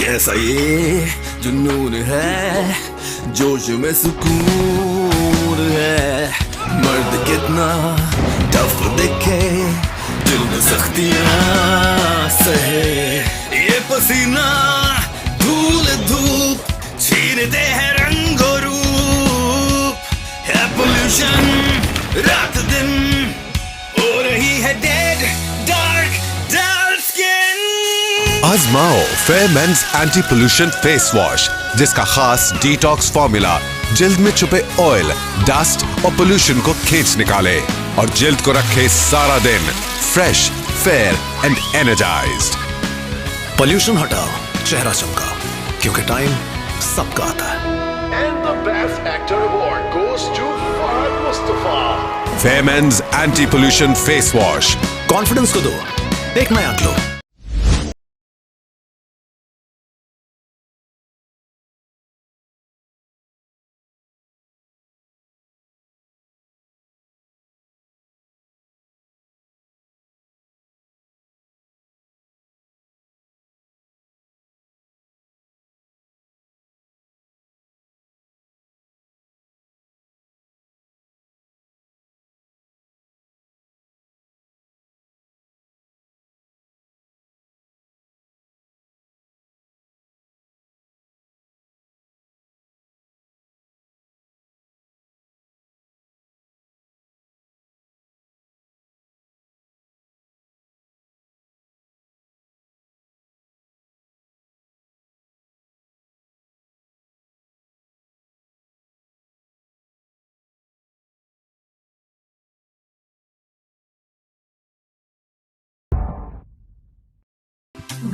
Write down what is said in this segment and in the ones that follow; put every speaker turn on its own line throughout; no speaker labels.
कैसा ये जुनून है, जोश में सुकून है। मर्द कितना टफ दिखे, दिल में सख्तियां सहे। ये पसीना धूल धूप छीनते हैं रंगो रूप। है पोल्यूशन रात दिन, हो रही है डेड डार्क डार्क स्किन।
आजमाओ fair men's anti pollution face wash, जिसका खास डिटॉक्स फॉर्मूला जिल्द में छुपे ऑयल, डस्ट और पोल्यूशन को खींच निकाले और जिल्द को रखे सारा दिन fresh, fair and energised.
Pollution हटाओ, चेहरा चमका, क्योंकि टाइम सबका आता है।
And the best actor award goes to Fahad Mustafa.
Fair men's anti pollution face wash.
Confidence को दो एक नया glow.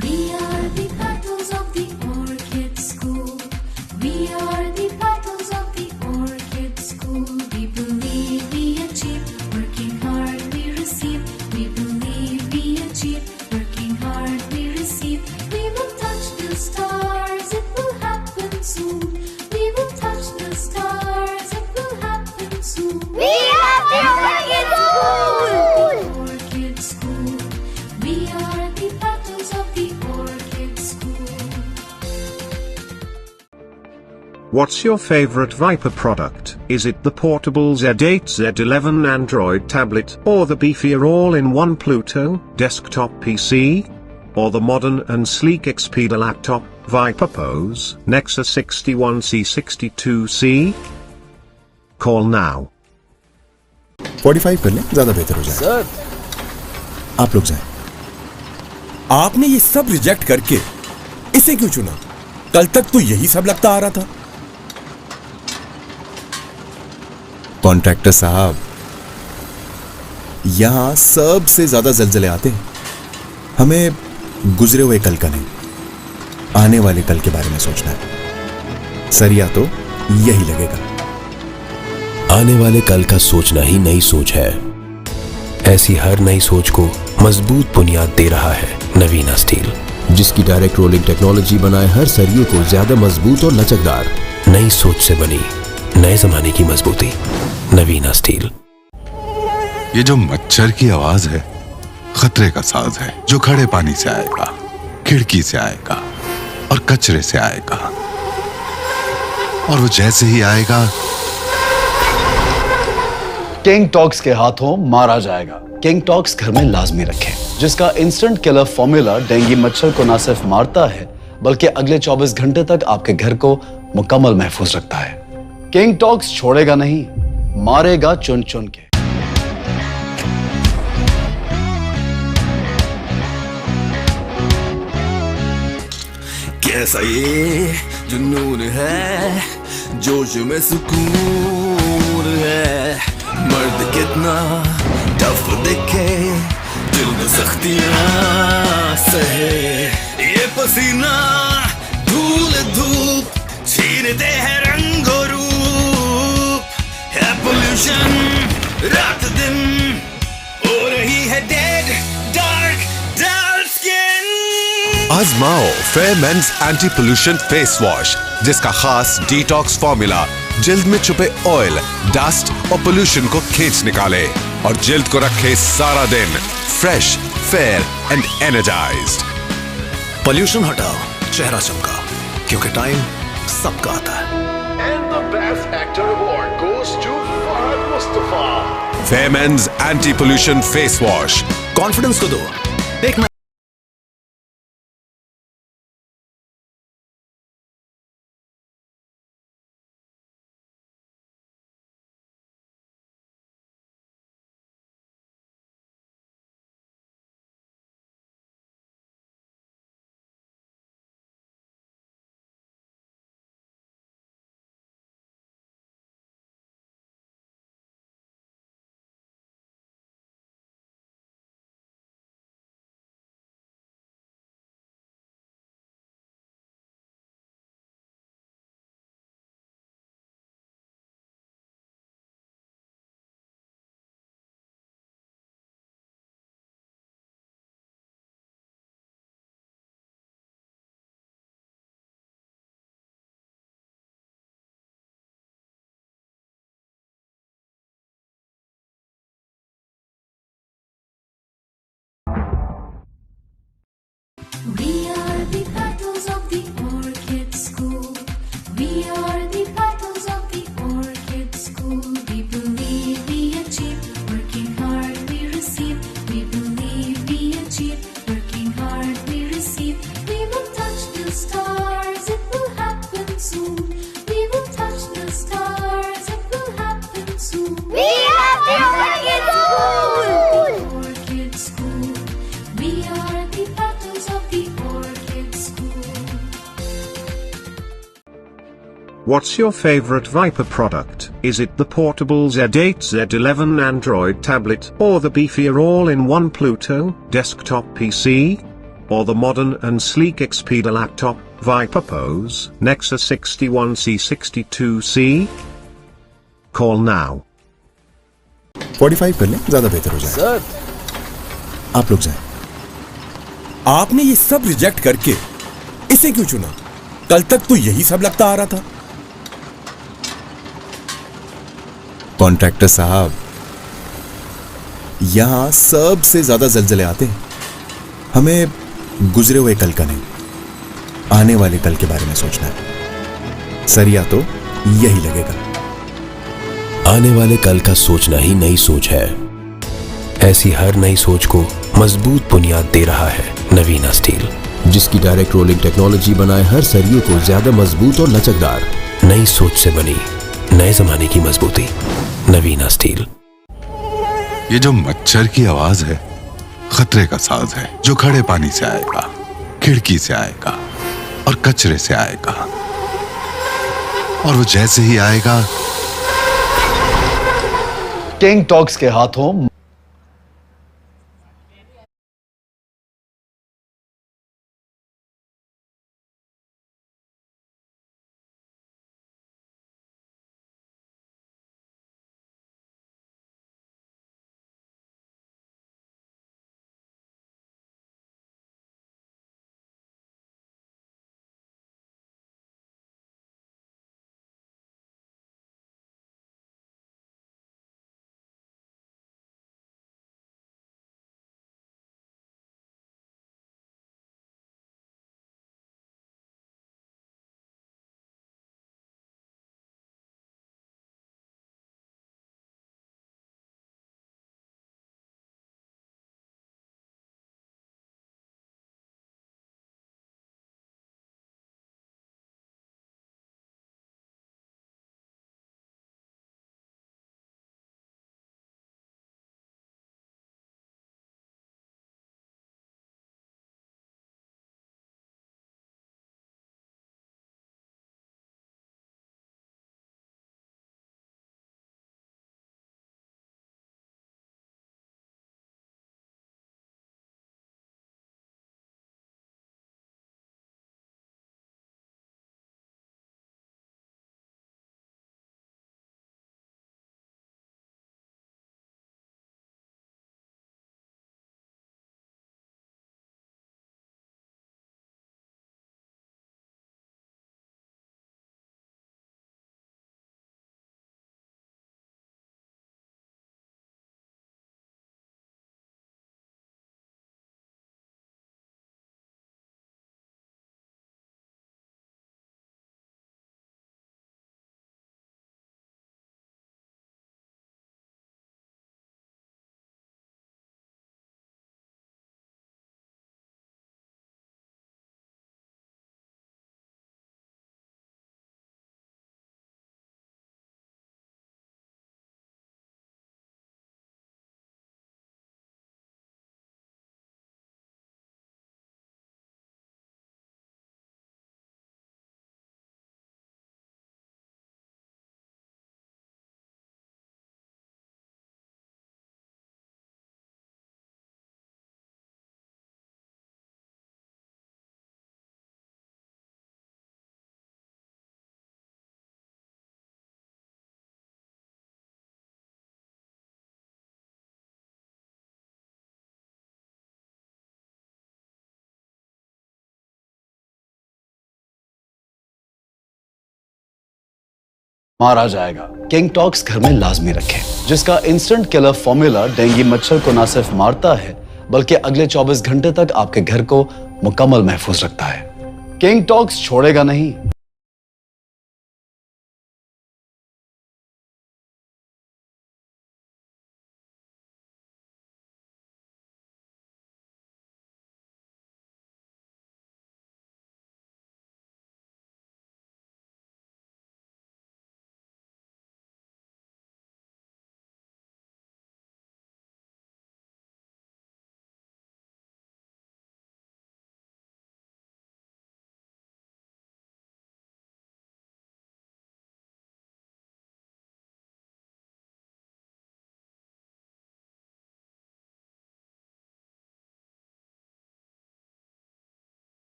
We are the petals of the orchid school. We are the petals of the orchid school. We believe we achieve, working hard we receive. We believe we achieve, working hard we receive. We will touch the stars, it will happen soon. We will touch the stars, it will happen soon.
We are the orchid school.
Orchid school. We are the petals of the orchid school.
What's your favorite Viper product? Is it the portable Z8 Z11 Android tablet, or the beefier all-in-one Pluto desktop PC? Or the modern and sleek Expedia laptop, Viper Pose, Nexus 61C 62C? Call now.
45 कर लें, ज्यादा बेहतर हो जाए।
Sir,
आप लोग जाएं। आपने ये सब रिजेक्ट करके इसे क्यों चुना? कल तक तो यही सब लगता आ रहा था। कॉन्ट्रैक्टर साहब, यहां सबसे ज्यादा जल्जले आते हैं। हमें गुजरे हुए कल का नहीं, आने वाले कल के बारे में सोचना है। सरिया तो यही लगेगा।
आने वाले कल का सोचना ही नई सोच है। ऐसी हर नई सोच को मजबूत बुनियाद दे रहा है नवीना स्टील, जिसकी डायरेक्ट रोलिंग टेक्नोलॉजी बनाए हर सरिये को ज्यादा मजबूत और लचकदार। नई सोच से बनी नए जमाने की मजबूती, नवीना स्टील।
ये जो मच्छर की आवाज है, खतरे का साज है, जो खड़े पानी से आएगा, खिड़की से आएगा और कचरे से आएगा, और वो जैसे ही आएगा
किंग टॉक्स के हाथों मारा जाएगा। किंग टॉक्स घर में लाजमी रखें, जिसका इंस्टेंट किलर फॉर्मूला डेंगू मच्छर को न सिर्फ मारता है, बल्कि अगले 24 घंटे तक आपके घर को मुकम्मल महफूज रखता है। किंग टॉक्स छोड़ेगा नहीं, मारेगा चुन चुन के।
कैसा ये जुनून है, जोश में सुकून है। मर्द कितना टफ दिखे, दिल में सख्तियां सहे। ये पसीना धूल धूप छीनते हैं रंगो रूप। है पोल्यूशन रात दिन, हो रही है डेड डार्क डार्क स्किन।
आजमाओ fair men's anti pollution face wash, जिसका खास डिटॉक्स फॉर्मूला जिल्द में छुपे ऑयल, डस्ट और पोल्यूशन को खींच निकाले और जिल्द को रखे सारा दिन fresh, fair and energised.
Pollution हटाओ, चेहरा चमका, क्योंकि टाइम सबका आता है।
And the Best Actor Award goes to Fahad Mustafa.
Fair men's anti pollution face wash.
Confidence को दो एक
We are the petals of the orchid school. We are the petals of the orchid school. We believe we achieve, working hard we receive. We believe we achieve, working hard we receive. We will touch the stars, it will happen soon. We will touch the stars, it will happen soon.
We are the Orchid School!
Orchid school. We are the petals of the orchid school.
What's your favorite Viper product? Is it the portable Z8 Z11 Android tablet, or the beefier all-in-one Pluto desktop PC? Or the modern and sleek Xperia laptop, Viper Pose, Nexus 61C62C? Call now.
45 कर लें, ज्यादा बेहतर हो जाए।
Sir,
आप लोग जाएं।
आपने ये सब रिजेक्ट करके इसे क्यों चुना? कल तक तो यही सब लगता आ रहा था।
कॉन्ट्रैक्टर साहब, यहां सबसे ज्यादा जलजले आते हैं। हमें गुजरे हुए कल का नहीं, आने वाले कल के बारे में सोचना है। सरिया तो यही लगेगा।
आने वाले कल का सोचना ही नई सोच है। ऐसी हर नई सोच को मजबूत बुनियाद दे रहा है नवीना स्टील, जिसकी डायरेक्ट रोलिंग टेक्नोलॉजी बनाए हर सरिये को ज्यादा मजबूत और लचकदार। नई सोच से बनी नए जमाने की मजबूती, नवीना स्टील।
ये जो मच्छर की आवाज है, खतरे का साज है, जो खड़े पानी से आएगा, खिड़की से आएगा और कचरे से आएगा। और वो जैसे ही आएगा,
किंग टॉक्स के हाथों मारा जाएगा। किंग टॉक्स घर में लाजमी रखें, जिसका इंस्टेंट किलर फॉर्मूला डेंगू मच्छर को न सिर्फ मारता है बल्कि अगले 24 घंटे तक आपके घर को मुकम्मल महफूज रखता है। किंग टॉक्स छोड़ेगा नहीं।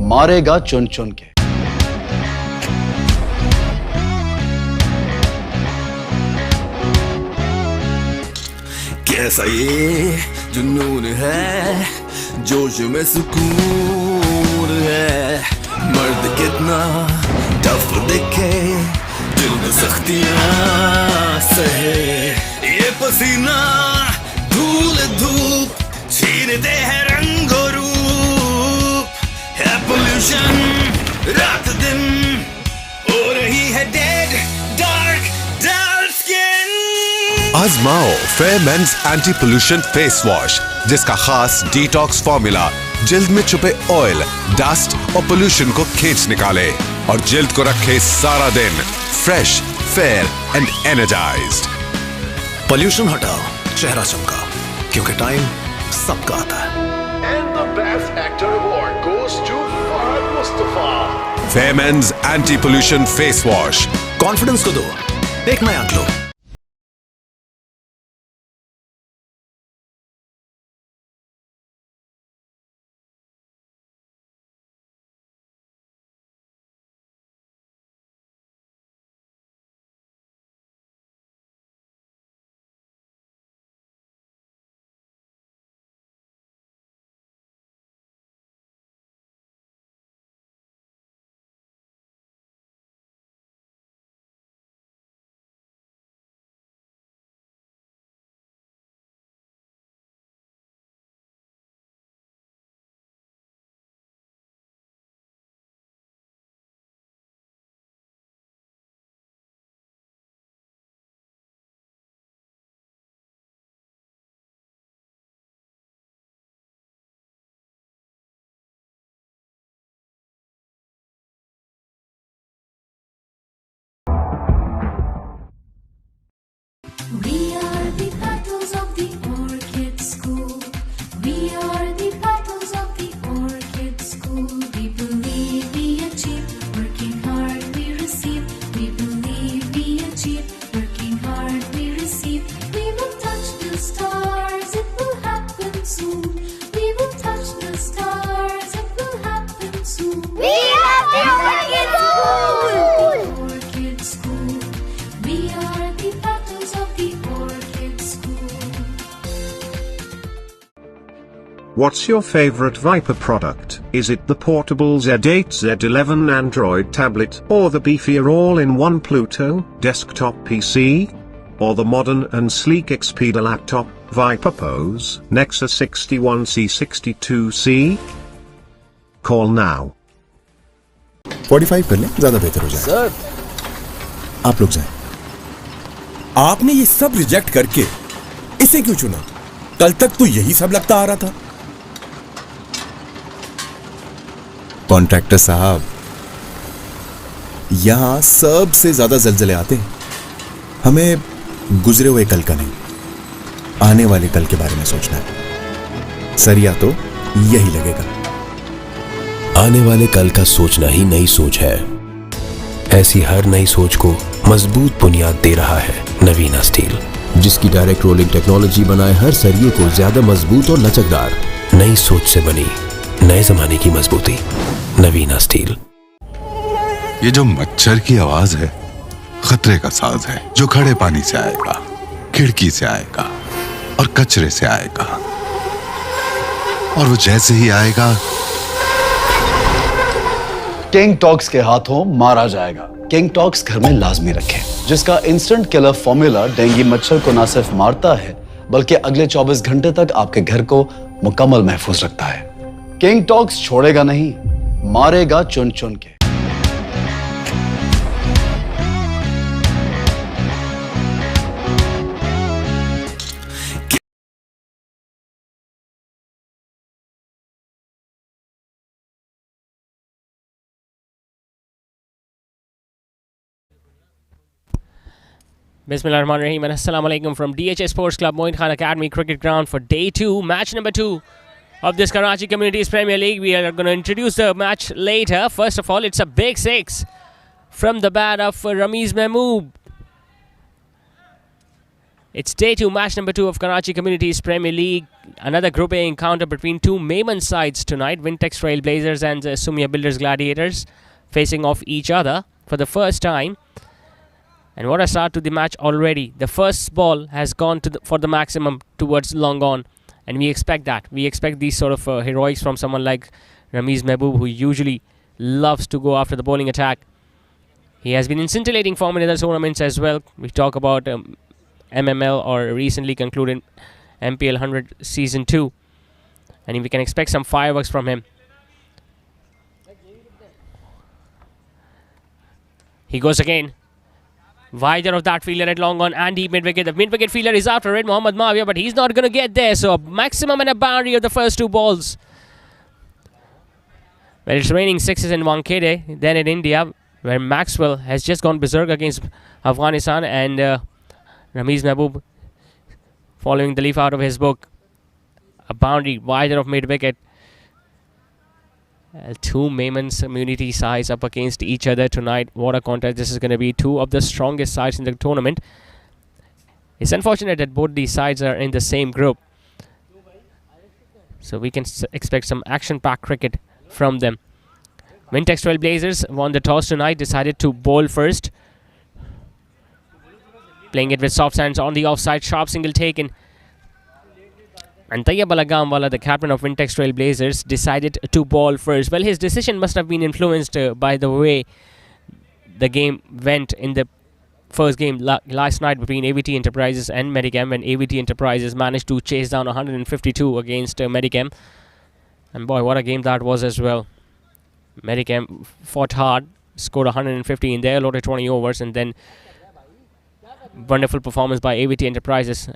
मारेगा चुन चुन के।
कैसा ये जुनून है, जोश में सुकून है। मर्द कितना टफ दिखे, दिल में सख्तियां सहे। ये पसीना धूल धूप छीनते हैं रंग और रूप। है पोल्यूशन रात दिन, हो रही है डेड डार्क डार्क स्किन।
आजमाओ fair men's anti pollution face wash, जिसका खास डिटॉक्स फॉर्मूला जल्द में छुपे ऑयल, डस्ट और पोल्यूशन को खींच निकाले और जल्द को रखे सारा दिन fresh, fair and energised.
Pollution हटाओ, चेहरा चमका, क्योंकि टाइम सबका आता है।
And the best actor award goes to Fahad Mustafa.
Fair men's anti pollution face wash.
Confidence को दो एक नया glow.
We are the petals of the orchid school. We are the petals of the orchid school. We believe we achieve, working hard we receive. We believe we achieve, working hard we receive. We will touch the stars, it will happen soon. We will touch the stars, it will happen soon.
We are the orchid school.
Orchid school. We are the petals of the orchid school.
What's your favorite Viper product? Is it the portable Z8 Z11 Android tablet, or the beefier all-in-one Pluto desktop PC? Or the modern and sleek Xperia laptop, Viper Pose Nexus 61C62C? Call now.
45 कर लें, ज्यादा बेहतर हो जाए।
Sir
आप लोग जाएं।
आपने ये सब रिजेक्ट करके इसे क्यों चुना? कल तक तो यही सब लगता आ रहा था।
कॉन्ट्रैक्टर साहब, यहां सबसे ज्यादा जलजले आते हैं। हमें गुजरे हुए कल का नहीं, आने वाले कल के बारे में सोचना है। सरिया तो यही लगेगा।
आने वाले कल का सोचना ही नई सोच है। ऐसी हर नई सोच को मजबूत बुनियाद दे रहा है नवीना स्टील, जिसकी डायरेक्ट रोलिंग टेक्नोलॉजी बनाए हर सरिये को ज्यादा मजबूत और लचकदार। नई सोच से बनी नए जमाने की मजबूती। नवीना स्टील।
ये जो मच्छर की आवाज है खतरे का साज है, जो खड़े पानी से आएगा, खिड़की से आएगा और कचरे से आएगा, और वो जैसे ही आएगा
किंग टॉक्स के हाथों मारा जाएगा। किंग टॉक्स घर में लाजमी रखें, जिसका इंस्टेंट किलर फॉर्मूला डेंगू मच्छर को ना सिर्फ मारता है बल्कि अगले 24 घंटे तक आपके घर को मुकम्मल महफूज रखता है। किंग टॉक्स छोड़ेगा नहीं, मारेगा चुन चुन के।
Bismillahirrahmanirrahim and Assalamu alaikum from DHA Sports Club Moin Khan Academy Cricket Ground for day 2, match number 2 of this Karachi Communities Premier League. We are going to introduce the match later. First of all, it's a big 6 from the bat of Ramiz Mahmood. It's day 2, match number 2 of Karachi Communities Premier League. Another Group A encounter between two Mayman sides tonight. Wintex Trailblazers and Sumya Builders Gladiators facing off each other for the first time. And what a start to the match already. The first ball has gone to for the maximum towards long on. And we expect that. We expect these sort of heroics from someone like Ramiz Mahmood, who usually loves to go after the bowling attack. He has been in scintillating form in other tournaments as well. We talk about MML or recently concluded MPL 100 Season 2. And we can expect some fireworks from him. He goes again. Wider of that fielder at long on and deep mid-wicket. The mid-wicket fielder is after it, Mohammad Mawia, but he's not going to get there. So a maximum and a boundary of the first two balls. Well, it's raining 6s in Wankhede, then in India, where Maxwell has just gone berserk against Afghanistan, and Ramiz Mahmood following the leaf out of his book. A boundary wider of mid-wicket. Two Mayman's community sides up against each other tonight. What a contest this is going to be. Two of the strongest sides in the tournament. It's unfortunate that both these sides are in the same group, so we can expect some action-packed cricket from them. Wintex Trailblazers won the toss tonight, decided to bowl first. Playing it with soft hands on the offside. Sharp single taken. And Tayyab Alagamwala, the captain of Wintex Trailblazers, decided to bowl first. Well, his decision must have been influenced by the way the game went in the first game last night between AVT Enterprises and Medicam, when AVT Enterprises managed to chase down 152 against Medicam. And boy, what a game that was as well. Medicam fought hard, scored 150 in their allotted 20 overs, and then wonderful performance by AVT Enterprises.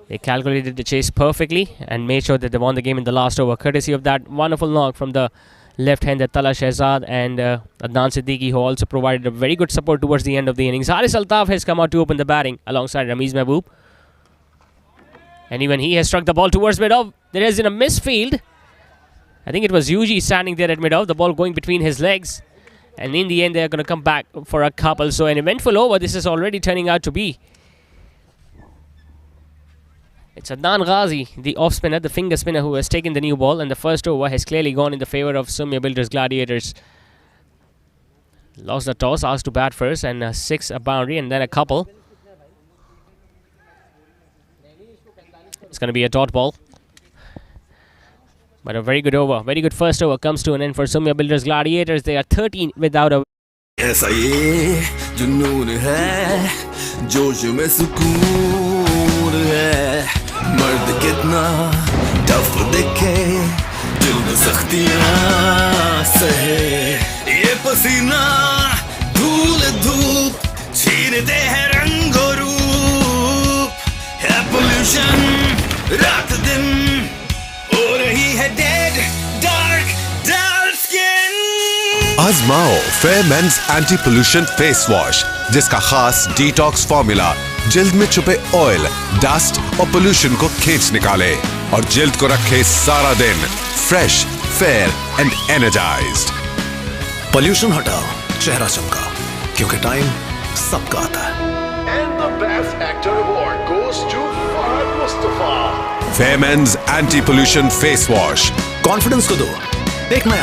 They calculated the chase perfectly and made sure that they won the game in the last over, courtesy of that wonderful knock from the left-hander Tala Shehzad and Adnan Siddiqui, who also provided a very good support towards the end of the innings. Haris Altaf has come out to open the batting alongside Ramiz Mahmood. And even he has struck the ball towards mid-off. There is in a misfield. I think it was Yuji standing there at mid-off, the ball going between his legs. And in the end, they're going to come back for a couple. So an eventful over this is already turning out to be. It's Adnan Ghazi, the off-spinner, the finger spinner, who has taken the new ball, and the first over has clearly gone in the favour of Sumya Builders Gladiators. Lost the toss, asked to bat first, and a 6, a boundary, and then a couple. It's going to be a dot ball. But a very good over, very good first over comes to an end for Sumya Builders Gladiators. They are 13 without a...
ऐसा ये जुनून है, जोश में सुकून है, मर्द कितना टफ दिखे, जल्द से सख्तियां सहे ये पसीना धूल धूप छीनते हैं रंगो रूप है पोल्यूशन रात दिन हो रही है डेड डार्क डार्क स्किन।
आजमाओ fair men's anti pollution face wash जिसका खास डिटॉक्स फॉर्मूला जिल्द में छुपे ऑयल, डस्ट और पोल्यूशन को खींच निकाले और जिल्द को रखे सारा दिन fresh, fair and energised.
Pollution हटा, चेहरा चमका, क्योंकि टाइम सबका आता है।
And the best actor award goes to Fahad Mustafa.
Fair men's anti pollution face wash.
Confidence को दो एक नया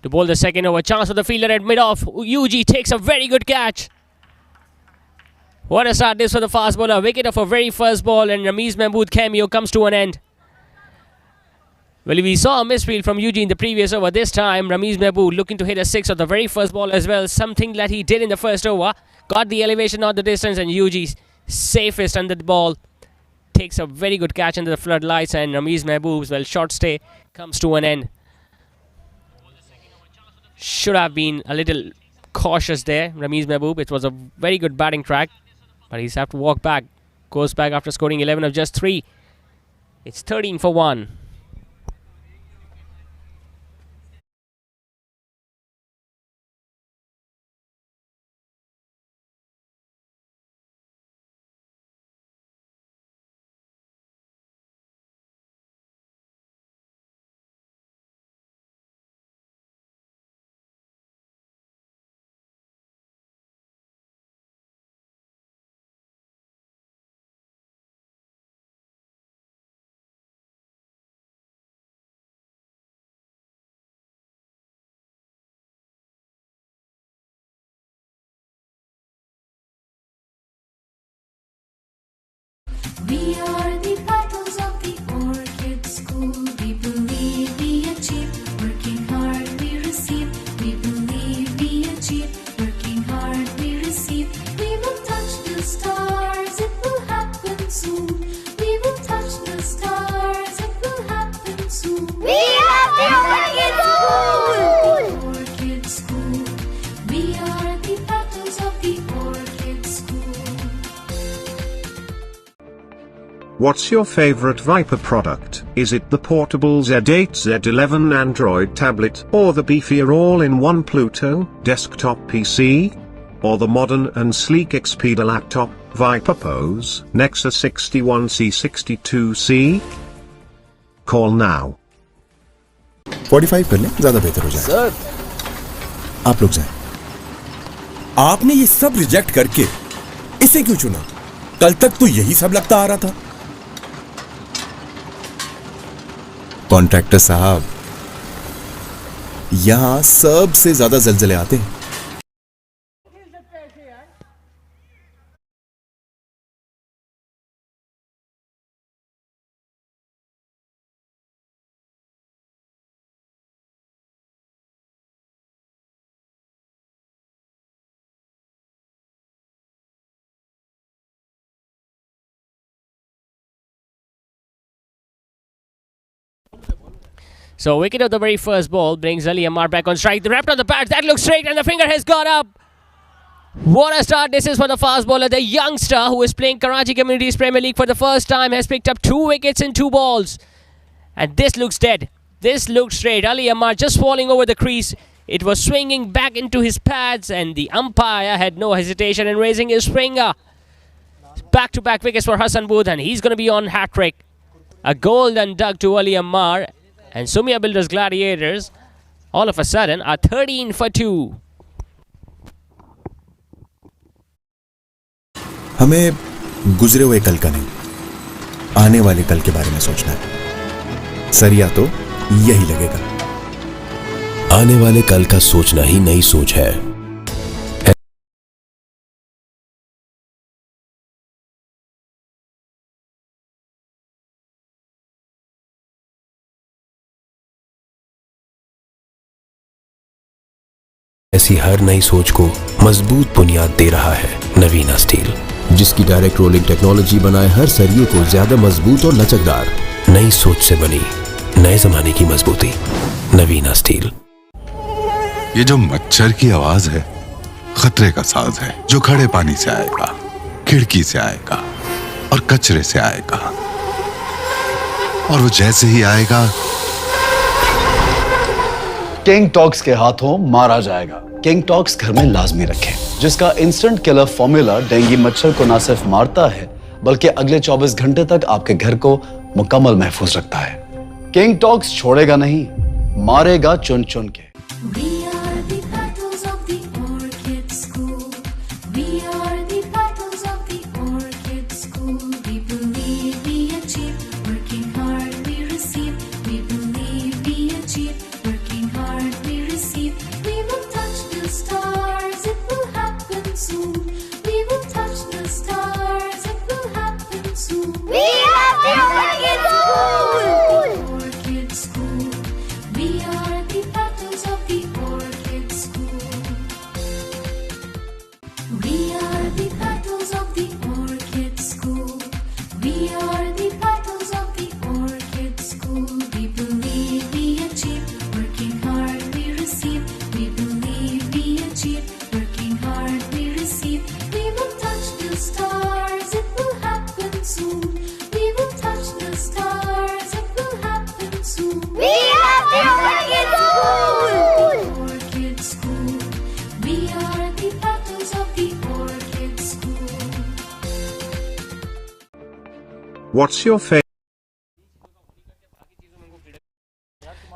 To bowl the second over, chance for the fielder at mid-off. UG takes a very good catch. What a start this for the fast bowler. Wicket of a very first ball, and Rameez Mahmood cameo comes to an end. Well, we saw a misfield from Eugene in the previous over. This time, Rameez Mahmood looking to hit a six of the very first ball as well. Something that he did in the first over. Got the elevation, not the distance, and Eugene safest under the ball. Takes a very good catch under the floodlights, and Rameez Mahmood's short stay comes to an end. Should have been a little cautious there, Rameez Mahmood. It was a very good batting track, but he's have to walk back. Goes back after scoring 11 of just 3. It's 13 for 1.
We are the battles of the orchid school. We believe we achieve. Working hard we receive. We believe we achieve. Working hard we receive. We will touch the stars. It will happen soon. We will touch the stars. It will happen soon.
We are the orchid school.
Orchid school. We are the battles of the orchid school.
What's your favorite Viper product? Is it the portable Z8 Z11 Android tablet, or the beefier all-in-one Pluto desktop PC? Or the modern and sleek Expedia laptop, Viper Pose, Nexus 61C62C? Call now.
45 कर लें, ज्यादा बेहतर हो जाए।
Sir,
आप लोग जाएं।
आपने ये सब रिजेक्ट करके इसे क्यों चुना? कल तक तो यही सब लगता आ रहा था।
कॉन्ट्रैक्टर साहब, यहां सबसे ज्यादा जलजले आते हैं।
So, wicket of the very first ball brings Ali Ammar back on strike. The left on the bat, that looks straight, and the finger has gone up. What a start this is for the fast bowler. The youngster who is playing Karachi Communities Premier League for the first time has picked up 2 wickets in 2 balls. And this looks dead. This looks straight. Ali Ammar just falling over the crease. It was swinging back into his pads, and the umpire had no hesitation in raising his finger. Back-to-back wickets for Hassan Booth, and he's going to be on hat-trick. A golden duck to Ali Ammar. And Sumya Builders Gladiators, all of a sudden, are 13 for 2.
हमें गुजरे हुए कल का नहीं, आने वाले कल के बारे में सोचना है। सरिया तो यही लगेगा।
आने वाले कल का सोचना ही नई सोच है। ऐसी हर नई सोच को मजबूत बुनियाद दे रहा है नवीना स्टील, जिसकी डायरेक्ट रोलिंग टेक्नोलॉजी बनाए हर सरिये को ज्यादा मजबूत और लचकदार। नई सोच से बनी नए जमाने की मजबूती। नवीना स्टील।
ये जो मच्छर की आवाज है, खतरे का साज है, जो खड़े पानी से आएगा, खिड़की से आएगा और कचरे से आएगा, और वो जैसे ही आएगा
किंग टॉक्स के हाथों मारा जाएगा। किंग टॉक्स घर में लाजमी रखें, जिसका इंस्टेंट किलर फॉर्मूला डेंगू मच्छर को न सिर्फ मारता है बल्कि अगले 24 घंटे तक आपके घर को मुकम्मल महफूज रखता है। किंग टॉक्स छोड़ेगा नहीं, मारेगा चुन चुन के।
We are the battles of the orchid school. We are the battles of the orchid school. We believe we achieve. Working hard we receive. We believe we achieve. Working hard we receive. We will touch the stars. It will happen soon. We will touch the stars.
What's your favorite?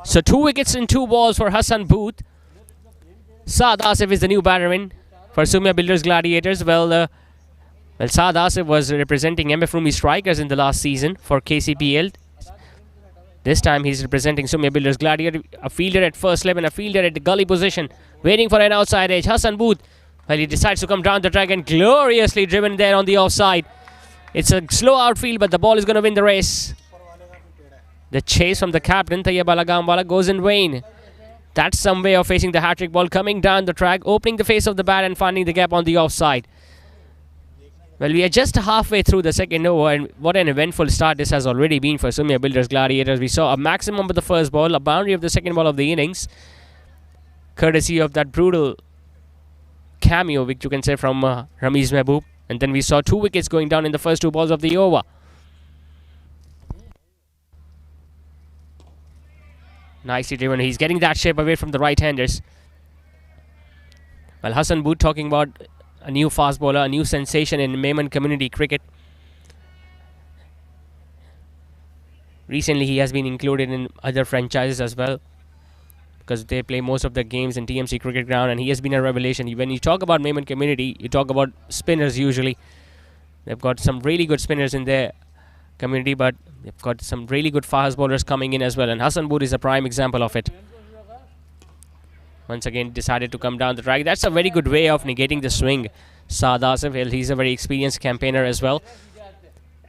So 2 wickets in 2 balls for Hassan Booth. Saad Asif is the new batsman for Sumya Builders Gladiators. Well, Saad Asif was representing MF Rumi Strikers in the last season for KCPL. This time he's representing Sumya Builders Gladiator. A fielder at first slip and a fielder at the gully position, waiting for an outside edge. Hassan Booth, well, he decides to come down the track and gloriously driven there on the offside. It's a slow outfield, but the ball is going to win the race. The chase from the captain, Tayyab Alagamwala, goes in vain. That's some way of facing the hat-trick ball, coming down the track, opening the face of the bat and finding the gap on the offside. Well, we are just halfway through the second over, and what an eventful start this has already been for Sumya Builders Gladiators. We saw a maximum of the first ball, a boundary of the second ball of the innings, courtesy of that brutal cameo, which you can say, from Ramiz Mehboob. And then we saw 2 wickets going down in the first 2 balls of the over. Nicely driven. He's getting that shape away from the right-handers. Well, Hassan Booth talking about a new fast bowler, a new sensation in Mehman community cricket. Recently, he has been included in other franchises as well, because they play most of their games in TMC Cricket Ground, and he has been a revelation. When you talk about Mehman community, you talk about spinners usually. They've got some really good spinners in their community, but they've got some really good fast bowlers coming in as well, and Hassan Booth is a prime example of it. Once again decided to come down the track. That's a very good way of negating the swing. Saad Asif, he's a very experienced campaigner as well.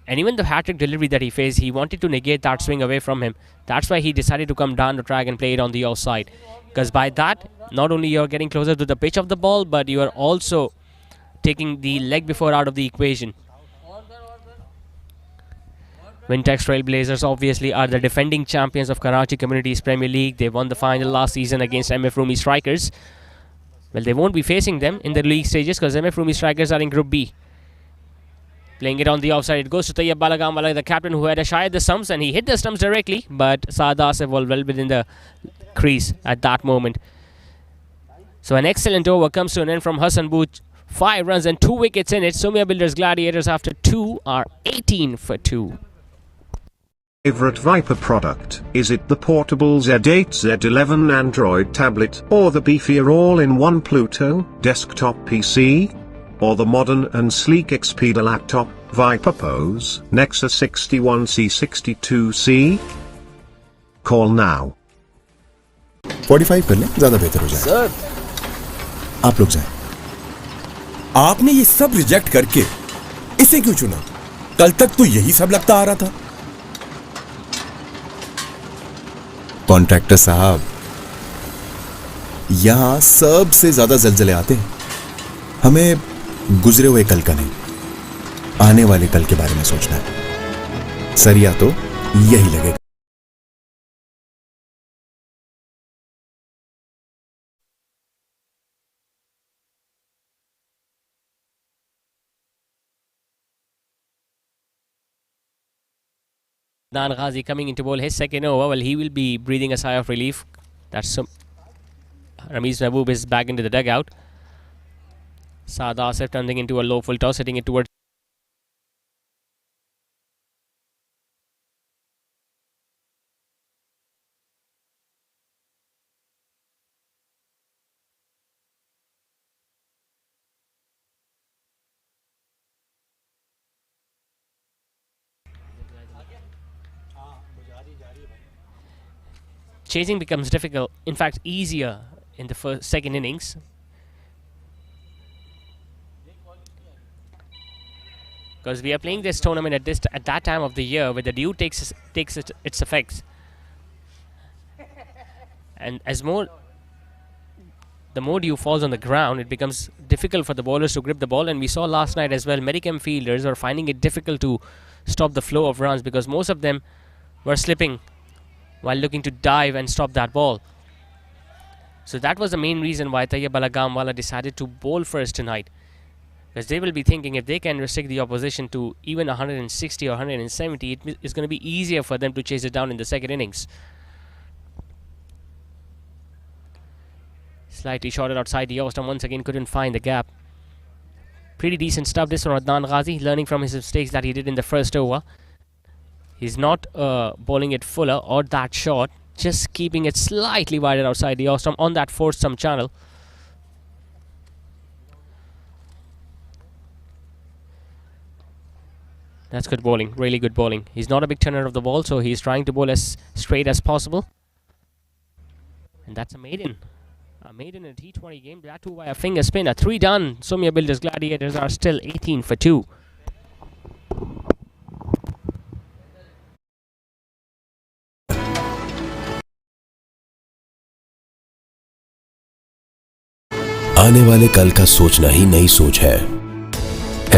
And even the hat-trick delivery that he faced, he wanted to negate that swing away from him. That's why he decided to come down the track and play it on the offside. Because by that, not only you're getting closer to the pitch of the ball, but you are also taking the leg before out of the equation. Wintex Trailblazers obviously are the defending champions of Karachi Communities Premier League. They won the final last season against MF Rumi Strikers. Well, they won't be facing them in the league stages because MF Rumi Strikers are in Group B. Playing it on the offside, it goes to Tayyab Balagamwala, the captain, who had a shy at the stumps, and he hit the stumps directly, but Saad Asif was well within the crease at that moment. So an excellent over comes to an end from Hassan Booth. 5 runs and 2 wickets in it. Sumya Builders Gladiators after 2 are 18 for 2.
Favorite Viper product? Is it the portable Z8 Z11 Android tablet, or the beefier all-in-one Pluto desktop PC, or the modern and sleek Expedia laptop, Viper Pose, Nexus 61C62C? Call now.
45 कर लें, ज़्यादा बेहतर हो जाए।
Sir,
आप लोग जाएं।
आपने ये सब रिजेक्ट करके इसे क्यों चुना? कल तक तो यही सब लगता आ रहा था।
कॉन्ट्रैक्टर साहब, यहां सबसे ज्यादा जल्जले आते हैं। हमें गुजरे हुए कल का नहीं, आने वाले कल के बारे में सोचना है। सरिया तो यही लगेगा।
Adnan Ghazi coming into bowl his second over. Well, he will be breathing a sigh of relief. That's Ramiz Mehboob is back into the dugout. Saad Asif turning into a low full toss, hitting it towards chasing becomes difficult, in fact easier in the second innings. Because we are playing this tournament at that time of the year where the dew takes its effects. And the more dew falls on the ground, it becomes difficult for the bowlers to grip the ball. And we saw last night as well, Medicam fielders were finding it difficult to stop the flow of runs because most of them were slipping while looking to dive and stop that ball. So that was the main reason why Tayyab Balagamwala decided to bowl first tonight. Because they will be thinking if they can restrict the opposition to even 160 or 170, it is going to be easier for them to chase it down in the second innings. Slightly shorted outside the off stump, once again couldn't find the gap. Pretty decent stuff this from Adnan Ghazi, learning from his mistakes that he did in the first over. He's not bowling it fuller or that short, just keeping it slightly wider outside the off stump on that fourth stump channel. That's good bowling, really good bowling. He's not a big turner of the ball, so he's trying to bowl as straight as possible. And that's a maiden. A maiden in a T20 game, that too by a finger spin. A 3 done. Sumya Builders Gladiators are still 18 for 2.
आने वाले कल का सोचना ही नई सोच है।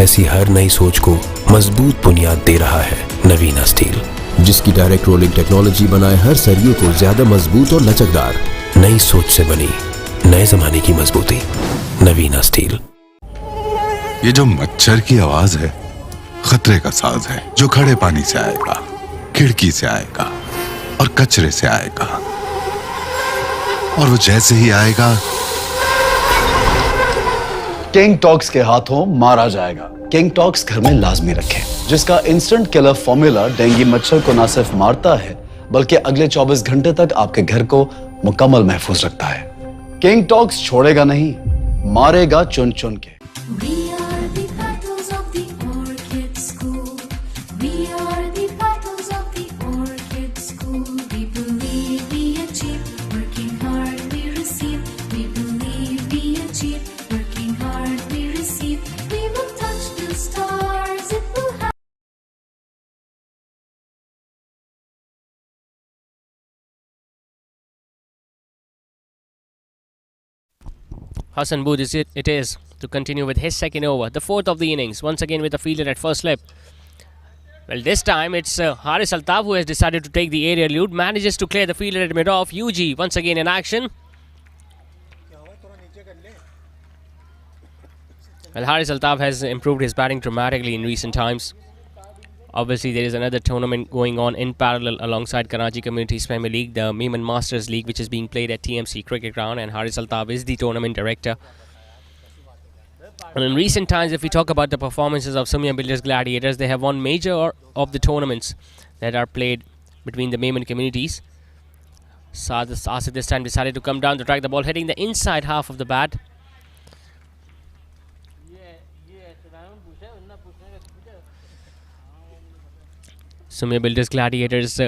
ऐसी हर नई सोच को मजबूत बुनियाद दे रहा है नवीना स्टील, जिसकी डायरेक्ट रोलिंग टेक्नोलॉजी बनाए हर सरिये को ज्यादा मजबूत और लचकदार। नई सोच से बनी नए जमाने की मजबूती, नवीना स्टील।
ये जो मच्छर की आवाज है खतरे का साज है, जो खड़े पानी से आएगा, खिड़की से आएगा और कचरे से आएगा, और वो जैसे ही आएगा
किंग टॉक्स के हाथों मारा जाएगा। किंग टॉक्स घर में लाजमी रखें, जिसका इंस्टेंट किलर फॉर्मूला डेंगू मच्छर को न सिर्फ मारता है बल्कि अगले 24 घंटे तक आपके घर को मुकम्मल महफूज रखता है। किंग टॉक्स छोड़ेगा नहीं, मारेगा चुन चुन के।
We are the battles of the Orchid School. We are the battles of the Orchid School. We believe we achieve, working hard we receive. We believe we achieve, working hard we receive. We will touch the stars, it will happen.
Hassan Booth it is to continue with his second over, the fourth of the innings, once again with a fielder at first slip. Well, this time it's Haris Altaf who has decided to take the aerial lead, manages to clear the fielder at mid-off. UG once again in action. Well, Haris Altaf has improved his batting dramatically in recent times. Obviously, there is another tournament going on in parallel alongside Karachi Communities Premier League, the Maiman Masters League, which is being played at TMC Cricket Ground, and Haris Altaf is the tournament director. And in recent times, if we talk about the performances of Sumya Builders Gladiators, they have won major of the tournaments that are played between the Maiman communities. Saad Asif this time decided to come down to track the ball, hitting the inside half of the bat. Sumya Builders Gladiators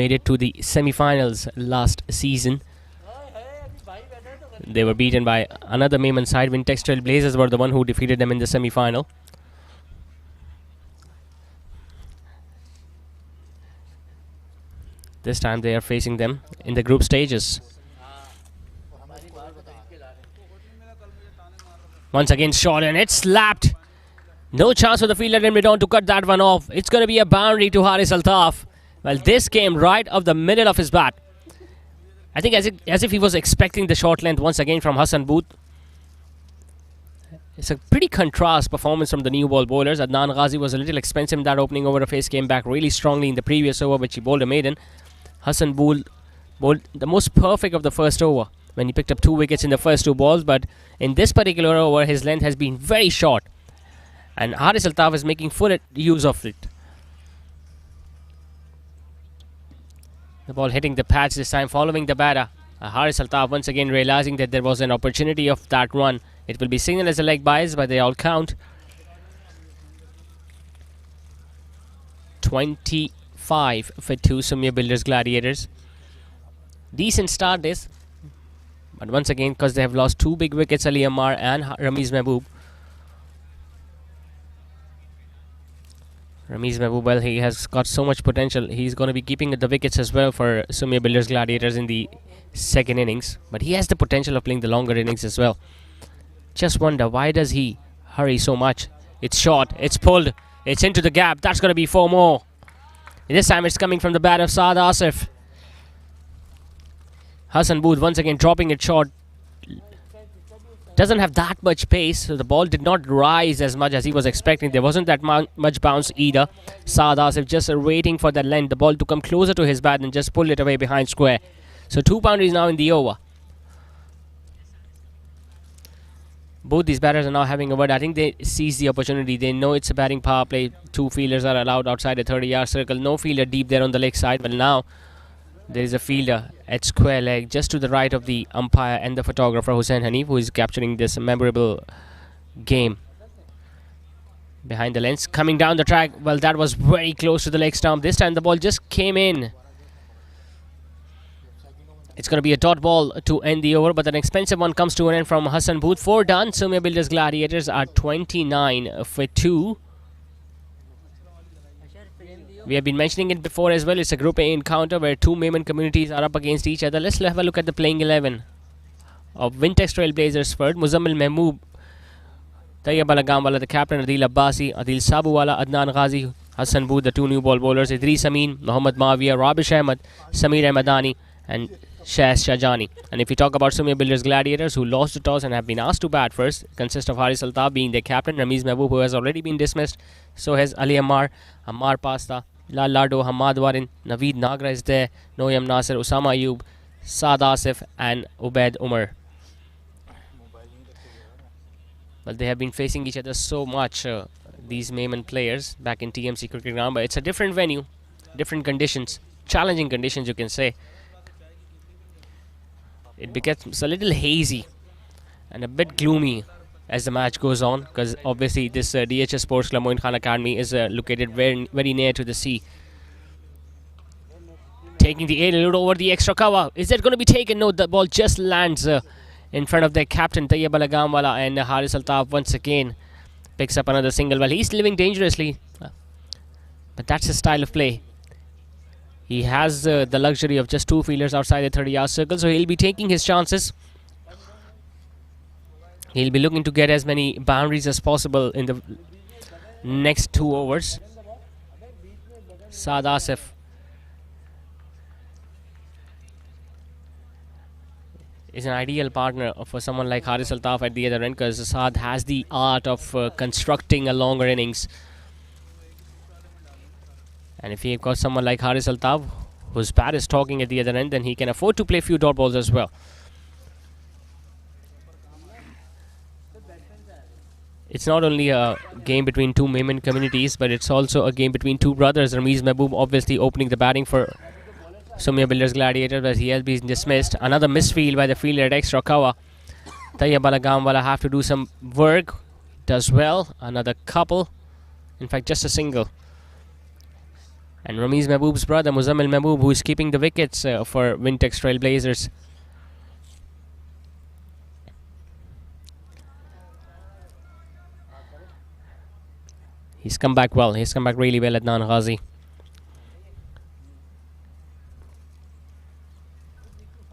made it to the semi-finals last season. They were beaten by another Maiman side. Wintex Blazers were the one who defeated them in the semi-final. This time they are facing them in the group stages. Once again shot and it's slapped. No chance for the fielder in mid-on to cut that one off. It's going to be a boundary to Haris Altaf. Well, this came right off the middle of his bat. I think as if he was expecting the short length once again from Hassan Booth. It's a pretty contrast performance from the new ball bowlers. Adnan Ghazi was a little expensive in that opening over. Face came back really strongly in the previous over, which he bowled a maiden. Hassan Booth bowled the most perfect of the first over when he picked up 2 wickets in the first 2 balls. But in this particular over, his length has been very short. And Haris Altaf is making full use of it. The ball hitting the pads this time, following the batter. Haris Altaf once again realizing that there was an opportunity of that run. It will be signaled as a leg bias, but they all count. 25 for 2 Sumya Builders Gladiators. Decent start this. But once again, because they have lost 2 big wickets, Ali Ammar and Ramiz Mehboob. Ramiz Mehboob, well, he has got so much potential. He's going to be keeping the wickets as well for Sumya Builders Gladiators in the second innings. But he has the potential of playing the longer innings as well. Just wonder, why does he hurry so much? It's short, it's pulled, it's into the gap. That's going to be 4 more. This time it's coming from the bat of Saad Asif. Hassan Booth once again dropping it short. Doesn't have that much pace, so the ball did not rise as much as he was expecting. There wasn't that much bounce either. Saad Asif just waiting for that length, the ball to come closer to his bat and just pull it away behind square. So 2 boundaries now in the over. Both these batters are now having a word. I think they seize the opportunity. They know it's a batting power play. 2 fielders are allowed outside the 30-yard circle. No fielder deep there on the leg side. But now there is a fielder at square leg just to the right of the umpire and the photographer Hussain Hanif, who is capturing this memorable game. Behind the lens, coming down the track. Well, that was very close to the leg stump. This time the ball just came in. It's going to be a dot ball to end the over, but an expensive one comes to an end from Hassan Booth. 4 done. Sumya Builders Gladiators are 29 for 2. We have been mentioning it before as well. It's a Group A encounter where 2 Maiman communities are up against each other. Let's have a look at the playing 11 of Wintex Trailblazers. First, Muzammil Mahmood, Tayyab Alagamwala, the captain, Adil Abbasi, Adil Sabuwala, Adnan Ghazi, Hassan Booth, the 2 new ball bowlers, Idris Amin, Mohammad Mawia, Rabish Ahmed, Samir Ahmadani, and Shahz Shahjani. And if we talk about Sumya Builders Gladiators, who lost the toss and have been asked to bat first, consist of Haris Altaf being their captain, Ramiz Mehboob, who has already been dismissed, so has Ali Ammar, Ammar Pasta, Lal Lardo, Hamad Warin, Naveed Nagra is there, Noyam Nasir, Usama Ayub, Saad Asif, and Ubaid Umar. Well, they have been facing each other so much, these Maiman players, back in TMC Cricket Ground, but it's a different venue, different conditions, challenging conditions, you can say. It becomes a little hazy and a bit gloomy as the match goes on, because obviously this DHS Sports Club Moin Khan Academy is located very, very near to the sea. Taking the air over the extra cover. Is that going to be taken? No, the ball just lands in front of their captain Tayyab Alagamwala, and Haris Altaf once again picks up another single. Well, he's living dangerously, but that's his style of play. He has the luxury of just 2 fielders outside the 30-yard circle, so he'll be taking his chances. He'll be looking to get as many boundaries as possible in the next 2 overs. Saad Asif is an ideal partner for someone like Haris Altaf at the other end, because Saad has the art of constructing a longer innings. And if you've got someone like Haris Altaf, whose bat is talking at the other end, then he can afford to play a few dot balls as well. It's not only a game between 2 Maiman communities, but it's also a game between 2 brothers. Ramiz Mehboob obviously opening the batting for Sumya Builders Gladiators, but he has been dismissed. Another misfield by the fielder at extra cover. Tayyab Alagamwala have to do some work. Does well. Another couple. In fact, just a single. And Ramiz Mehboob's brother, Muzammil Mahmood, who is keeping the wickets for Wintex Trailblazers. He's come back well. He's come back really well, Adnan Ghazi.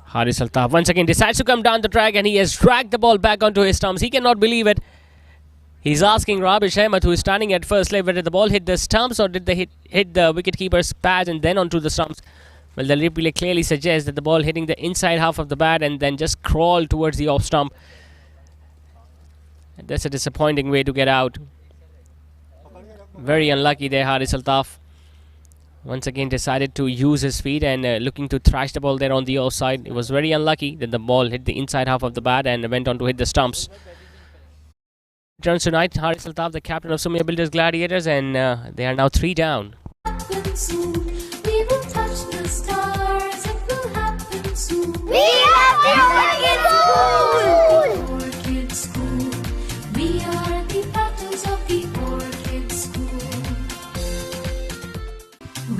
Haris Altaf once again decides to come down the track, and he has dragged the ball back onto his stumps. He cannot believe it. He's asking Rabish Ahmed, who is standing at first leg, whether the ball hit the stumps or did they hit the wicketkeeper's pad and then onto the stumps. Well, the replay clearly suggests that the ball hitting the inside half of the bat and then just crawled towards the off stump. That's a disappointing way to get out. Very unlucky there, Haris Altaf. Once again decided to use his feet and looking to thrash the ball there on the offside. It was very unlucky that the ball hit the inside half of the bat and went on to hit the stumps. Turns tonight, Haris Altaf, the captain of Sumya Builders Gladiators, and they are now 3 down.
We will touch the stars, it will happen soon.
We are the
Orchid School. We are the battles of the Orchid School.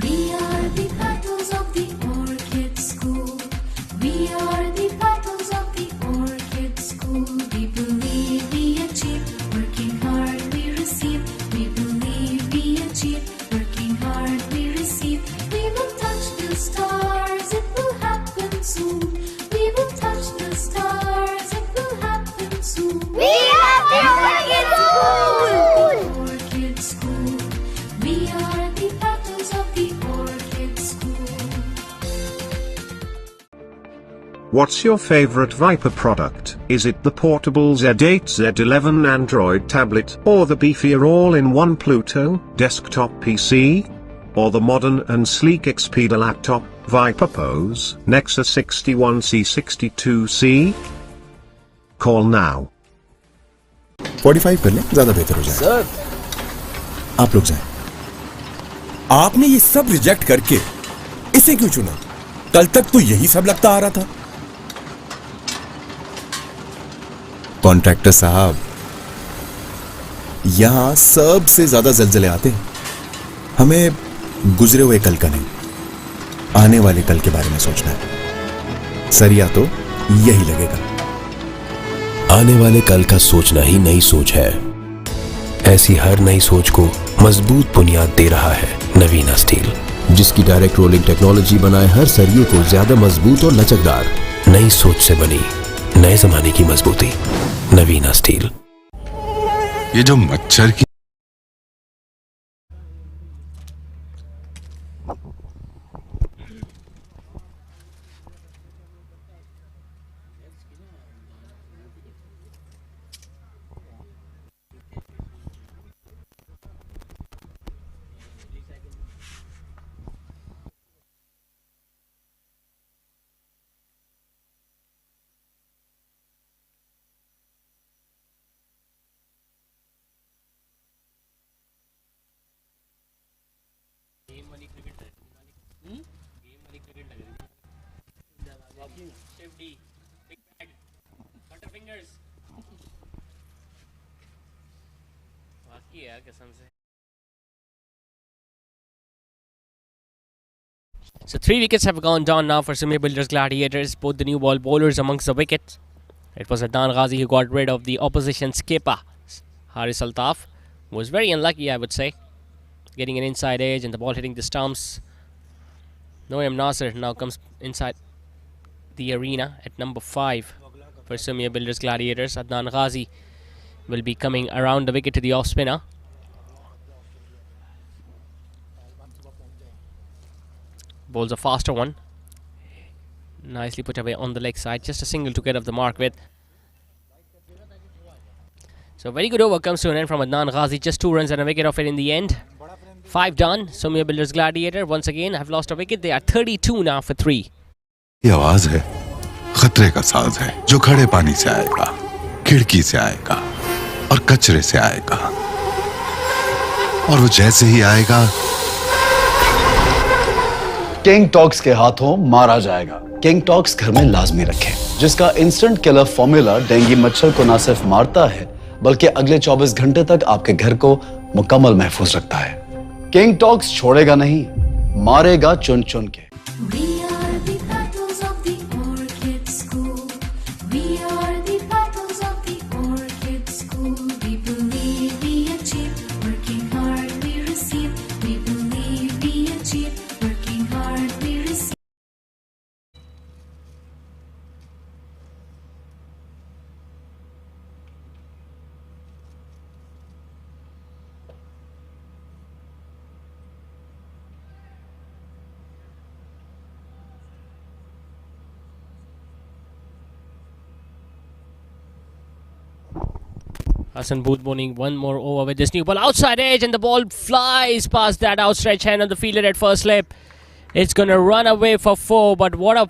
We are the battles of the Orchid School. We are the battles of the Orchid School. We believe we achieve, working hard we receive. We believe we achieve, working hard we receive. We will touch the stars, it will happen soon. We will touch the stars, it will happen soon.
We are the
Orchid School. We are the battles of the Orchid School.
What's your favorite Viper product? Is it the portable Z8 Z11 Android tablet, or the beefier all-in-one Pluto desktop PC? Or the modern and sleek Expedia laptop, Viper Pose Nexus 61C62C? Call now.
45 कर लें, ज्यादा बेहतर हो जाए।
Sir
आप लोग जाएं।
आपने ये सब रिजेक्ट करके इसे क्यों चुना? कल तक तो यही सब लगता आ रहा था।
कॉन्ट्रैक्टर साहब, यहां सबसे ज्यादा जलजले आते हैं। हमें गुजरे हुए कल का नहीं, आने वाले कल के बारे में सोचना है। सरिया तो यही लगेगा।
आने वाले कल का सोचना ही नई सोच है। ऐसी हर नई सोच को मजबूत बुनियाद दे रहा है नवीना स्टील, जिसकी डायरेक्ट रोलिंग टेक्नोलॉजी बनाए हर सरिये को ज्यादा मजबूत और लचकदार। नई सोच से बनी नए जमाने की मजबूती, नवीना स्टील।
ये जो मच्छर की
So 3 wickets have gone down now for Sumya Builders Gladiators, both the new ball bowlers amongst the wickets. It was Adnan Ghazi who got rid of the opposition skipper, Haris Altaf, who was very unlucky, I would say, getting an inside edge and the ball hitting the stumps. Noam Nasser now comes inside the arena at number 5 for Sumya Builders Gladiators. Adnan Ghazi will be coming around the wicket to the off spinner. Bowls a faster one. Nicely put away on the leg side. Just a single to get off the mark with. So very good over comes to an end from Adnan Ghazi. Just 2 runs and a wicket off it in the end. 5 done. Sumya Builders Gladiator once again have lost a wicket. They are 32 now for 3.
ये आवाज है खतरे का साज है, जो खड़े पानी से आएगा, खिड़की से आएगा और कचरे से आएगा, और वो जैसे ही आएगा
किंग टॉक्स के हाथों मारा जाएगा। किंग टॉक्स घर में लाजमी रखें, जिसका इंस्टेंट किलर फॉर्मूला डेंगू मच्छर को न सिर्फ मारता है बल्कि अगले 24 घंटे तक आपके घर को मुकम्मल महफूज रखता है। किंग टॉक्स छोड़ेगा नहीं, मारेगा चुन चुन के।
We are the petals of the orchid school. We are the petals of the orchid school. We believe we achieve, working hard we receive. We believe we achieve, working hard we receive.
Hassan Booth bowling one more over with this new ball outside edge, and the ball flies past that outstretched hand of the fielder at first slip. It's going to run away for 4, but what a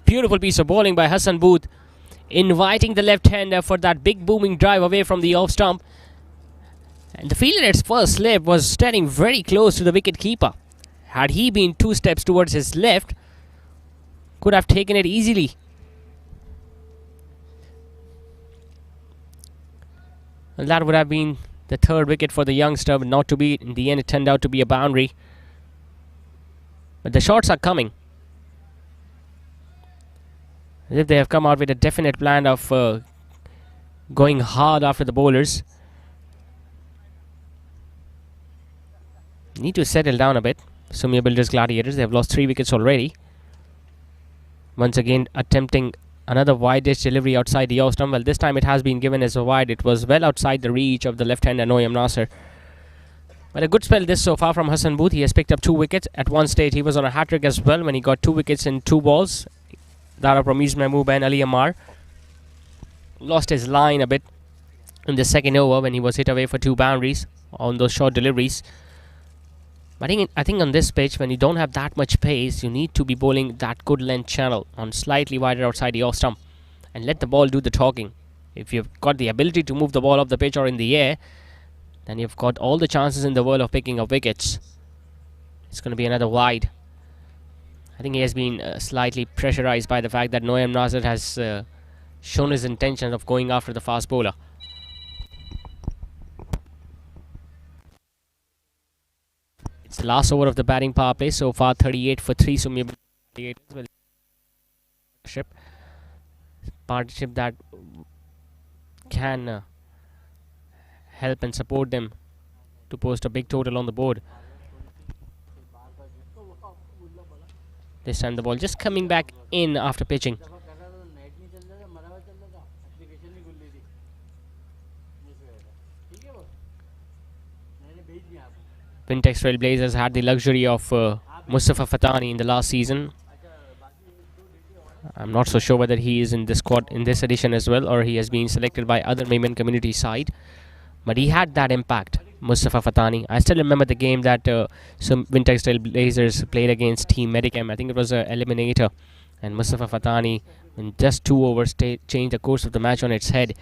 beautiful piece of bowling by Hassan Booth, inviting the left-hander for that big booming drive away from the off stump. And the fielder at first slip was standing very close to the wicket keeper. Had he been 2 steps towards his left, could have taken it easily. Well, that would have been the 3rd wicket for the youngster, but not to be. In the end, it turned out to be a boundary. But the shots are coming. As if they have come out with a definite plan of going hard after the bowlers. Need to settle down a bit. Sumya Builders Gladiators, they have lost 3 wickets already. Once again, attempting another wide-edge delivery outside the off stump. Well, this time it has been given as a wide. It was well outside the reach of the left-hander Noam Nasser. But a good spell this so far from Hassan Booth. He has picked up 2 wickets. At one stage, he was on a hat-trick as well when he got 2 wickets in 2 balls. That from East Mahmood and Ali Amar. Lost his line a bit in the second over when he was hit away for 2 boundaries on those short deliveries. But I think on this pitch, when you don't have that much pace, you need to be bowling that good length channel on slightly wider outside the off stump and let the ball do the talking. If you've got the ability to move the ball off the pitch or in the air, then you've got all the chances in the world of picking up wickets. It's going to be another wide. I think he has been slightly pressurized by the fact that Noam Nasir has shown his intention of going after the fast bowler. It's the last over of the batting power play. So far 38 for 3 Sumya Gladiators. Partnership that can help and support them to post a big total on the board. This time the ball just coming back in after pitching. Wintex Trailblazers had the luxury of Mustafa Fatani in the last season. I'm not so sure whether he is in this squad in this edition as well, or he has been selected by other Maiman community side. But he had that impact, Mustafa Fatani. I still remember the game that some Wintex Trailblazers played against Team Medicam. I think it was an eliminator. And Mustafa Fatani, in just 2 overs, changed the course of the match on its head.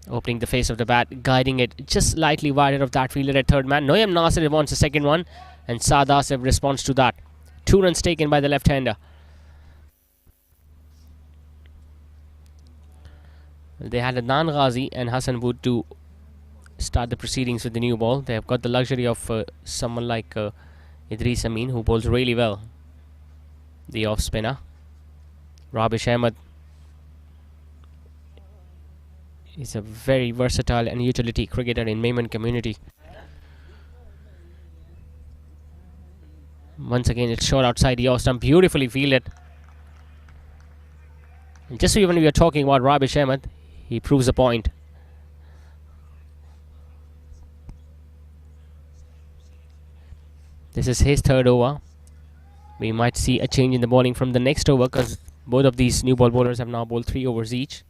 Opening the face of the bat, guiding it just slightly wider of that fielder at third man. Noam Nasir wants the second one, and Saad Asif responds to that. 2 runs taken by the left-hander. They had Adnan Ghazi and Hassan Boot to start the proceedings with the new ball. They have got the luxury of someone like Idris Amin, who bowls really well. The off spinner. Rabish Ahmed is a very versatile and utility cricketer in Maiman community. Once again, it's shot outside the off stump, beautifully fielded. And just when we are talking about Rabish Ahmed, he proves a point. This is his third over. We might see a change in the bowling from the next over, because both of these new ball bowlers have now bowled 3 overs each.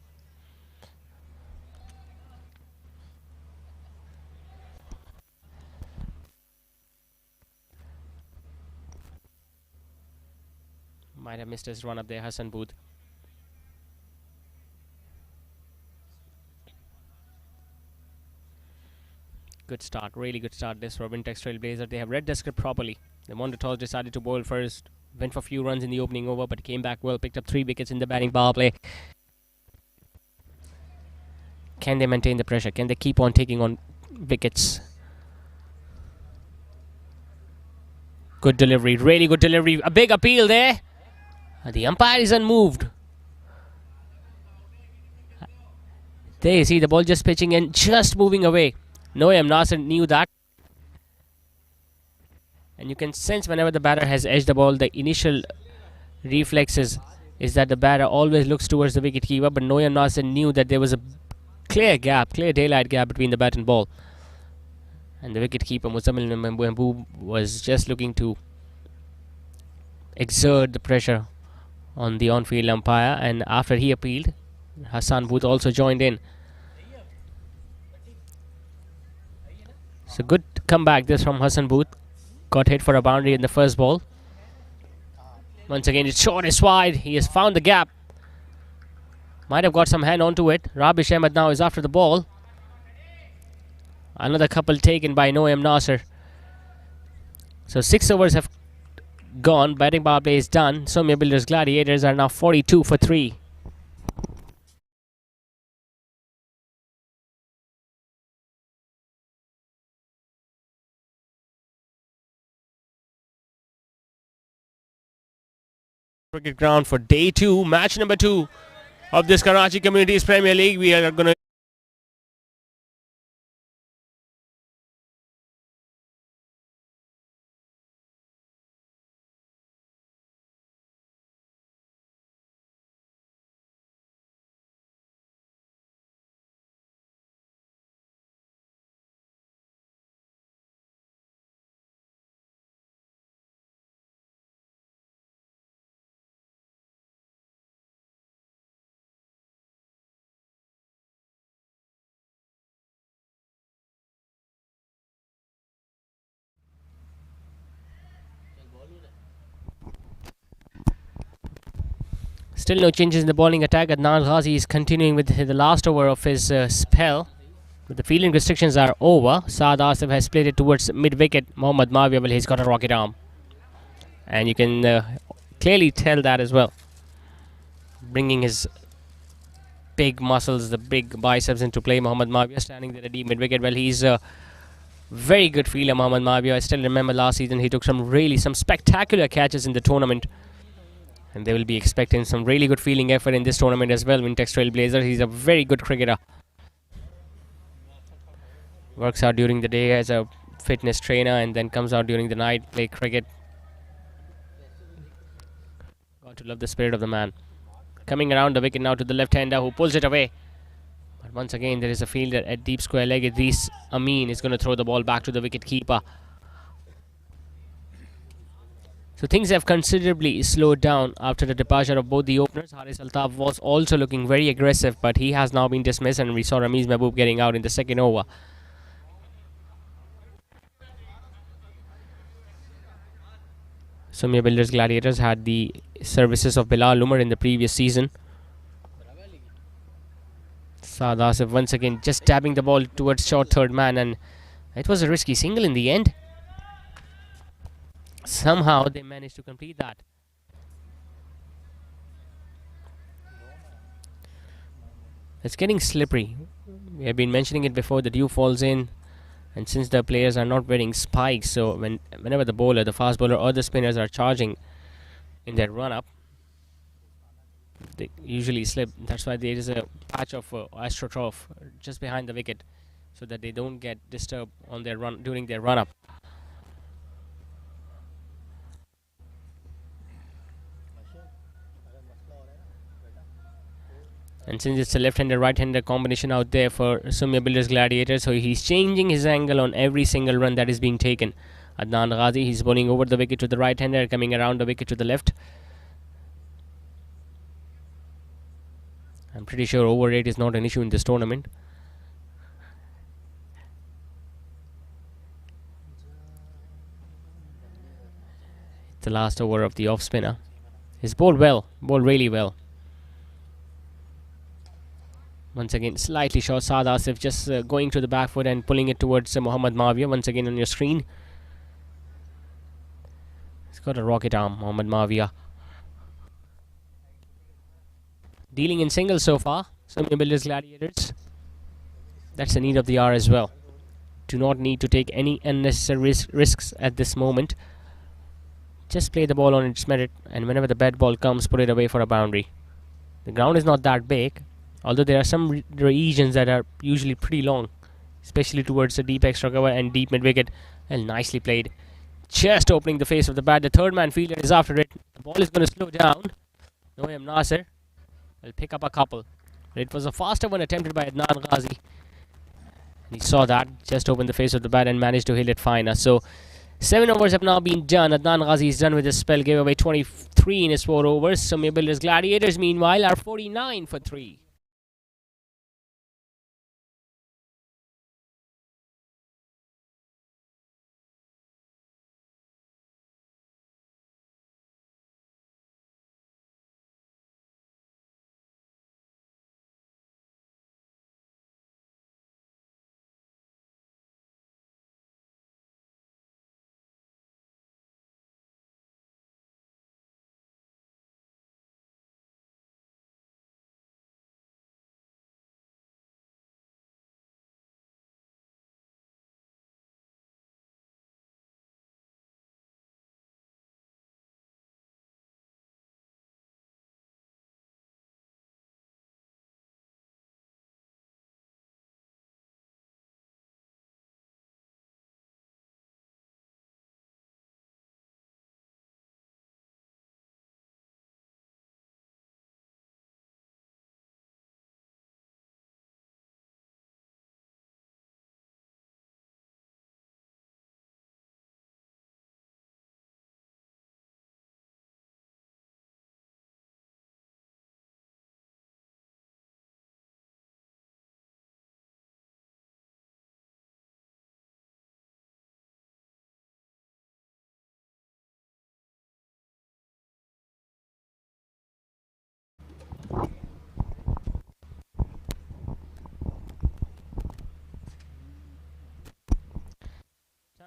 Might have missed his run up there, Hassan Booth. Good start, really good start this for Wintex Trailblazer. They have read the script properly. They won the toss, decided to bowl first. Went for a few runs in the opening over, but came back well. Picked up 3 wickets in the batting power play. Can they maintain the pressure? Can they keep on taking on wickets? Good delivery, really good delivery. A big appeal there. The umpire is unmoved. There you see the ball just pitching and just moving away. Noam Nasir knew that. And you can sense whenever the batter has edged the ball, the initial reflexes is that the batter always looks towards the wicketkeeper. But Noam Nasir knew that there was a clear gap, clear daylight gap between the bat and ball. And the wicketkeeper, Muzammil Mahbub, was just looking to exert the pressure on the on-field umpire. And after he appealed, Hassan Booth also joined in. So good comeback this from Hassan Booth. Got hit for a boundary in the first ball. Once again, it's short, it's wide. He has found the gap. Might have got some hand onto it. Rabish Ahmed now is after the ball. Another couple taken by Noam Nasir. So 6 overs have gone. Batting power play is done. Sumya Builders Gladiators are now 42 for 3. Cricket ground for day 2, match number 2 of this Karachi Communities Premier League. We are going to Still no changes in the bowling attack. Adnan Ghazi is continuing with the last over of his spell. But the fielding restrictions are over. Saad Asif has played it towards mid-wicket. Mohammad Mavia, well, he's got a rocket arm. And you can clearly tell that as well. Bringing his big muscles, the big biceps into play. Mohammad Mavia standing there at deep mid-wicket. Well, he's a very good fielder, Mohammad Mavia. I still remember last season he took some spectacular catches in the tournament. And they will be expecting some really good fielding effort in this tournament as well. Wintex Trailblazers, he's a very good cricketer. Works out during the day as a fitness trainer and then comes out during the night, play cricket. Got to love the spirit of the man. Coming around the wicket now to the left-hander who pulls it away. But once again, there is a fielder at deep square leg. Idris Amin is going to throw the ball back to the wicket keeper. So things have considerably slowed down after the departure of both the openers. Haris Altaf was also looking very aggressive, but he has now been dismissed, and we saw Ramiz Mahboob getting out in the second over. Sumya Builders Gladiators had the services of Bilal Umar in the previous season. Saad Asif once again just tapping the ball towards short third man, and it was a risky single in the end. Somehow they managed to complete that. It's getting slippery. We have been mentioning it before. The dew falls in, and since the players are not wearing spikes, so whenever the bowler, the fast bowler or the spinners are charging in their run-up, they usually slip. That's why there is a patch of astroturf just behind the wicket, so that they don't get disturbed on their run during their run-up. And since it's a left-hander, right-hander combination out there for Sumya Builders Gladiators, so he's changing his angle on every single run that is being taken. Adnan Ghazi, he's bowling over the wicket to the right-hander, coming around the wicket to the left. I'm pretty sure over rate is not an issue in this tournament. It's the last over of the off-spinner. He's bowled well, bowled really well. Once again, slightly short. Saad Asif just going to the back foot and pulling it towards Mohammad Mavia. Once again on your screen. He's got a rocket arm, Mohammad Mavia. Dealing in singles so far. Sumya Builders Gladiators. That's the need of the hour as well. Do not need to take any unnecessary risks at this moment. Just play the ball on its merit, and whenever the bad ball comes, put it away for a boundary. The ground is not that big, although there are some regions that are usually pretty long, especially towards the deep extra cover and deep mid-wicket. Well, nicely played. Just opening the face of the bat. The third man fielder is after it. The ball is going to slow down. Noam Nasser will pick up a couple. It was a faster one attempted by Adnan Ghazi. He saw that, just opened the face of the bat and managed to hit it finer. So 7 overs have now been done. Adnan Ghazi is done with his spell, gave away 23 in his 4 overs. Sumya Builders Gladiators, meanwhile, are 49 for 3.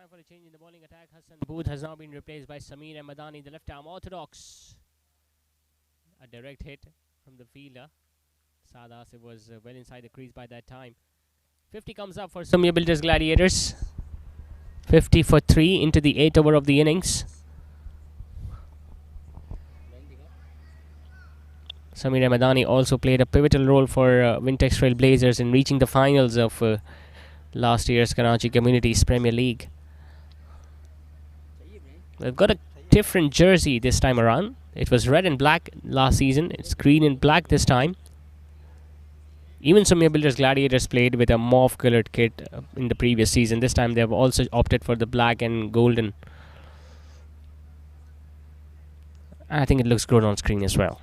for a change in the bowling attack. Hassan Booth has now been replaced by Samir Ahmadani, the left arm orthodox. A direct hit from the fielder. Saad Asif was well inside the crease by that time. 50 comes up for Sumya Builders Gladiators. 50 for 3 into the 8th over of the innings. Samir Ahmadani also played a pivotal role for Wintex Trailblazers in reaching the finals of last year's Karachi Communities Premier League. They've got a different jersey this time around. It was red and black last season. It's green and black this time. Even Sumya Builders Gladiators played with a mauve colored kit in the previous season. This time they have also opted for the black and golden. I think it looks good on screen as well.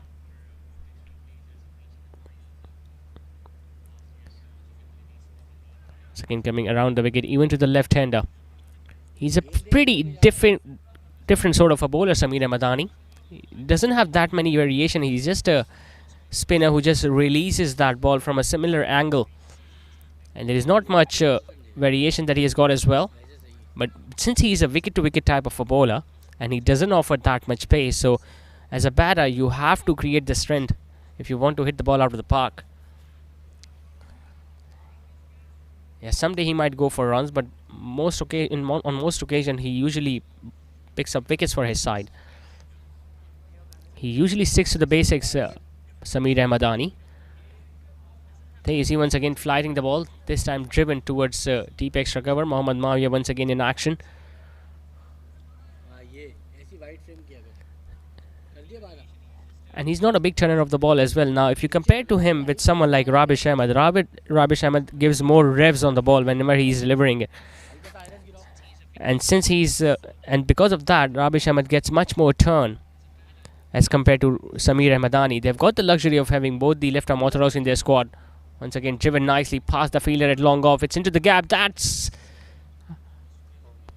Second coming around the wicket, even to the left-hander. He's a pretty different sort of a bowler, Samir Ahmadani. He doesn't have that many variation. He's just a spinner who just releases that ball from a similar angle. And there is not much variation that he has got as well. But since he is a wicket-to-wicket type of a bowler, and he doesn't offer that much pace, so as a batter, you have to create the strength if you want to hit the ball out of the park. Yeah, someday he might go for runs, but on most occasions he usually picks up wickets for his side. He usually sticks to the basics, Samir Ahmadani. There you see once again flighting the ball, this time driven towards deep extra cover. Mohammad Mawia once again in action. And he's not a big turner of the ball as well. Now, if you compare to him with someone like Rabish Ahmed, Rabish Ahmed gives more revs on the ball whenever he's delivering it. And since and because of that, Rabish Ahmed gets much more turn as compared to Samir Ahmadani. They've got the luxury of having both the left arm orthodox in their squad. Once again, driven nicely past the fielder at long off. It's into the gap. That's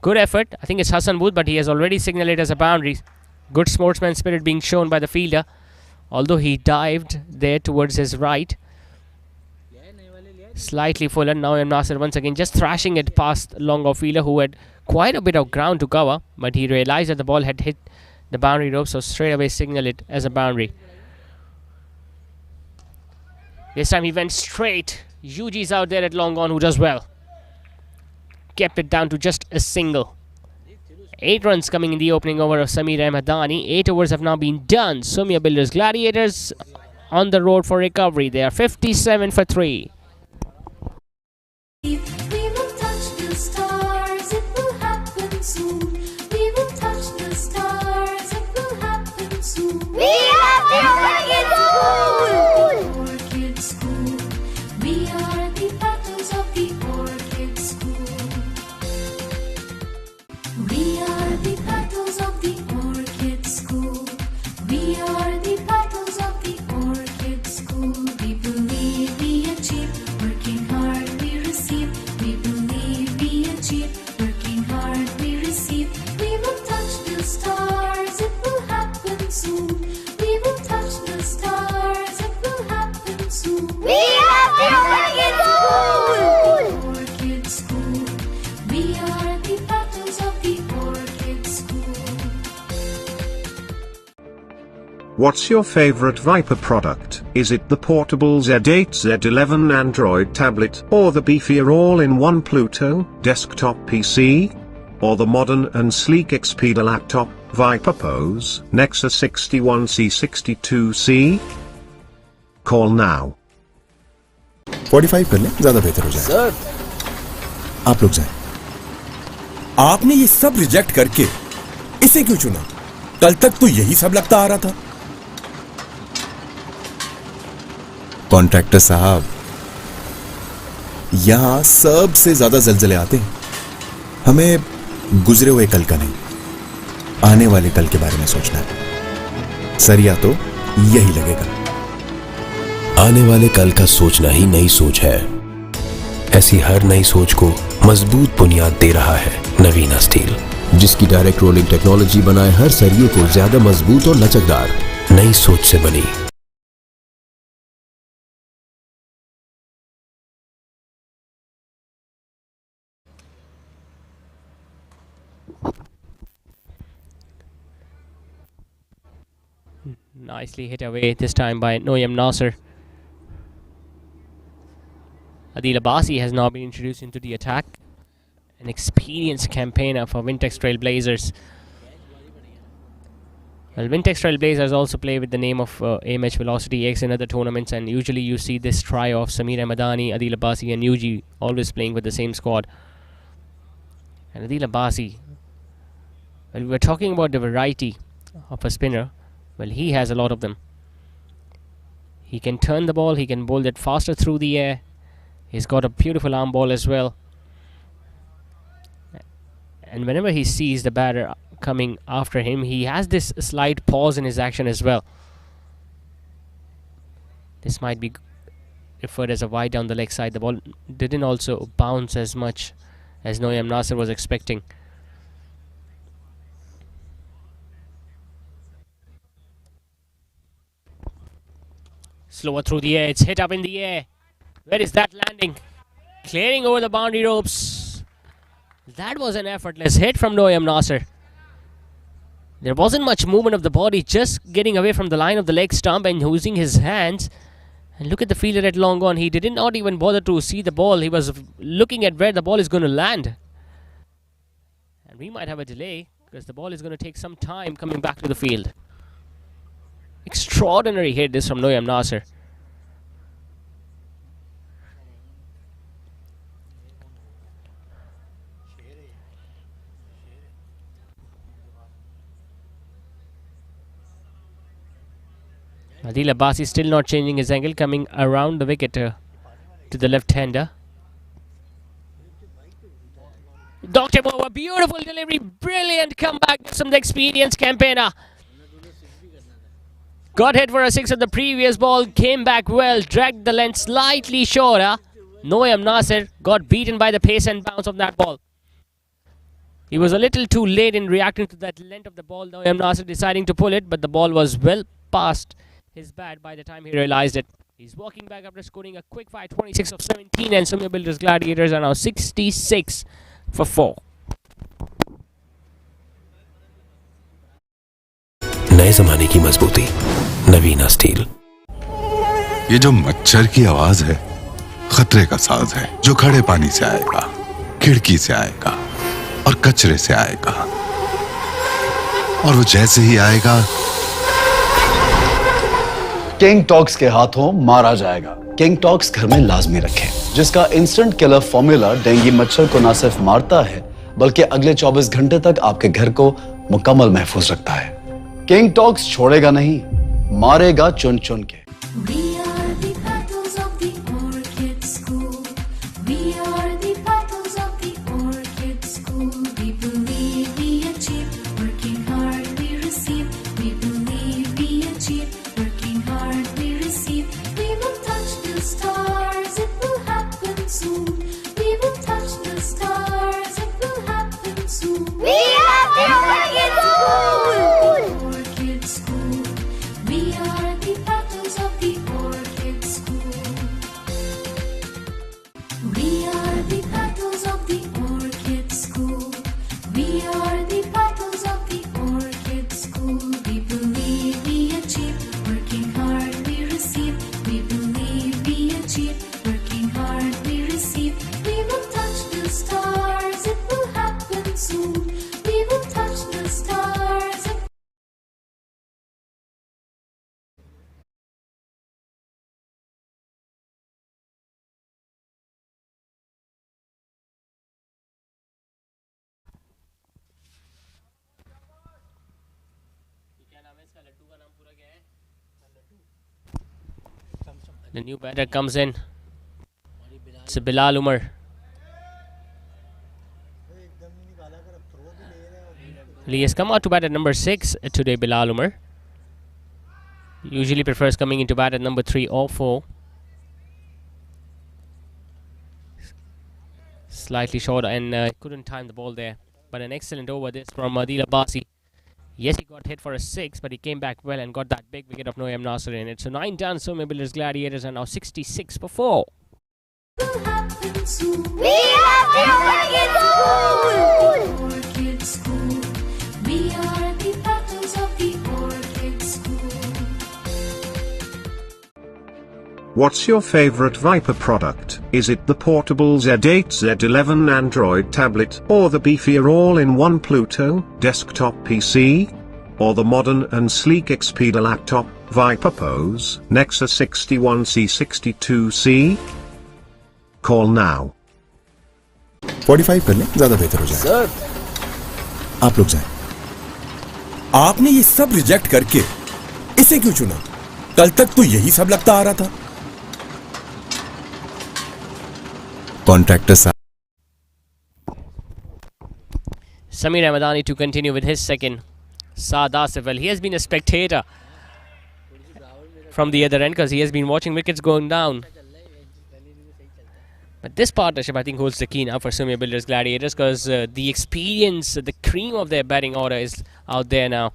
good effort. I think it's Hassan Booth, but he has already signaled it as a boundary. Good sportsman spirit being shown by the fielder. Although he dived there towards his right. Slightly fuller. Now Nasser once again just thrashing it past long off fielder who had quite a bit of ground to cover. But he realized that the ball had hit the boundary rope, so straight away signal it as a boundary. This time he went straight. Yuji's out there at long on who does well. Kept it down to just a single. 8 runs coming in the opening over of Samir Ahmadani. 8 overs have now been done. Sumya Builders Gladiators on the road for recovery. They are 57 for 3.
We will touch the stars, it will happen soon. We will touch the stars, it will happen soon.
We are the
Orchid School. We are the battles of the Orchid School. We are the battles of the Orchid School. We are the battles of the Orchid School. We believe we achieve, working hard we receive. We believe we achieve, working hard we receive. We will touch the stars, it will happen soon. We will touch the stars, it will happen soon.
We are the
Orchid School. We are the battles of the Orchid School.
What's your favorite Viper product? Is it the portable Z8 Z11 Android tablet, or the beefier all-in-one Pluto desktop PC? Or the modern and sleek Expedia laptop, Viper Pose Nexus 61C62C? Call now.
45 कर लें, ज्यादा बेहतर हो जाए।
Sir,
आप लोग जाएं।
आपने ये सब रिजेक्ट करके इसे क्यों चुना? कल तक तो यही सब लगता आ रहा था।
कॉन्ट्रैक्टर साहब, यहां सबसे ज्यादा जलजले आते हैं। हमें गुजरे हुए कल का नहीं, आने वाले कल के बारे में सोचना है। सरिया तो यही लगेगा।
आने वाले कल का सोचना ही नई सोच है। ऐसी हर नई सोच को मजबूत बुनियाद दे रहा है नवीना स्टील, जिसकी डायरेक्ट रोलिंग टेक्नोलॉजी बनाए हर सरिये को ज्यादा मजबूत और लचकदार। नई सोच से बनी।
Nicely hit away this time by Noyam Nasser. Adil Abbasi has now been introduced into the attack. An experienced campaigner for Wintex Trailblazers. Well, Wintex Trailblazers also play with the name of AMH Velocity X in other tournaments, and usually you see this trio of Samir Ahmadani, Adil Abbasi and Yuji always playing with the same squad. And Adil Abbasi, well, we were talking about the variety of a spinner. Well, he has a lot of them. He can turn the ball, he can bowl it faster through the air. He's got a beautiful arm ball as well. And whenever he sees the batter coming after him, he has this slight pause in his action as well. This might be referred as a wide down the leg side. The ball didn't also bounce as much as Noyam Nasser was expecting. Slower through the air, it's hit up in the air. Where is that landing? Clearing over the boundary ropes. That was an effortless hit from Noyam Nasser. There wasn't much movement of the body, just getting away from the line of the leg stump and using his hands. And look at the fielder at long on. He did not even bother to see the ball. He was looking at where the ball is going to land. And we might have a delay because the ball is going to take some time coming back to the field. Extraordinary hit this from Noyam Nasser. Adil Abbasi still not changing his angle, coming around the wicket to the left-hander. Knocked him over, beautiful delivery, brilliant comeback from the experienced campaigner. Got hit for a 6 on the previous ball, came back well, dragged the length slightly shorter. Noyam Nasser got beaten by the pace and bounce of that ball. He was a little too late in reacting to that length of the ball. Noyam Nasser deciding to pull it, but the ball was well past his bat by the time he realized it. He's walking back after scoring a quick fire 26 of 17, and Sumya Builders Gladiators are now 66 for 4.
नए जमाने की मजबूती, नवीना steel.
ये जो मच्छर की आवाज है, खतरे का साज है, जो खड़े पानी से आएगा, खिड़की से आएगा और कचरे से आएगा, और वो जैसे ही आएगा
किंग टॉक्स के हाथों मारा जाएगा। किंग टॉक्स घर में लाजमी रखें, जिसका इंस्टेंट किलर फॉर्मूला डेंगू मच्छर को न सिर्फ मारता है बल्कि अगले 24 घंटे तक आपके घर को मुकम्मल महफूज रखता है। किंग टॉक्स छोड़ेगा नहीं, मारेगा चुन चुन के।
We are the petals of the orchid school. We are the petals of the orchid school. We believe we achieve, working hard we receive. We believe we achieve, working hard we receive. We will touch the stars, it will happen soon. We will touch the stars, it will happen soon.
We are the orchid school.
Orchid school. We are the petals of the orchid school. We are the petals of the orchid school. We are the petals of the orchid school. We believe we achieve, working hard we receive. We believe we achieve, working hard we receive. We will touch the stars, it will happen soon. We will touch the stars.
The new batter comes in. It's Bilal Umar. He has come out to bat at number 6 today, Bilal Umar. Usually prefers coming into bat at number 3 or 4. Slightly short and couldn't time the ball there. But an excellent over this from Adil Abbasi. Yes, he got hit for a 6, but he came back well and got that big wicket of Noyam Nasser in it. So 9 done, Sumya Builders Gladiators are now 66 for 4.
We are the orchid school.
Orchid school. We are the petals of the orchid school.
What's your favorite Viper product? Is it the portable Z8 Z11 Android tablet, or the beefier all-in-one Pluto desktop PC? Or the modern and sleek Expedia laptop, Viper Pose, Nexus 61C62C? Call now.
45 कर लें, ज्यादा बेहतर हो जाए।
Sir,
आप लोग जाएं।
आपने ये सब रिजेक्ट करके इसे क्यों चुना? कल तक तो यही सब लगता आ रहा था।
कॉन्ट्रैक्टर साहब।
Samir Ramadani to continue with his second. Saad Asif, well, he has been a spectator from the other end because he has been watching wickets going down. But this partnership, I think, holds the key now for Sumya Builders Gladiators because the experience, the cream of their batting order is out there now.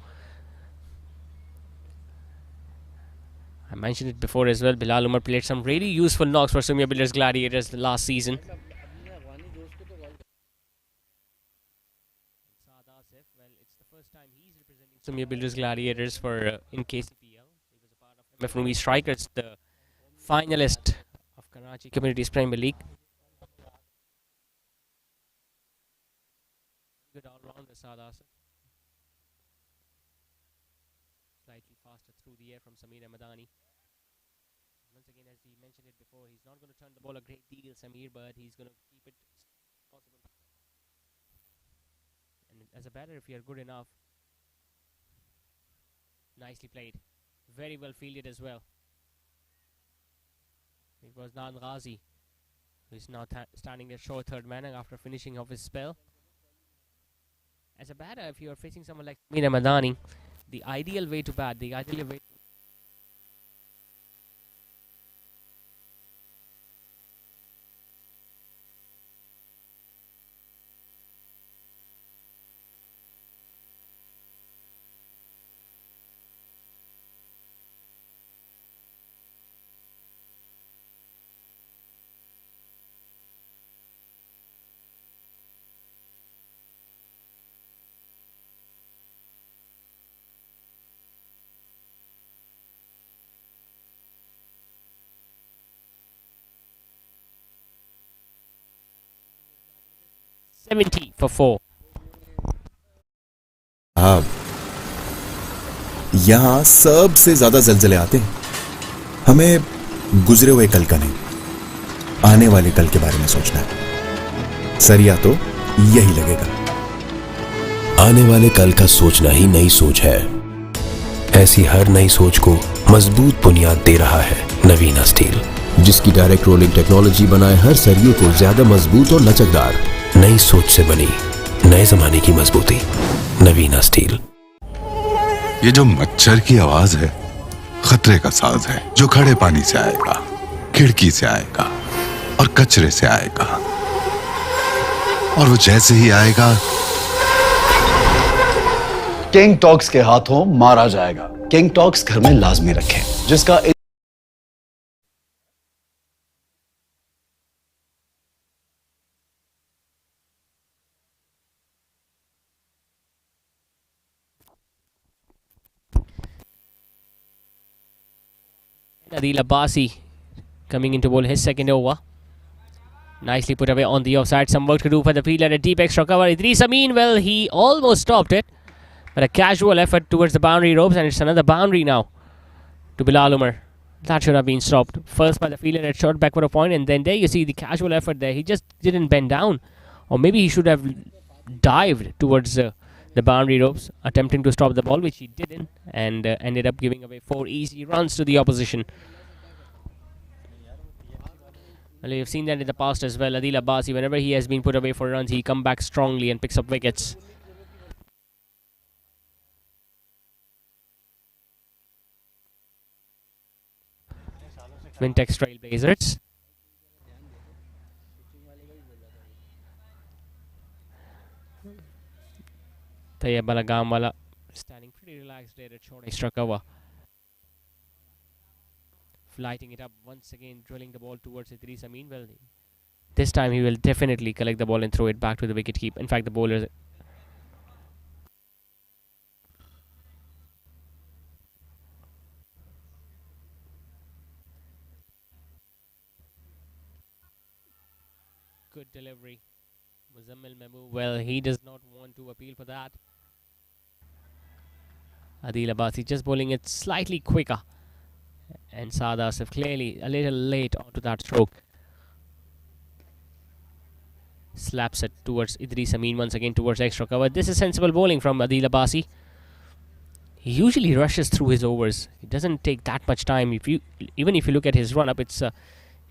I mentioned it before as well. Bilal Umar played some really useful knocks for Sumya Builders Gladiators last season. Sumya Builders Gladiators for in KCPL. He was a part of MF Rumi Strikers, the finalist of Karachi Communities Premier League. Good all-rounder Saad Asif. Slightly faster through the air from Samir Ramadani. Once again, as he mentioned it before, he's not going to turn the ball a great deal, Samir, but he's going to keep it possible. And as a batter, if you're good enough, nicely played. Very well fielded as well. It was Nan Ghazi, who is now standing at short third man after finishing off his spell. As a batter, if you are facing someone like Samir Ramadani, the ideal way to bat, the ideal way to 70 for 4.
अब यहां सबसे ज्यादा जलजले आते हैं। हमें गुजरे हुए कल का नहीं, आने वाले कल के बारे में सोचना है। सरिया तो यही लगेगा।
आने वाले कल का सोचना ही नई सोच है। ऐसी हर नई सोच को मजबूत बुनियाद दे रहा है नवीना स्टील, जिसकी डायरेक्ट रोलिंग टेक्नोलॉजी बनाए हर सरिये को ज्यादा मजबूत और लचकदार। नई सोच से बनी नए जमाने की मजबूती, नवीना स्टील।
ये जो मच्छर की आवाज है, खतरे का साज है, जो खड़े पानी से आएगा, खिड़की से आएगा और कचरे से आएगा। और वो जैसे ही आएगा,
किंग टॉक्स के हाथों मारा जाएगा। किंग टॉक्स घर में लाजमी रखें, जिसका
Adil Abbasi coming in to bowl his second over. Nicely put away on the offside. Some work to do for the fielder. A deep extra cover. Idris Amin, well, he almost stopped it. But a casual effort towards the boundary ropes, and it's another boundary now to Bilal Umar. That should have been stopped. First by the fielder at short back for a point, and then there you see the casual effort there. He just didn't bend down. Or maybe he should have dived towards the boundary ropes, attempting to stop the ball, which he didn't, and ended up giving away 4 easy runs to the opposition. Well, you've seen that in the past as well. Adil Abbasi, whenever he has been put away for runs, he come back strongly and picks up wickets. Wintex Trailblazers. Tayyab Balagam standing pretty relaxed there at short extra cover. Lighting it up once again, drilling the ball towards Idris Amin. Well, this time he will definitely collect the ball and throw it back to the wicket keep. In fact, the bowlers. good delivery. Muzammil Mahbub, well, he does not want to appeal for that. Adil Abbasi just bowling it slightly quicker. And Saad Asif clearly a little late onto that stroke. Slaps it towards Idris Amin once again towards extra cover. This is sensible bowling from Adil Abbasi. He usually rushes through his overs. It doesn't take that much time. Even if you look at his run up, it's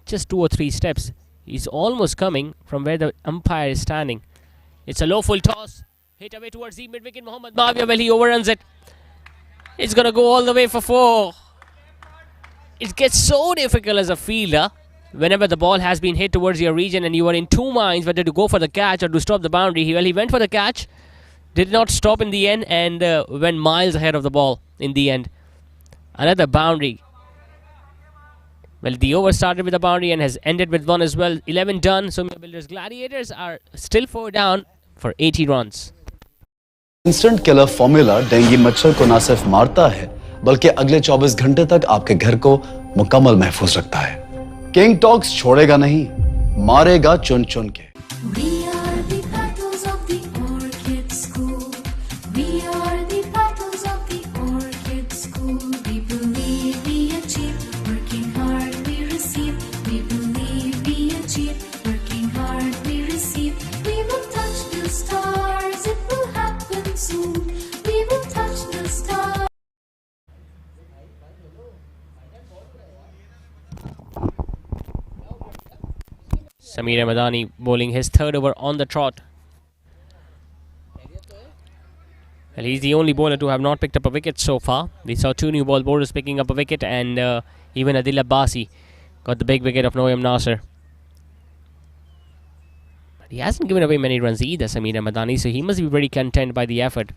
just 2 or 3 steps. He's almost coming from where the umpire is standing. It's a low full toss. Hit away towards the mid-wicket. Mohammad Mavia, well, he overruns it. It's going to go all the way for 4. It gets so difficult as a fielder whenever the ball has been hit towards your region and you are in 2 minds whether to go for the catch or to stop the boundary. Well, he went for the catch. Did not stop in the end and went miles ahead of the ball in the end. Another boundary. Well, the over started with a boundary and has ended with 1 as well. 11 done. Sumya Builders Gladiators are still 4 down for 80 runs.
Instant killer formula dengue मच्छर को ना सिर्फ मारता है बल्कि अगले 24 घंटे तक आपके घर को मुकम्मल महफूज रखता है। किंग टॉक्स छोड़ेगा नहीं, मारेगा चुन चुन के।
We are the battles of the Orchid School. We are the battles of the Orchid School. We believe we achieve, working hard we receive. We believe we achieve, working hard we receive. We will touch the stars, it will happen soon. We will touch the stars.
Samir Madani bowling his 3rd over on the trot. Well, he's the only bowler to have not picked up a wicket so far. We saw 2 new ball bowlers picking up a wicket and even Adil Abbasi got the big wicket of Noam Nasser. But he hasn't given away many runs either, Samir Madani, so he must be very content by the effort.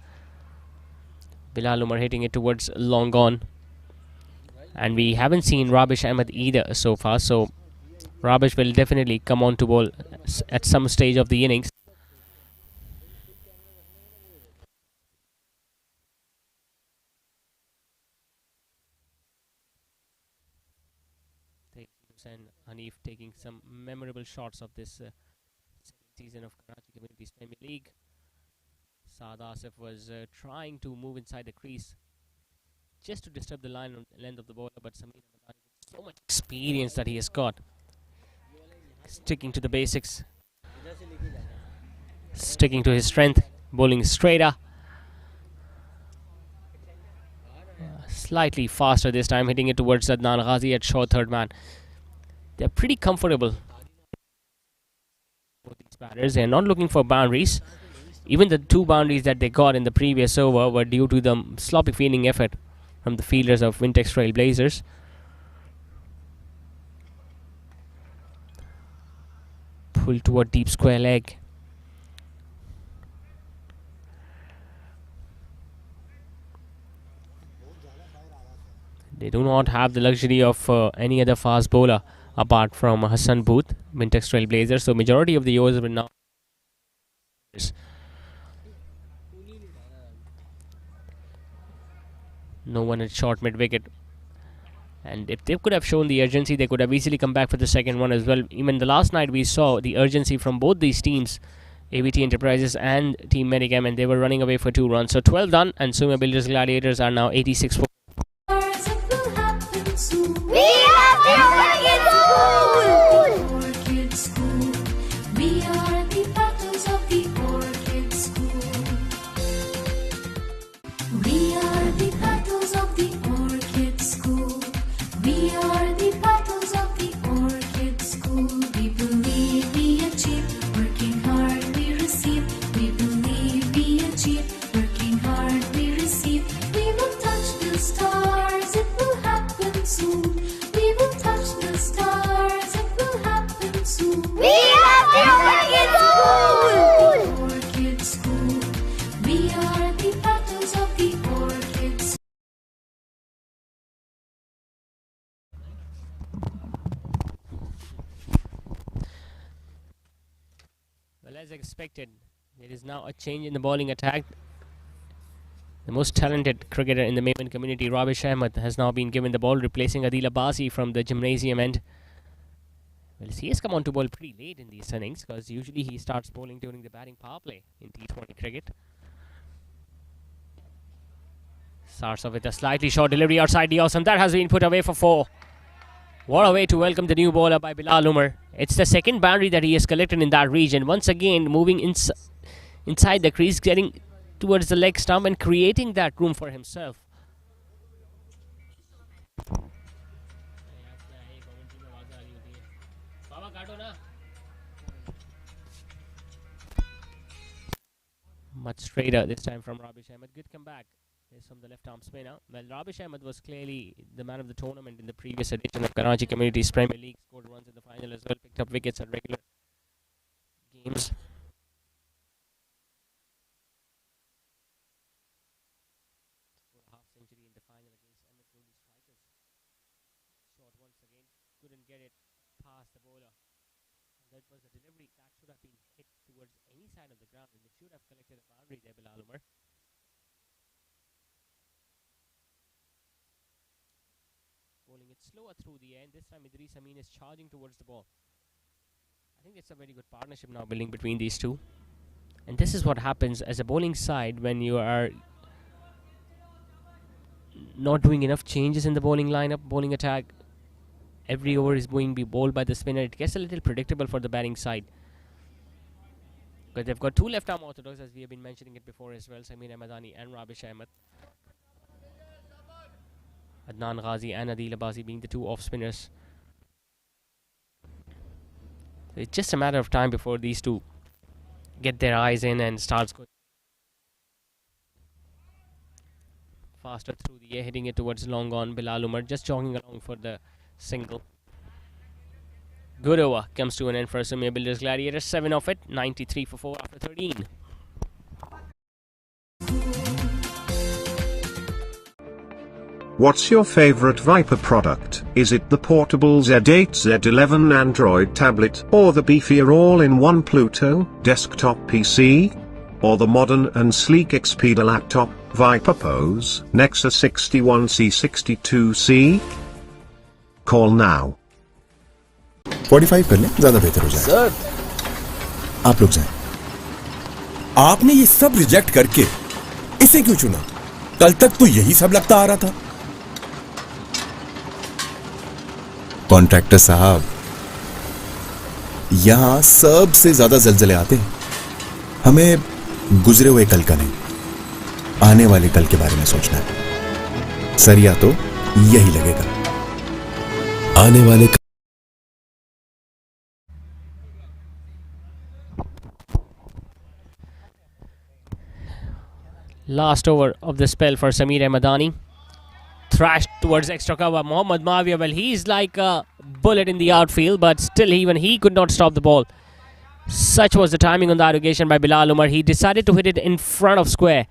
Bilal Umar hitting it towards long gone. And we haven't seen Rabish Ahmed either so far, so Rabish will definitely come on to bowl at some stage of the innings. And Hanif taking some memorable shots of this season of Karachi Communities Premier League. Saad Asif was trying to move inside the crease just to disturb the length of the bowler, but Samir Madani, with so much experience that he has got, sticking to the basics, sticking to his strength, bowling straighter, slightly faster this time, hitting it towards Adnan Ghazi at short 3rd man. They're pretty comfortable, both these batters. They're not looking for boundaries. Even the 2 boundaries that they got in the previous over were due to the sloppy fielding effort from the fielders of Wintex Trailblazers. Pull toward deep square leg. They do not have the luxury of any other fast bowler apart from Hassan Booth, Wintex Trailblazers. So majority of the overs will now. No one at short mid-wicket. And if they could have shown the urgency, they could have easily come back for the 2nd one as well. Even the last night we saw the urgency from both these teams, ABT Enterprises and Team Medicam, and they were running away for 2 runs. So 12 done, and Sumya Builders Gladiators are now 86 for.
We are the
Orchid School. We are the battles of the Orchid School. We are the battles of the Orchid School. We are the battles of the Orchid School. We believe we achieve, working hard we receive. We believe we achieve, working hard we receive. We will touch the stars, it will happen soon. We will touch the stars, it will happen soon.
We are the
Orchid School. We are the battles of the Orchid School.
Well, as expected, there is now a change in the bowling attack. The most talented cricketer in the Maiman community, Rabish Ahmed, has now been given the ball, replacing Adil Abbasi from the gymnasium end. Well, he has come on to bowl pretty late in these innings because usually he starts bowling during the batting power play in T20 cricket. Starts off with a slightly short delivery outside the off, and that has been put away for 4. What a way to welcome the new bowler by Bilal Umar. It's the second boundary that he has collected in that region. Once again, moving inside the crease, getting towards the leg stump and creating that room for himself. Much straighter this time from Rabish Ahmed. Good comeback. This from the left arm spinner. Well, Rabish Ahmed was clearly the man of the tournament in the previous edition of Karachi Communities Premier League. Scored runs in the final as well. Picked up wickets at regular games. Scored a half century in the final against Ahmed Ruli Strikers. Shot once again. Couldn't get it past the bowler. That was a delivery that should have been hit towards any side of the ground, and it should have collected a boundary there, Bilal Umar. Bowling it slower through the air, and this time Idris Amin is charging towards the ball. I think it's a very good partnership now building between these two. And this is what happens as a bowling side when you are not doing enough changes in the bowling lineup, bowling attack. Every over is going to be bowled by the spinner. It gets a little predictable for the batting side. But they've got two left-arm orthodox, as we have been mentioning it before as well. Samir Ahmadani and Rabish Ahmed. Adnan Ghazi and Adil Abbasi being the two off-spinners. So it's just a matter of time before these two get their eyes in and starts going faster through the air, hitting it towards long on. Bilal Umar just jogging along for the single. Good over comes to an end for Sumya Builders Gladiators. 7 of it, 93 for 4 after 13.
What's your favorite Viper product? Is it the portable Z8 Z11 Android tablet, or the beefier all-in-one Pluto desktop PC? Or the modern and sleek Expedia laptop, Viper Pose, Nexus 61C62C? Call now.
45 कर लें, ज्यादा बेहतर हो जाए।
Sir,
आप लोग जाएं।
आपने ये सब रिजेक्ट करके इसे क्यों चुना? कल तक तो यही सब लगता आ रहा था।
कॉन्ट्रैक्टर साहब, यहां सबसे ज्यादा जलजले आते हैं। हमें गुजरे हुए कल का नहीं, आने वाले कल के बारे में सोचना है। सरिया तो यही लगेगा।
आने वाले
Last over of the spell for Samir Ahmadani. Thrashed towards extra cover. Mohammad Mawia, well, he's like a bullet in the outfield, but still even he could not stop the ball. Such was the timing on that occasion by Bilal Umar. He decided to hit it in front of square.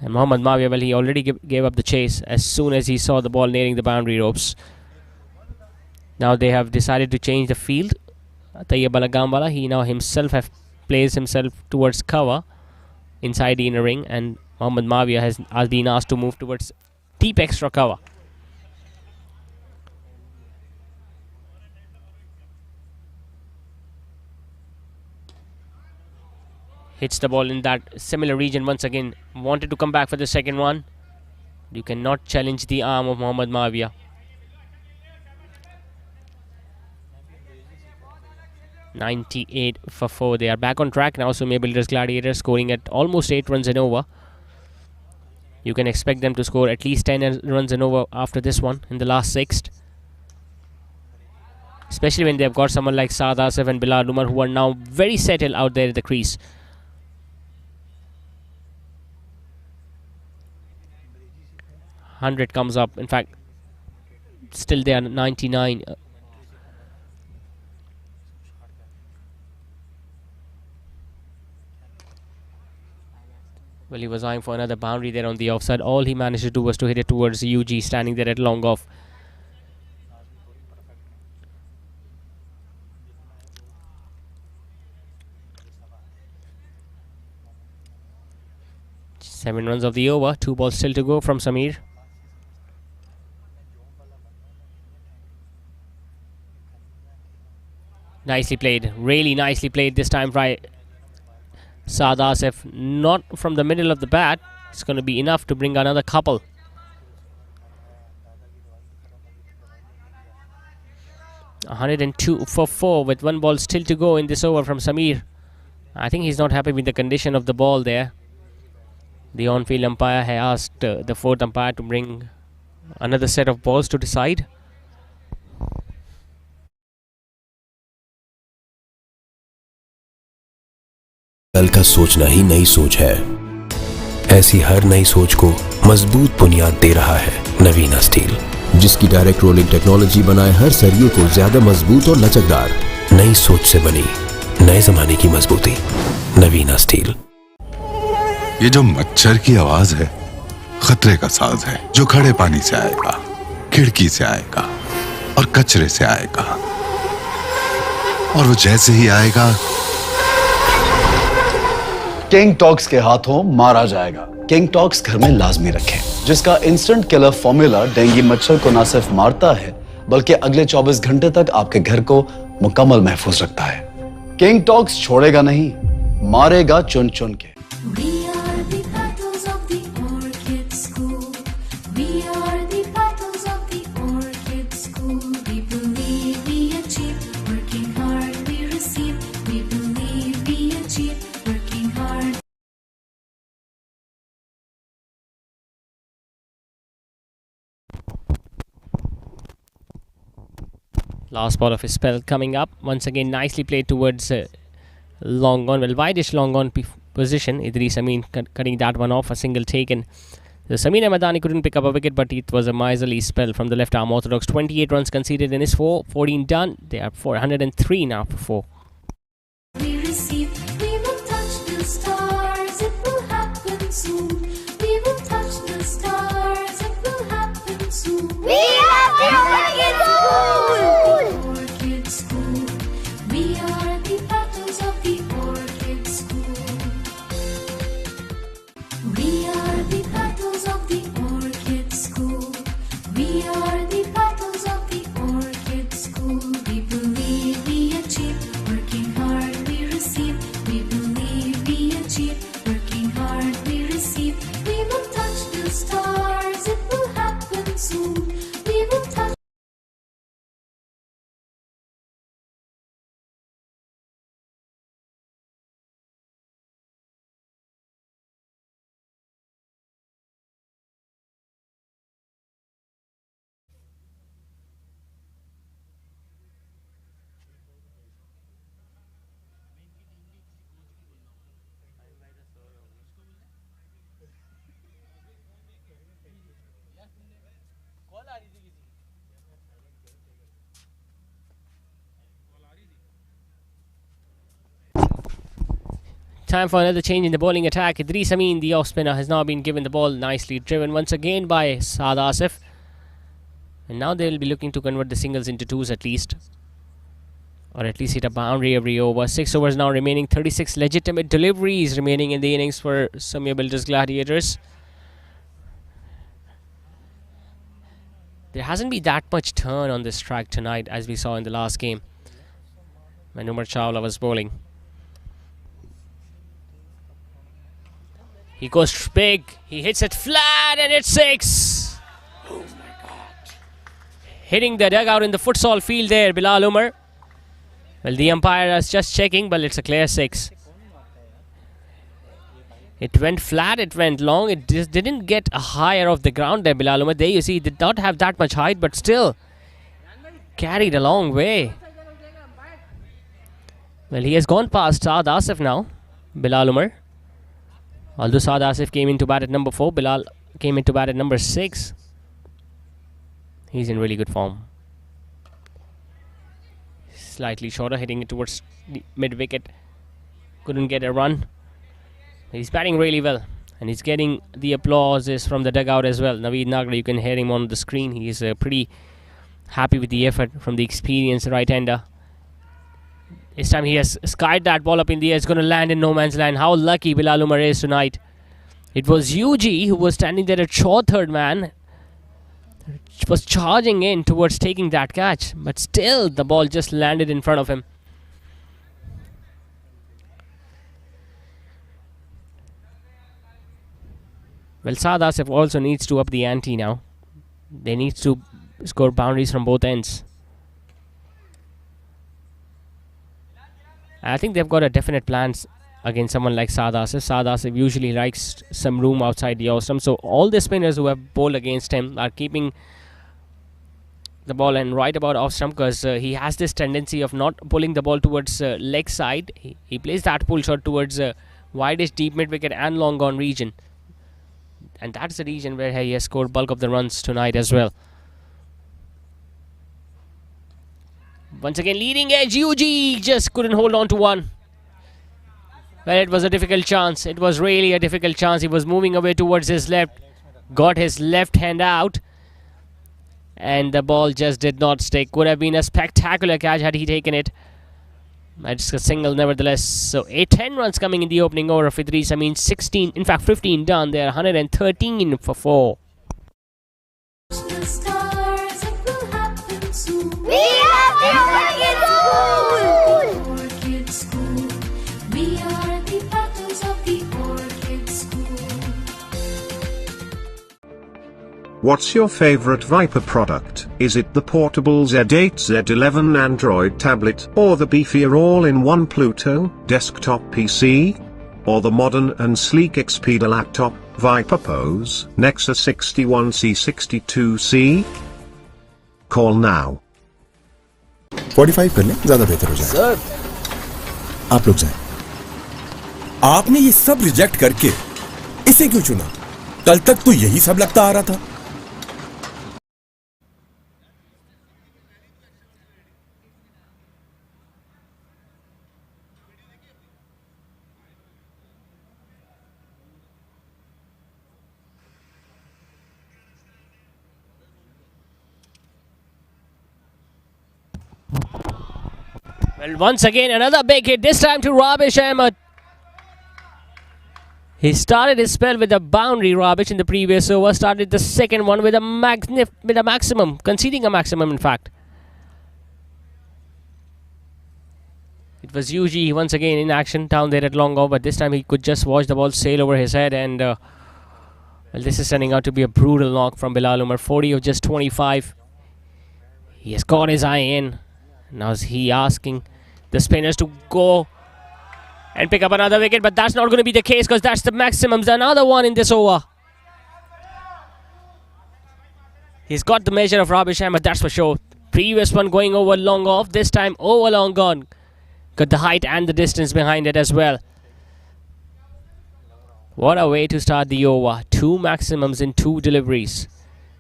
And Mohammad Mawia, well, he already gave up the chase as soon as he saw the ball nearing the boundary ropes. Now they have decided to change the field. Tayyib Alagambala, he now himself have placed himself towards cover inside the inner ring, and Mohammad Mawia has been asked to move towards deep extra cover. Hits the ball in that similar region once again. Wanted to come back for the second one. You cannot challenge the arm of Mohammad Mawia. 98 for 4. They are back on track now. So Builders Gladiators scoring at almost 8 runs and over. You can expect them to score at least 10 runs and over after this one in the last 6th. Especially when they've got someone like Saad Asif and Bilal Umar, who are now very settled out there at the crease. $100 comes up. In fact, still they are 99. Well, he was eyeing for another boundary there on the offside. All he managed to do was to hit it towards UG, standing there at long off. Seven runs of the over. 2 balls still to go from Samir. Nicely played. Really nicely played this time by Saad Asif. Not from the middle of the bat. It's going to be enough to bring another couple. (102 for 4) with one ball still to go in this over from Samir. I think he's not happy with the condition of the ball there. The on-field umpire has asked the fourth umpire to bring another set of balls to decide.
कल का सोचना ही नई सोच है। ऐसी हर नई सोच को मजबूत बुनियाद दे रहा है नवीना स्टील, जिसकी डायरेक्ट रोलिंग टेक्नोलॉजी बनाए हर सरिये को ज्यादा मजबूत और लचकदार। नई सोच से बनी नए जमाने की मजबूती। नवीना स्टील।
ये जो मच्छर की आवाज है खतरे का साज है, जो खड़े पानी से आएगा, खिड़की से आएगा और कचरे से आएगा, और वो जैसे ही आएगा
किंग टॉक्स के हाथों मारा जाएगा। किंग टॉक्स घर में लाजमी रखें, जिसका इंस्टेंट किलर फॉर्मूला डेंगू मच्छर को न सिर्फ मारता है बल्कि अगले 24 घंटे तक आपके घर को मुकम्मल महफूज रखता है। किंग टॉक्स छोड़ेगा नहीं, मारेगा चुन चुन के।
We are the petals of the orchid school. We are the petals of the orchid school. We believe we achieve, working hard we receive. We believe we achieve, working hard.
Last ball of his spell coming up. Once again, nicely played towards long on. Well, wideish long on position. Idris Amin cutting that one off. A single taken. The Samir Ahmadani couldn't pick up a wicket, but it was a miserly spell from the left arm orthodox. 28 runs conceded in his 4. 14 done. They are 403 now for 4.
We receive, we will touch the stars. It will happen soon. We will touch the stars. It will happen soon.
We are the Orchid School!
Orchid School. We are the petals of the Orchid School. We are the petals of the Orchid School. We are the petals of the Orchid School. We believe we achieve, working hard we receive. We believe we achieve, working hard we receive. We will touch the stars, it will happen soon. We will touch.
Time for another change in the bowling attack. Idris Amin, the off spinner, has now been given the ball, nicely driven once again by Saad Asif. And now they will be looking to convert the singles into twos at least. Or at least hit a boundary every over. 6 overs now remaining. 36 legitimate deliveries remaining in the innings for Sumya Builders Gladiators. There hasn't been that much turn on this track tonight as we saw in the last game when Umar Chawla was bowling. He goes big, he hits it flat and it's 6. Oh my God. Hitting the dugout in the futsal field there, Bilal Umar. Well, the umpire is just checking, but it's a clear 6. It went flat, it went long, it just didn't get a higher off the ground there, Bilal Umar. There you see, it did not have that much height, but still carried a long way. Well, he has gone past Saad Asif now, Bilal Umar. Although Saad Asif came into bat at number 4, Bilal came into bat at number 6. He's in really good form. Slightly shorter, hitting it towards the mid-wicket. Couldn't get a run. He's batting really well. And he's getting the applauses from the dugout as well. Naveed Nagra, you can hear him on the screen. He is pretty happy with the effort from the experienced right-hander. This time he has skied that ball up in the air. It's going to land in no man's land. How lucky Bilal Umar is tonight. It was UG who was standing there at short third man. Was charging in towards taking that catch. But still the ball just landed in front of him. Well, Saad Asif also needs to up the ante now. They need to score boundaries from both ends. I think they've got a definite plans against someone like Saad Asif. Saad Asif usually likes some room outside the off stump. So all the spinners who have bowled against him are keeping the ball and right about off stump, because he has this tendency of not pulling the ball towards leg side. He plays that pull shot towards wideish deep mid wicket and long on region. And that's the region where he has scored bulk of the runs tonight as well. Once again, leading edge, UG just couldn't hold on to one. Well, it was a difficult chance. It was really a difficult chance. He was moving away towards his left, got his left hand out, and the ball just did not stick. Could have been a spectacular catch had he taken it. It's a single nevertheless. So 10 runs coming in the opening over of Idris. I mean 16, in fact 15 done. They're 113 for 4.
The stars, it will happen soon.
We are the
Orchid School. We are the petals of the Orchid School.
What's your favorite Viper product? Is it the portable Z8 Z11 Android tablet, or the beefier all-in-one Pluto desktop PC? Or the modern and sleek Expedia laptop, Viper Pose, Nexus 61C62C? Call now.
45 कर लें, ज्यादा बेहतर हो जाए।
Sir,
आप लोग जाएं।
आपने ये सब रिजेक्ट करके इसे क्यों चुना? कल तक तो यही सब लगता आ रहा था।
Well, once again, another big hit, this time to Rabish Ahmed. He started his spell with a boundary, Rabish, in the previous over. Started the second one with a maximum, conceding a maximum, in fact. It was UG once again in action down there at long off, but this time he could just watch the ball sail over his head, and well, this is turning out to be a brutal knock from Bilal Umar. 40 of just 25. He has got his eye in. Now is he asking the spinners to go and pick up another wicket, but that's not going to be the case, because that's the maximums. Another one in this over. He's got the measure of Rabish Ahmed, that's for sure. Previous one going over long off, this time over long gone. Got the height and the distance behind it as well. What a way to start the over. 2 maximums in 2 deliveries.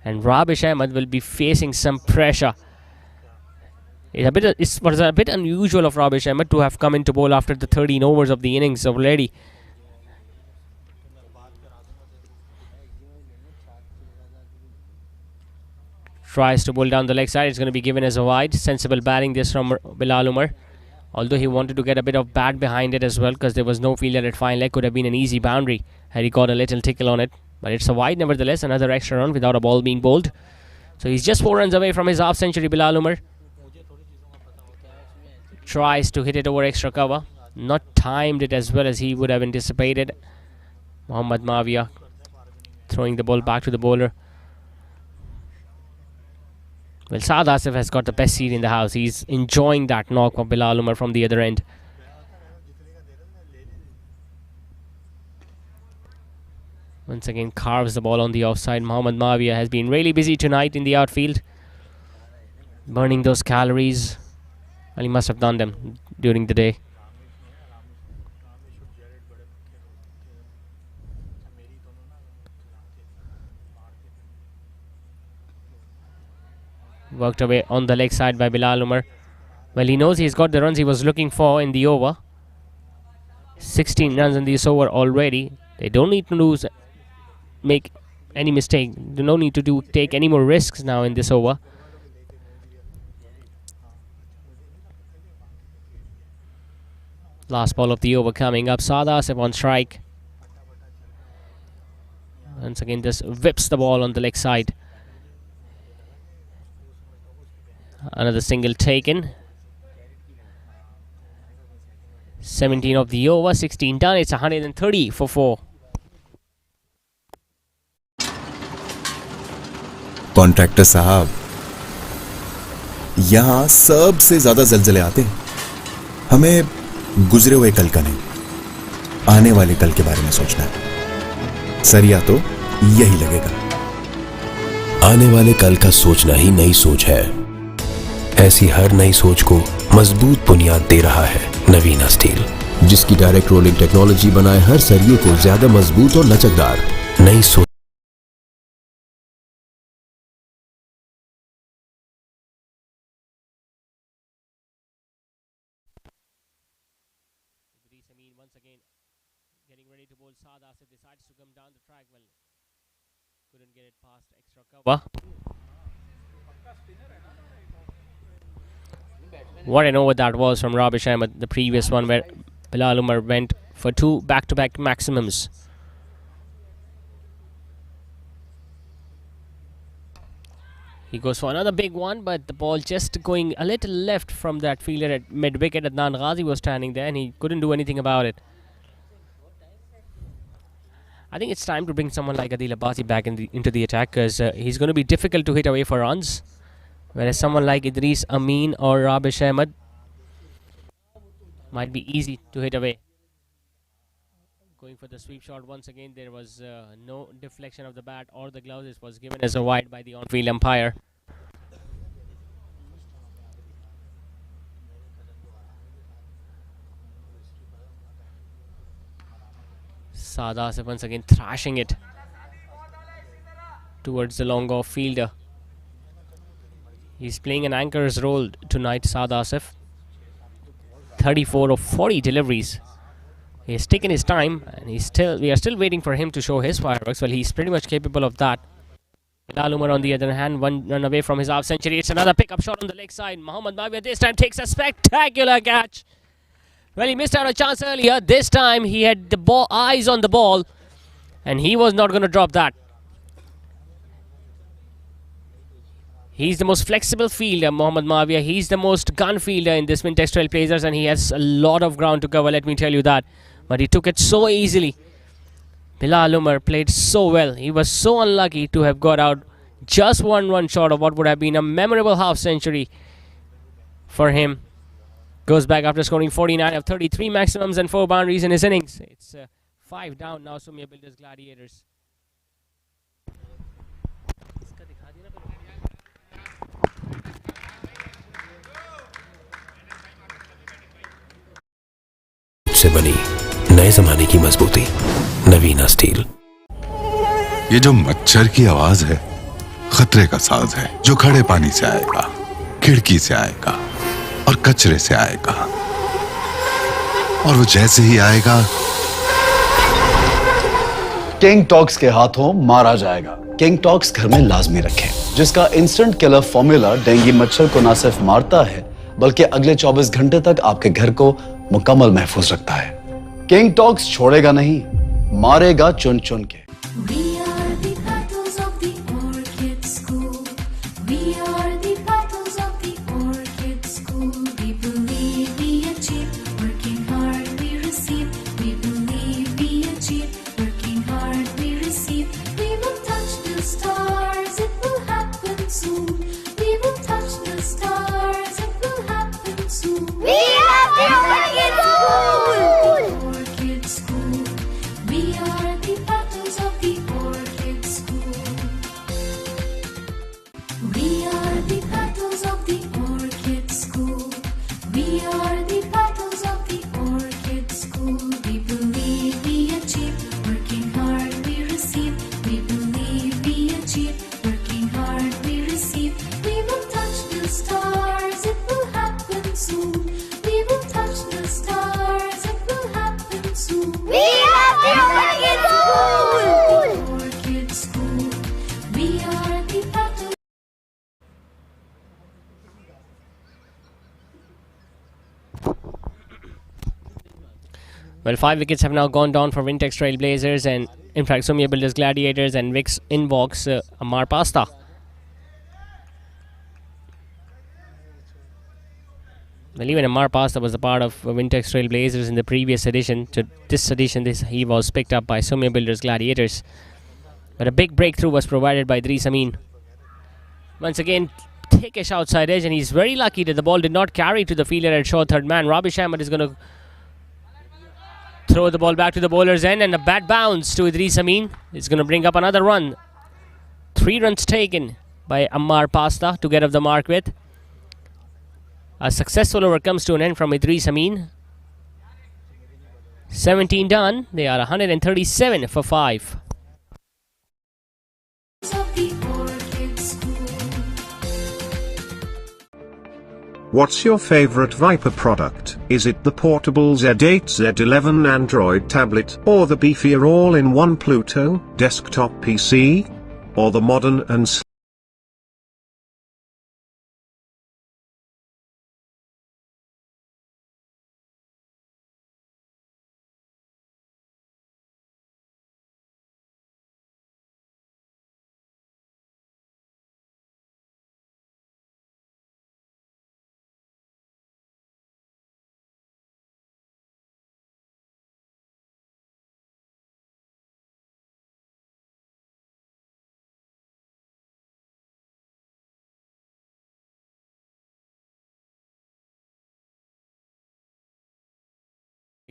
And Rabish Ahmed will be facing some pressure. It was a bit unusual of Rabish Ahmed to have come into bowl after the 13 overs of the innings already. Tries to bowl down the leg side. It's going to be given as a wide. Sensible batting this from Bilal Umar. Although he wanted to get a bit of bat behind it as well, because there was no fielder at fine leg. Could have been an easy boundary had he got a little tickle on it. But it's a wide nevertheless. Another extra run without a ball being bowled. So he's just 4 runs away from his half century, Bilal Umar. Tries to hit it over extra cover. Not timed it as well as he would have anticipated. Mohammad Mavia throwing the ball back to the bowler. Well, Saad Asif has got the best seat in the house. He's enjoying that knock of Bilal Umar from the other end. Once again carves the ball on the offside. Mohammad Mavia has been really busy tonight in the outfield, burning those calories. Well, he must have done them during the day. Worked away on the leg side by Bilal Umar. Well, he knows he's got the runs he was looking for in the over. 16 runs in this over already. They don't need to make any mistake. They don't need to take any more risks now in this over. Last ball of the over coming up. Saad Asif on strike. Once again, just whips the ball on the leg side. Another single taken. 17 of the over, 16 done. It's 130 for 4.
Contractor साहब, यहां सबसे ज्यादा जलजले आते हैं। हमें गुजरे हुए कल का नहीं, आने वाले कल के बारे में सोचना है। सरिया तो यही लगेगा।
आने वाले कल का सोचना ही नई सोच है। ऐसी हर नई सोच को मजबूत बुनियाद दे रहा है नवीना स्टील, जिसकी डायरेक्ट रोलिंग टेक्नोलॉजी बनाए हर सरिये को ज्यादा मजबूत और लचकदार। नई सोच
once again getting ready to bowl. Saad Asif decides to come down the track. Well, couldn't get it past extra cover. What an over that was from Rabish Ahmed. The previous one where Bilal Umar went for 2 back-to-back maximums. He goes for another big one, but the ball just going a little left from that fielder at mid-wicket. Adnan Ghazi was standing there and he couldn't do anything about it. I think it's time to bring someone like Adil Abbasi back into the attack, because he's going to be difficult to hit away for runs. Whereas someone like Idris Amin or Rabish Ahmed might be easy to hit away. Going for the sweep shot once again. There was no deflection of the bat or the gloves. It was given as a wide by the on-field umpire. Saad Asif once again thrashing it towards the long off fielder. He's playing an anchor's role tonight, Saad Asif. 34 of 40 deliveries. He has taken his time, and we are still waiting for him to show his fireworks. Well, he's pretty much capable of that. Bilal Umar, on the other hand, one run away from his half century. It's another pickup shot on the leg side. Mohammad Mawia this time takes a spectacular catch. Well, he missed out a chance earlier. This time he had the eyes on the ball, and he was not going to drop that. He's the most flexible fielder, Mohammad Mawia. He's the most gun fielder in this Wintex Trailblazers, and he has a lot of ground to cover, let me tell you that. But he took it so easily. Bilal Umar played so well. He was so unlucky to have got out just one run short of what would have been a memorable half century for him. Goes back after scoring 49 of 33 maximums and 4 boundaries in his innings. It's 5 down now, Sumya Builders Gladiators.
से बनी नए जमाने की मजबूती, नवीना steel.
ये जो मच्छर की आवाज है, खतरे का साज है, जो खड़े पानी से आएगा, खिड़की से आएगा और कचरे से आएगा, और वो जैसे ही आएगा
किंग टॉक्स के हाथों मारा जाएगा। किंग टॉक्स घर में लाजमी रखें, जिसका इंस्टेंट किलर फॉर्मूला डेंगू मच्छर को न सिर्फ मारता है, बल्कि अगले 24 घंटे तक आपके घर को मुकम्मल महफूज रखता है। किंग टॉक्स छोड़ेगा नहीं, मारेगा चुन चुन के।
We are the battles of the Orchid School. We are the battles of the Orchid School. We believe we achieve, working hard we receive. We believe we achieve, working hard we receive. We will touch the stars, it will happen soon. We will touch the stars, it will happen soon.
We are the Orchid School!
Orchid School. We are the battles of the Orchid School. We are the battles of the Orchid School. We are the battles of the Orchid School. We believe we achieve, working hard we receive. We believe we achieve, working hard we receive. We will touch the stars, it will happen soon. We will touch the stars, it will happen soon.
We are the Orchid School!
Orchid School. We are the battles.
Well, 5 wickets have now gone down for Wintex Trailblazers, and in fact Sumya Builders Gladiators, and Vicks inbox Amar Pasta. Well, even Amar Pasta was a part of Wintex Trailblazers in the previous edition. To this edition, he was picked up by Sumya Builders Gladiators. But a big breakthrough was provided by Idris Amin. Once again, thickish outside edge, and he's very lucky that the ball did not carry to the fielder at short third man. Rabish Ahmed is going to throw the ball back to the bowler's end, and a bat bounce to Idris Amin. It's going to bring up another run. 3 runs taken by Ammar Pasta to get off the mark with. A successful over comes to an end from Idris Amin. 17 done. They are 137 for 5.
What's your favorite Viper product? Is it the portable Z8 Z11 Android tablet, or the beefier all-in-one Pluto desktop PC, or the modern and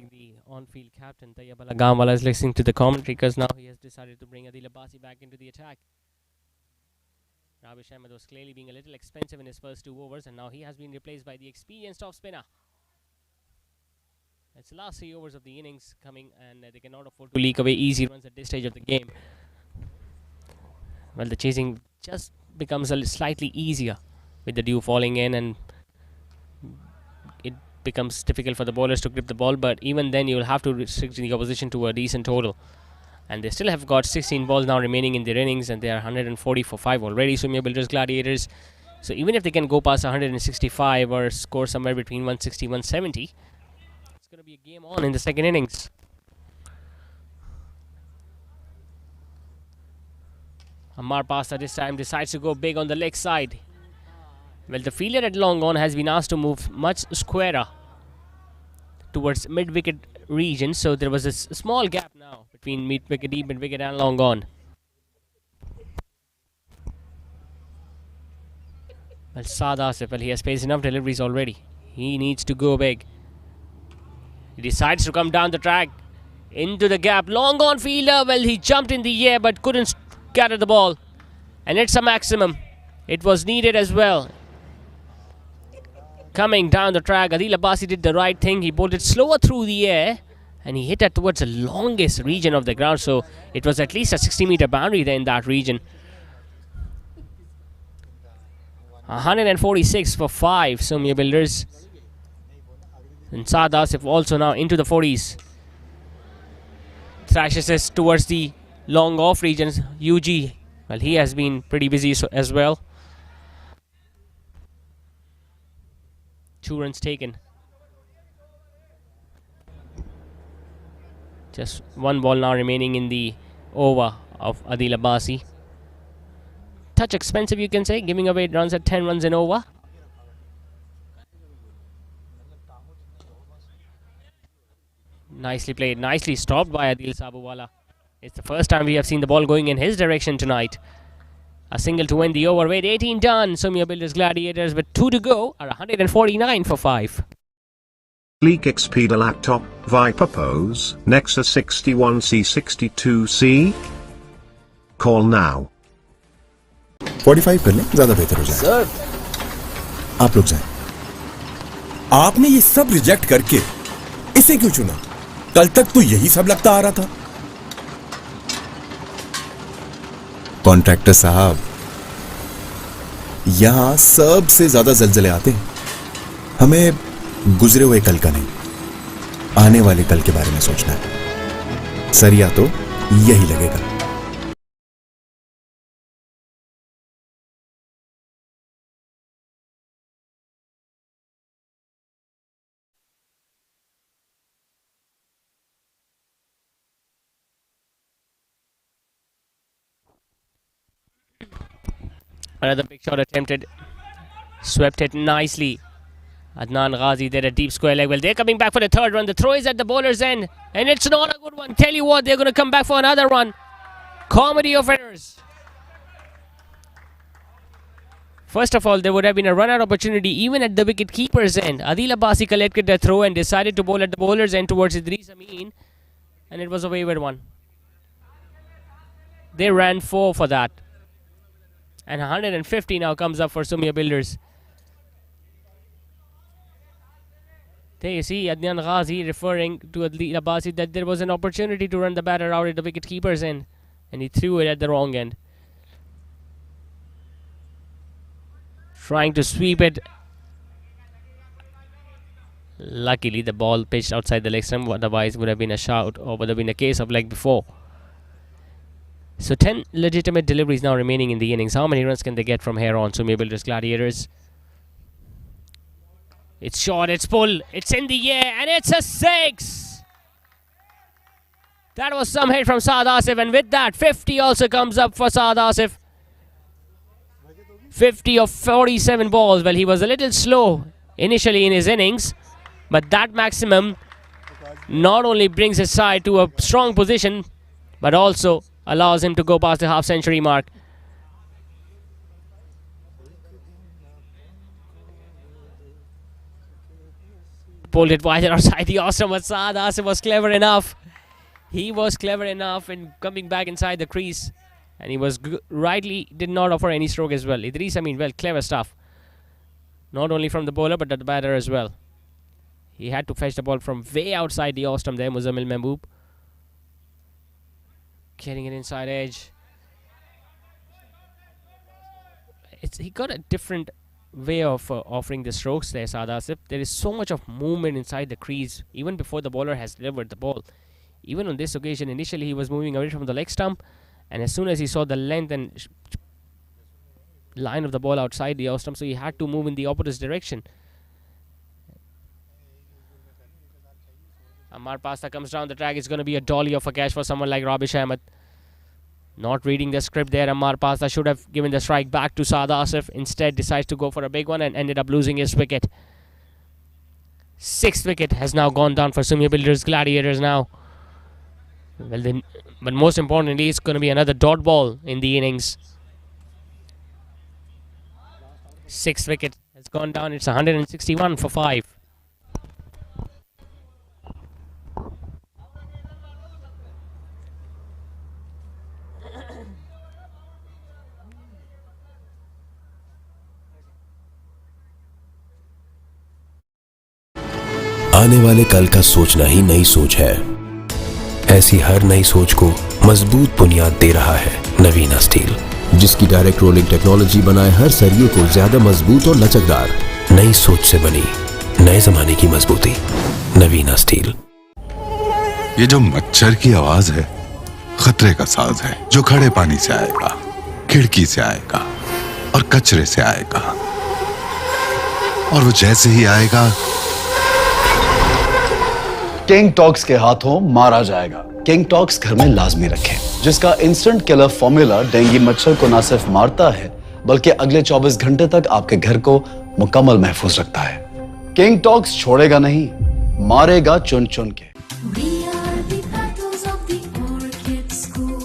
the on-field captain Tayyab Gamwala is listening to the commentary because now he has decided to bring Adil Abbasi back into the attack. Rabish Ahmed was clearly being a little expensive in his first 2 overs, and now he has been replaced by the experienced off spinner. It's the last 3 overs of the innings coming, and they cannot afford to leak away easy runs at this stage of the game. Well, the chasing just becomes slightly easier with the dew falling in, and it becomes difficult for the bowlers to grip the ball, but even then you will have to restrict the opposition to a decent total. And they still have got 16 balls now remaining in their innings, and they are 140 for 5 already, Sumya Builders Gladiators. So even if they can go past 165 or score somewhere between 160 170, it's going to be a game on in the second innings. Ammar Pasta this time decides to go big on the leg side. Well, the fielder at long on has been asked to move much squarer towards mid-wicket region, so there was a small gap now between mid-wicket, deep mid-wicket and long on. Well, Saad Asif, well, he has faced enough deliveries already. He needs to go big. He decides to come down the track into the gap. Long on fielder, well, he jumped in the air but couldn't gather the ball. And it's a maximum. It was needed as well. Coming down the track, Adil Abbasi did the right thing. He bowled it slower through the air, and he hit it towards the longest region of the ground. So it was at least a 60-meter boundary there in that region. 146 for 5, Sumya Builders. And Saad Asif also now into the 40s. Thrashes us towards the long off regions. UG, well, he has been pretty busy as well. 2 runs taken. Just 1 ball now remaining in the over of Adil Abbasi. Touch expensive, you can say, giving away runs at 10 runs in over. Nicely played, nicely stopped by Adil Sabuwala. It's the first time we have seen the ball going in his direction tonight. A single to win the over with 18 done. Sumya Builders Gladiators with 2 to go are 149 for 5.
Leak Expedia laptop, Viper Pose, Nexus 61C 62C. Call now.
45 कर लें, ज्यादा बेहतर हो जाए।
Sir,
आप लोग जाएं।
आपने ये सब रिजेक्ट करके इसे क्यों चुना? कल तक तो यही सब लगता आ रहा था।
कॉन्ट्रैक्टर साहब, यहां सबसे ज्यादा जलजले आते हैं। हमें गुजरे हुए कल का नहीं, आने वाले कल के बारे में सोचना है। सरिया तो यही लगेगा।
Another big shot attempted. Swept it nicely. Adnan Ghazi did a deep square leg. Well, they're coming back for the third run. The throw is at the bowler's end. And it's not a good one. Tell you what, they're going to come back for another run. Comedy of errors. First of all, there would have been a run-out opportunity even at the wicket-keeper's end. Adil Abbasi collected the throw and decided to bowl at the bowler's end towards Idris Amin, and it was a wayward one. They ran 4 for that. And 150 now comes up for Sumya Builders. There you see Adnan Ghazi referring to Adil Abbasi that there was an opportunity to run the batter out at the wicket-keeper's end, and he threw it at the wrong end. Trying to sweep it. Luckily, the ball pitched outside the leg stump. Otherwise, would have been a shout or would have been a case of leg before. So 10 legitimate deliveries now remaining in the innings. How many runs can they get from here on? Sumya Builders Gladiators. It's short, it's full, it's in the air, and it's a 6. That was some hit from Saad Asif, and with that, 50 also comes up for Saad Asif. 50 of 47 balls. Well, he was a little slow initially in his innings, but that maximum not only brings his side to a strong position, but also allows him to go past the half-century mark. Pulled it wide outside the Ostrom, but Saad Asif was clever enough. He was clever enough in coming back inside the crease. And he was rightly did not offer any stroke as well. Idris Amin, well, clever stuff. Not only from the bowler, but the batter as well. He had to fetch the ball from way outside the Ostrom there, Muzammil Mahboob. Getting it inside edge. He got a different way of offering the strokes there, Saad Asif. There is so much of movement inside the crease, even before the bowler has delivered the ball. Even on this occasion, initially he was moving away from the leg stump. And as soon as he saw the length and line of the ball outside the Ostrom, so he had to move in the opposite direction. Ammar Pasta comes down the track. It's going to be a dolly of a catch for someone like Rabish Ahmed. Not reading the script there, Ammar Pasta should have given the strike back to Saad Asif. Instead, decides to go for a big one and ended up losing his wicket. 6th wicket has now gone down for Sumya Builders Gladiators now. Well, then, but most importantly, it's going to be another dot ball in the innings. 6th wicket has gone down. It's 161 for 5.
आने वाले कल का सोचना ही नई सोच है। ऐसी हर नई सोच को मजबूत बुनियाद दे रहा है नवीना स्टील, जिसकी डायरेक्ट रोलिंग टेक्नोलॉजी बनाए हर सरिये को ज्यादा मजबूत और लचकदार। नई सोच से बनी नए जमाने की मजबूती, नवीना स्टील।
ये जो मच्छर की आवाज है खतरे का साज है, जो खड़े पानी से आएगा, खिड़की से आएगा और कचरे से आएगा, और वो जैसे ही आएगा
किंग टॉक्स के हाथों मारा जाएगा। किंग टॉक्स घर में लाजमी रखें, जिसका इंस्टेंट किलर फॉर्मूला डेंगू मच्छर को न सिर्फ मारता है बल्कि अगले 24 घंटे तक आपके घर को मुकम्मल महफूज रखता है। किंग टॉक्स छोड़ेगा नहीं, मारेगा चुन चुन के।
We are the battles of the Orchid School.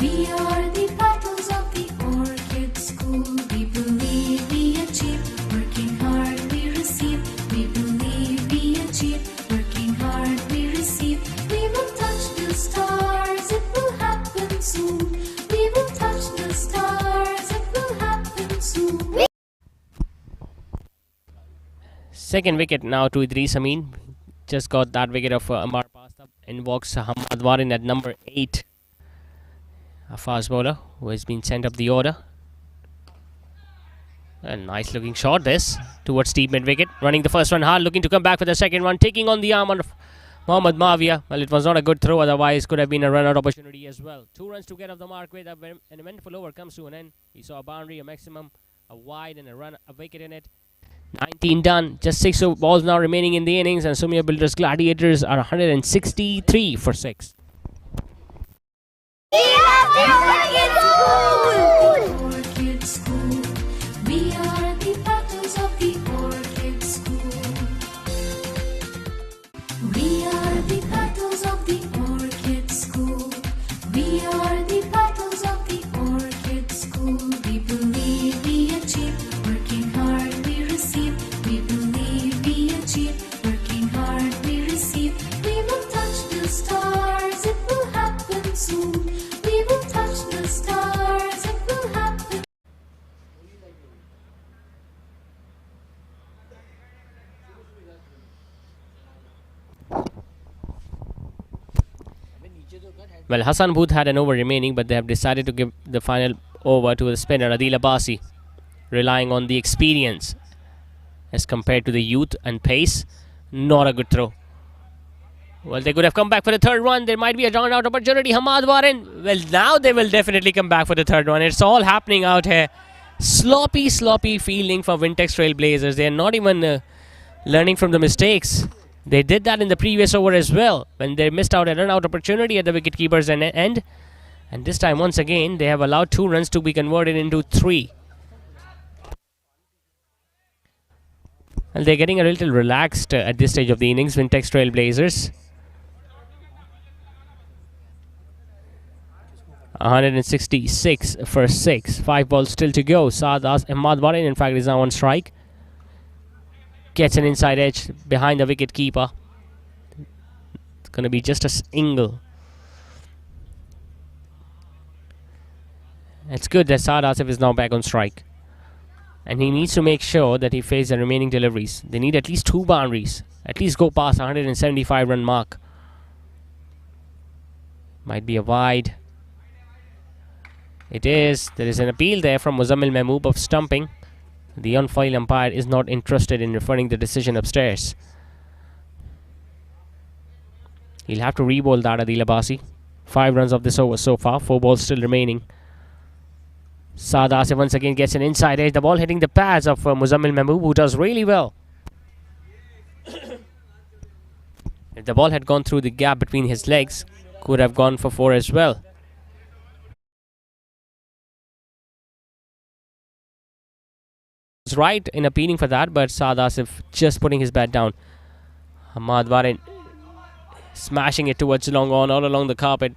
We are the battles of the Orchid School. We believe we achieve, working hard we receive. We believe we achieve, working hard we receive. We will touch the stars, it will happen soon. We will touch the stars, it will happen soon.
Second wicket now to Idris Amin. Just got that wicket of Ammar Pasta. Invokes Hamad Warin at number 8. A fast bowler who has been sent up the order. A nice looking shot this towards deep mid wicket. Running the first one hard, looking to come back for the second one. Taking on the arm of Mohammad Mavia. Well, it was not a good throw, otherwise could have been a run out opportunity as well. 2 runs to get off the mark with an eventful over comes to an end. We saw a boundary, a maximum, a wide and a wicket in it. 19 done, just 6 balls now remaining in the innings, and Sumya Builders Gladiators are 163 for 6.
We are the
Orchid School. We are the battles of the Orchid School. We are the battles of the Orchid School. We are the battles of the Orchid School. We believe we achieve.
Well, Hassan Booth had an over remaining, but they have decided to give the final over to the spinner Adil Abbasi, relying on the experience as compared to the youth and pace. Not a good throw. Well, they could have come back for the third one. There might be a drawn out opportunity. Hamad Warren. Well, now they will definitely come back for the third one. It's all happening out here. Sloppy fielding for Wintex Trailblazers. They are not even learning from the mistakes. They did that in the previous over as well, when they missed out a run out opportunity at the wicketkeeper's end. And this time, once again, they have allowed 2 runs to be converted into 3. Well, they're getting a little relaxed at this stage of the innings, Wintex Trailblazers. 166 for 6. 5 balls still to go. Ahmad Warren, in fact, is now on strike. Gets an inside edge behind the wicket keeper. It's going to be just a single. It's good that Saad Asif is now back on strike. And he needs to make sure that he faces the remaining deliveries. They need at least 2 boundaries. At least go past 175 run mark. Might be a wide. It is. There is an appeal there from Muzammil Mahmood of stumping. The on-file umpire is not interested in referring the decision upstairs. He'll have to re-bowl that, Adil Abbasi. 5 runs of this over so far. 4 balls still remaining. Saad Asif once again gets an inside edge. The ball hitting the pads of Muzammil Mahmood, who does really well. If the ball had gone through the gap between his legs, could have gone for 4 as well. Right in appealing for that, but Saad Asif just putting his bat down. Ahmad Warren smashing it towards long on, all along the carpet.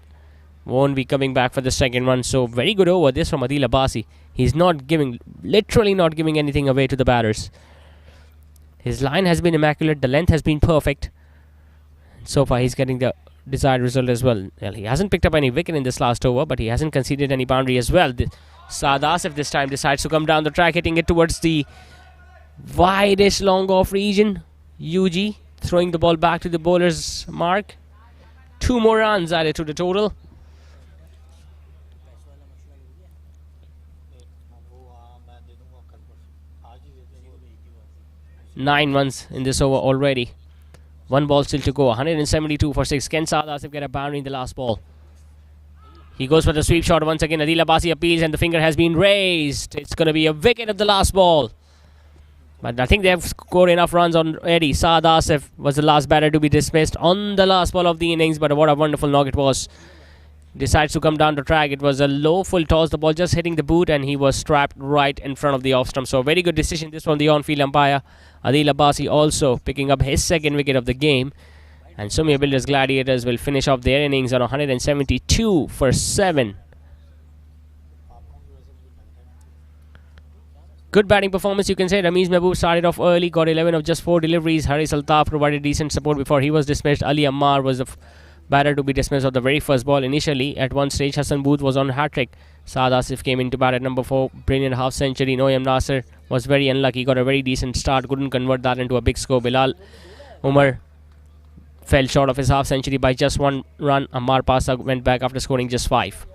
Won't be coming back for the second one. So very good over this from Adil Abbasi. He's not giving, literally not giving anything away to the batters. His line has been immaculate. The length has been perfect. So far he's getting the desired result as well. Well, he hasn't picked up any wicket in this last over, but he hasn't conceded any boundary as well. Saad Asif this time decides to come down the track, hitting it towards the widest long off region. UG throwing the ball back to the bowler's mark. 2 more runs added to the total. 9 runs in this over already. 1 ball still to go. 172 for 6. Can Saad Asif get a boundary in the last ball? He goes for the sweep shot once again. Adil Abbasi appeals and the finger has been raised. It's going to be a wicket at the last ball. But I think they have scored enough runs already. Saad Asif was the last batter to be dismissed on the last ball of the innings. But what a wonderful knock it was. Decides to come down the track. It was a low full toss. The ball just hitting the boot and he was strapped right in front of the off stump. So a very good decision this from the on-field umpire. Adil Abbasi also picking up his 2nd wicket of the game. And Sumya Builders Gladiators will finish off their innings on 172 for 7. Good batting performance, you can say. Rameez Mahboob started off early, got 11 of just 4 deliveries. Haris Altaf provided decent support before he was dismissed. Ali Ammar was the batter to be dismissed of the very first ball initially. At one stage, Hassan Booth was on hat-trick. Saad Asif came into bat at number 4. Brilliant half-century. Noam Nasser was very unlucky. Got a very decent start. Couldn't convert that into a big score. Bilal Umar fell short of his half-century by just 1 run. Ammar Pasa went back after scoring just 5.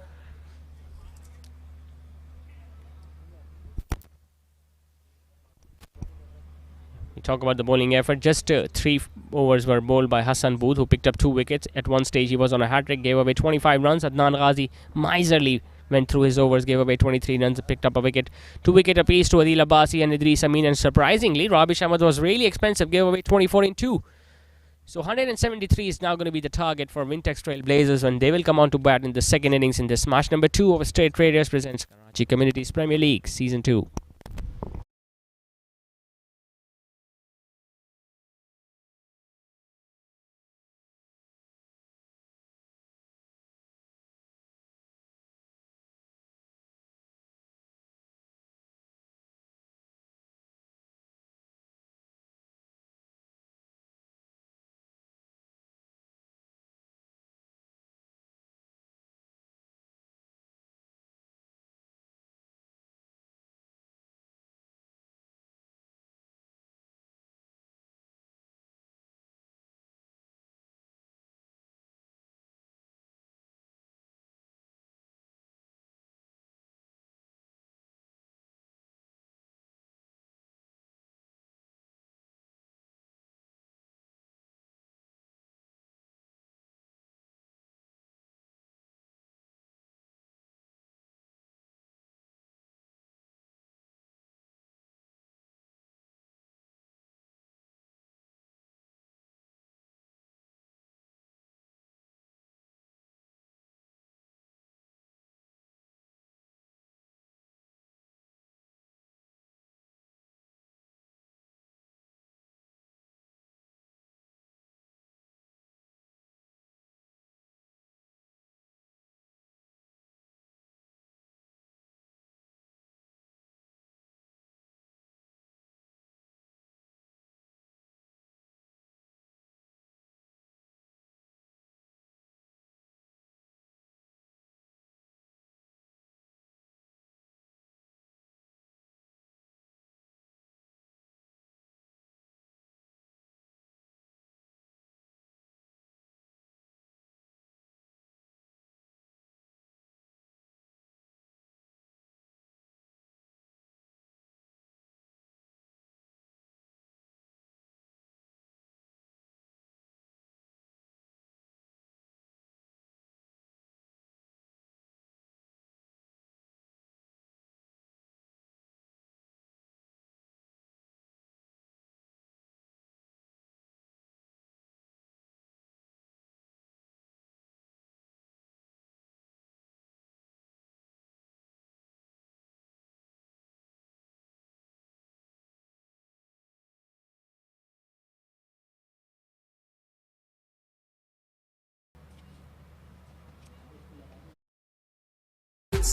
We talk about the bowling effort. Just 3 overs were bowled by Hassan Booth, who picked up 2 wickets. At one stage, he was on a hat-trick, gave away 25 runs. Adnan Ghazi miserly went through his overs, gave away 23 runs, picked up a wicket. 2 wicket apiece to Adil Abbasi and Idris Amin. And surprisingly, Rabish Ahmed was really expensive, gave away 24 in 2. So 173 is now going to be the target for Wintex Trailblazers when they will come on to bat in the second innings in this match number 2 of State Traders presents Karachi Communities Premier League Season 2.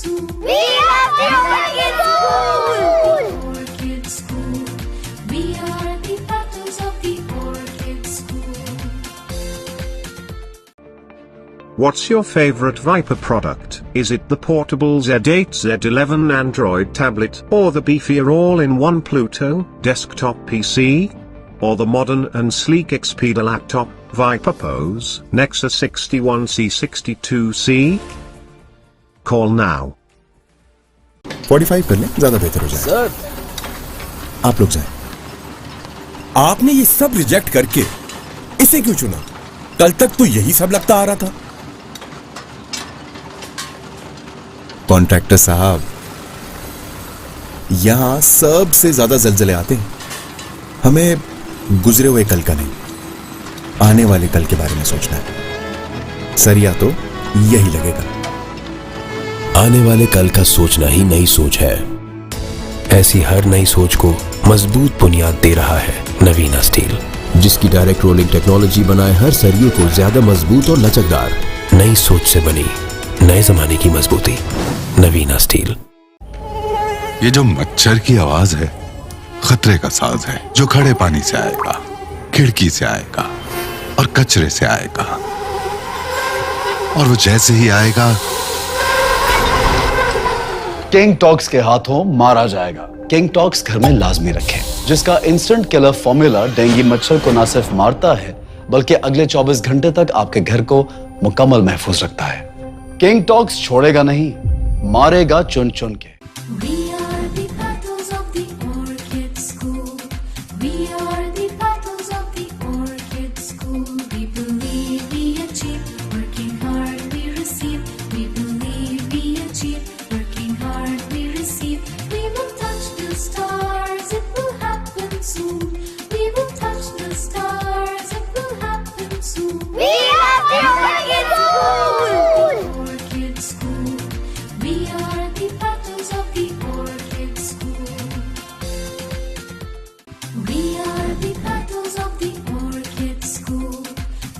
soon.
We are the Orchid School!
Orchid School. We are the battles of the Orchid School.
What's your favorite Viper product? Is it the portable Z8 Z11 Android tablet, or the beefier all-in-one Pluto desktop PC? Or the modern and sleek Expedia laptop, Viper Pose, Nexus 61C62C? Call now.
45 कर लें, ज्यादा बेहतर हो जाए।
Sir,
आप लोग जाएं।
आपने ये सब रिजेक्ट करके इसे क्यों चुना? कल तक तो यही सब लगता आ रहा था।
कॉन्ट्रैक्टर साहब, यहां सबसे ज्यादा जलजले आते हैं। हमें गुजरे हुए कल का नहीं, आने वाले कल के बारे में सोचना है। सरिया तो यही लगेगा।
आने वाले कल का सोचना ही नई सोच है। ऐसी हर नई सोच को मजबूत बुनियाद दे रहा है नवीना स्टील, जिसकी डायरेक्ट रोलिंग टेक्नोलॉजी बनाए हर सरिये को ज्यादा मजबूत और लचकदार। नई सोच से बनी नए जमाने की मजबूती। नवीना स्टील।
ये जो मच्छर की आवाज है, खतरे का साज है, जो खड़े पानी से आएगा, खिड़की से आएगा और कचरे से आएगा। और वो जैसे ही आएगा,
किंग टॉक्स के हाथों मारा जाएगा। किंग टॉक्स घर में लाजमी रखें, जिसका इंस्टेंट किलर फॉर्मूला डेंगू मच्छर को न सिर्फ मारता है, बल्कि अगले 24 घंटे तक आपके घर को मुकम्मल महफूज रखता है। किंग टॉक्स छोड़ेगा नहीं, मारेगा चुन चुन के।
We are the battles of the Orchid School. We are the battles of the Orchid School. We believe we achieve, working hard we receive. We believe we achieve, working hard we receive. We will touch the stars, it will happen soon. We will touch the stars, it will happen soon.
We are the Orchid School!
Orchid School. We are the battles of the Orchid School. We are the battles of the Orchid School.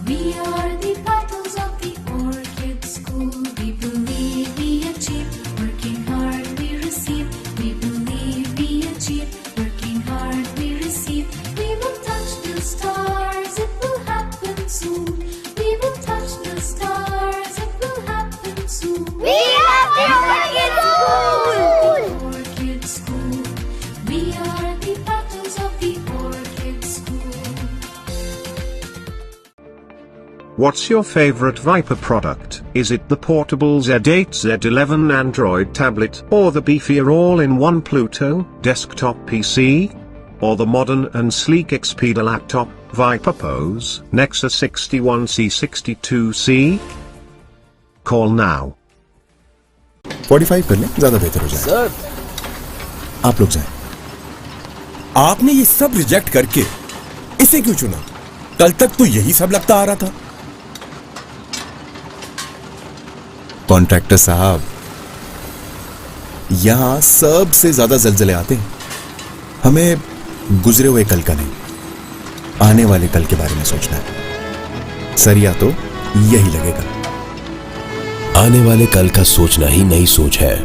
We are the battles of the Orchid School. We believe we achieve, working hard we receive. We believe we achieve, working hard we receive. We will touch the stars, it will happen soon. We will touch the stars, it will happen soon.
We are the Orchid School!
Orchid School. We are the battles of the Orchid School.
What's your favorite Viper product? Is it the portable Z8 Z11 Android tablet, or the beefier all-in-one Pluto desktop PC? Or the modern and sleek Expedia laptop, Viper Pose, Nexus 61C62C? Call now.
45 कर लें, ज्यादा बेहतर हो जाए।
Sir,
आप लोग जाएं।
आपने ये सब रिजेक्ट करके इसे क्यों चुना? कल तक तो यही सब लगता आ रहा था।
कॉन्ट्रैक्टर साहब, यहां सबसे ज्यादा जलजले आते हैं। हमें गुजरे हुए कल का नहीं, आने वाले कल के बारे में सोचना है। सरिया तो यही लगेगा।
आने वाले कल का सोचना ही नई सोच है।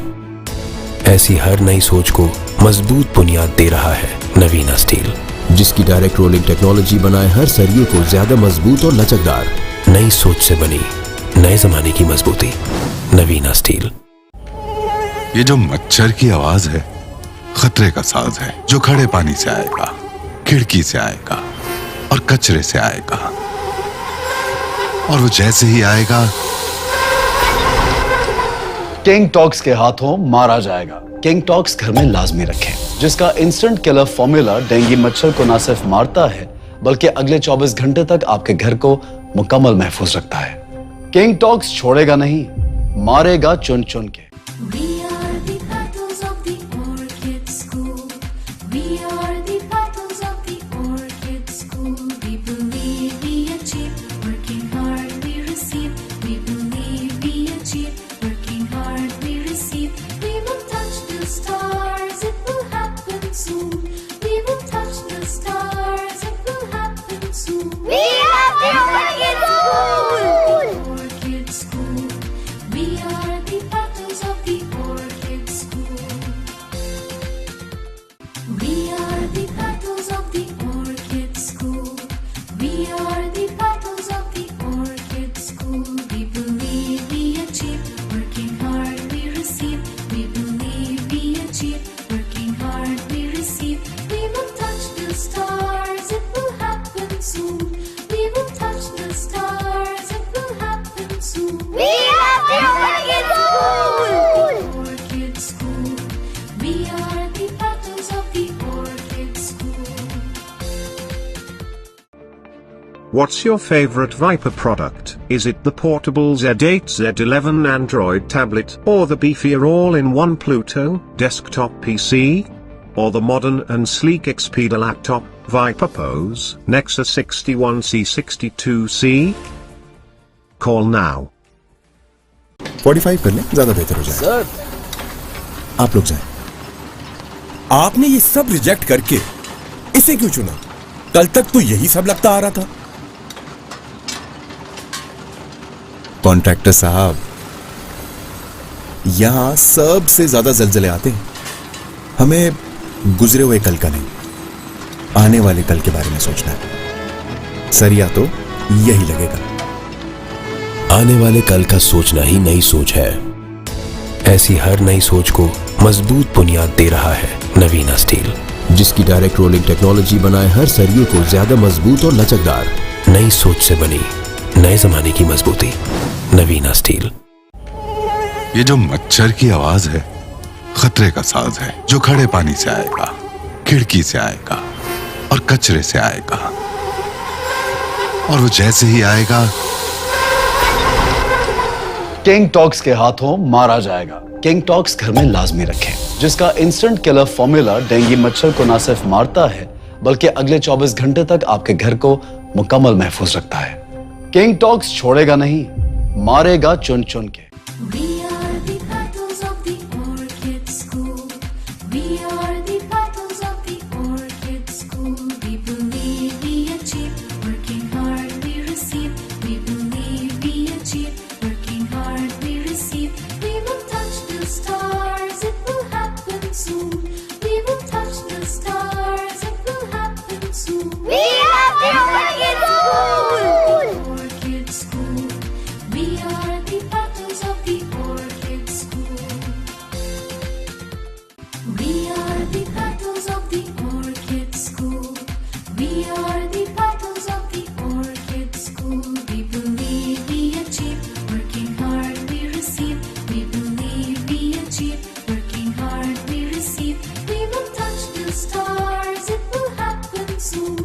ऐसी हर नई सोच को मजबूत बुनियाद दे रहा है नवीना स्टील, जिसकी डायरेक्ट रोलिंग टेक्नोलॉजी बनाए हर सरिये को ज्यादा मजबूत और लचकदार। नई सोच से बनी नए जमाने की मजबूती। नवीना स्टील।
ये जो मच्छर की आवाज है, खतरे का साज है, जो खड़े पानी से आएगा, खिड़की से आएगा और कचरे से आएगा। और वो जैसे ही आएगा,
किंग टॉक्स के हाथों मारा जाएगा। किंग टॉक्स घर में लाजमी रखें, जिसका इंस्टेंट किलर फॉर्मूला डेंगू मच्छर को न सिर्फ मारता है, बल्कि अगले 24 घंटे तक आपके घर को मुकम्मल महफूज रखता है। किंग टॉक्स छोड़ेगा नहीं, मारेगा चुन चुन के।
We are the battles of the Orchid School. We are the battles of the Orchid School. We believe we achieve, working hard we receive. We believe we achieve, working hard we receive. We will touch the stars, it will happen soon. We will touch the stars, it will happen soon.
We are the Orchid School!
Orchid School. We are the battles
What's your favorite Viper product? Is it the portable Z8 Z11 Android tablet, or the beefier all-in-one Pluto desktop PC? Or the modern and sleek Expedia laptop, Viper Pose, Nexus 61C62C? Call now.
45 कर लें, ज्यादा बेहतर हो जाए।
Sir,
आप लोग जाएं।
आपने ये सब रिजेक्ट करके इसे क्यों चुना? कल तक तो यही सब लगता आ रहा था।
कॉन्ट्रैक्टर साहब, यहां सबसे ज्यादा जलजले आते हैं। हमें गुजरे हुए कल का नहीं, आने वाले कल के बारे में सोचना है। सरिया तो यही लगेगा।
आने वाले कल का सोचना ही नई सोच है। ऐसी हर नई सोच को मजबूत बुनियाद दे रहा है नवीना स्टील, जिसकी डायरेक्ट रोलिंग टेक्नोलॉजी बनाए हर सरिये को ज्यादा मजबूत और लचकदार। नई सोच से बनी नए जमाने की मजबूती, नवीना स्टील।
ये जो मच्छर की आवाज है, खतरे का साज है, जो खड़े पानी से आएगा, खिड़की से आएगा और कचरे से आएगा। और वो जैसे ही आएगा,
किंग टॉक्स के हाथों मारा जाएगा। किंग टॉक्स घर में लाजमी रखें, जिसका इंस्टेंट किलर फॉर्मूला डेंगू मच्छर को न सिर्फ मारता है, बल्कि अगले 24 घंटे तक आपके घर को मुकम्मल महफूज रखता है। किंग टॉक्स छोड़ेगा नहीं, मारेगा चुन चुन के।
We are the battles of the orchid school. We are the battles of the orchid school. We believe we achieve, working hard we receive. We believe we achieve, working hard we receive. We will touch the stars, it will happen soon. We will touch the stars, it will happen soon.
We are the orchid school.
Orchid school. We are the battles of the orchid school. We are the battles of the orchid school. We are the battles of the orchid school. We believe we achieve, working hard we receive. We believe we achieve, working hard we receive. We will touch the stars, it will happen soon.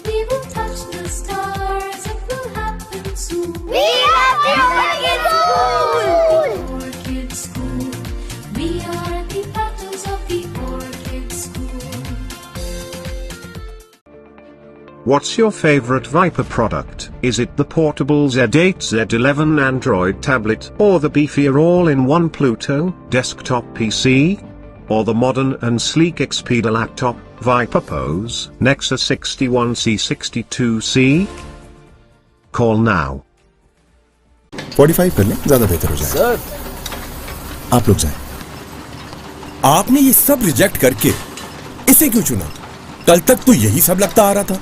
We will touch the stars, it will happen soon.
We are the orchid school.
Orchid school. We are the battles of the orchid school.
What's your favorite Viper product? Is it the portable Z8 Z11 Android tablet, or the beefier all-in-one Pluto desktop PC? Or the modern and sleek Expedia laptop, Viper Pose, Nexus 61C62C? Call now.
45 कर लें, ज्यादा बेहतर हो जाए।
Sir,
आप लोग जाएं।
आपने ये सब रिजेक्ट करके इसे क्यों चुना? कल तक तो यही सब लगता आ रहा था।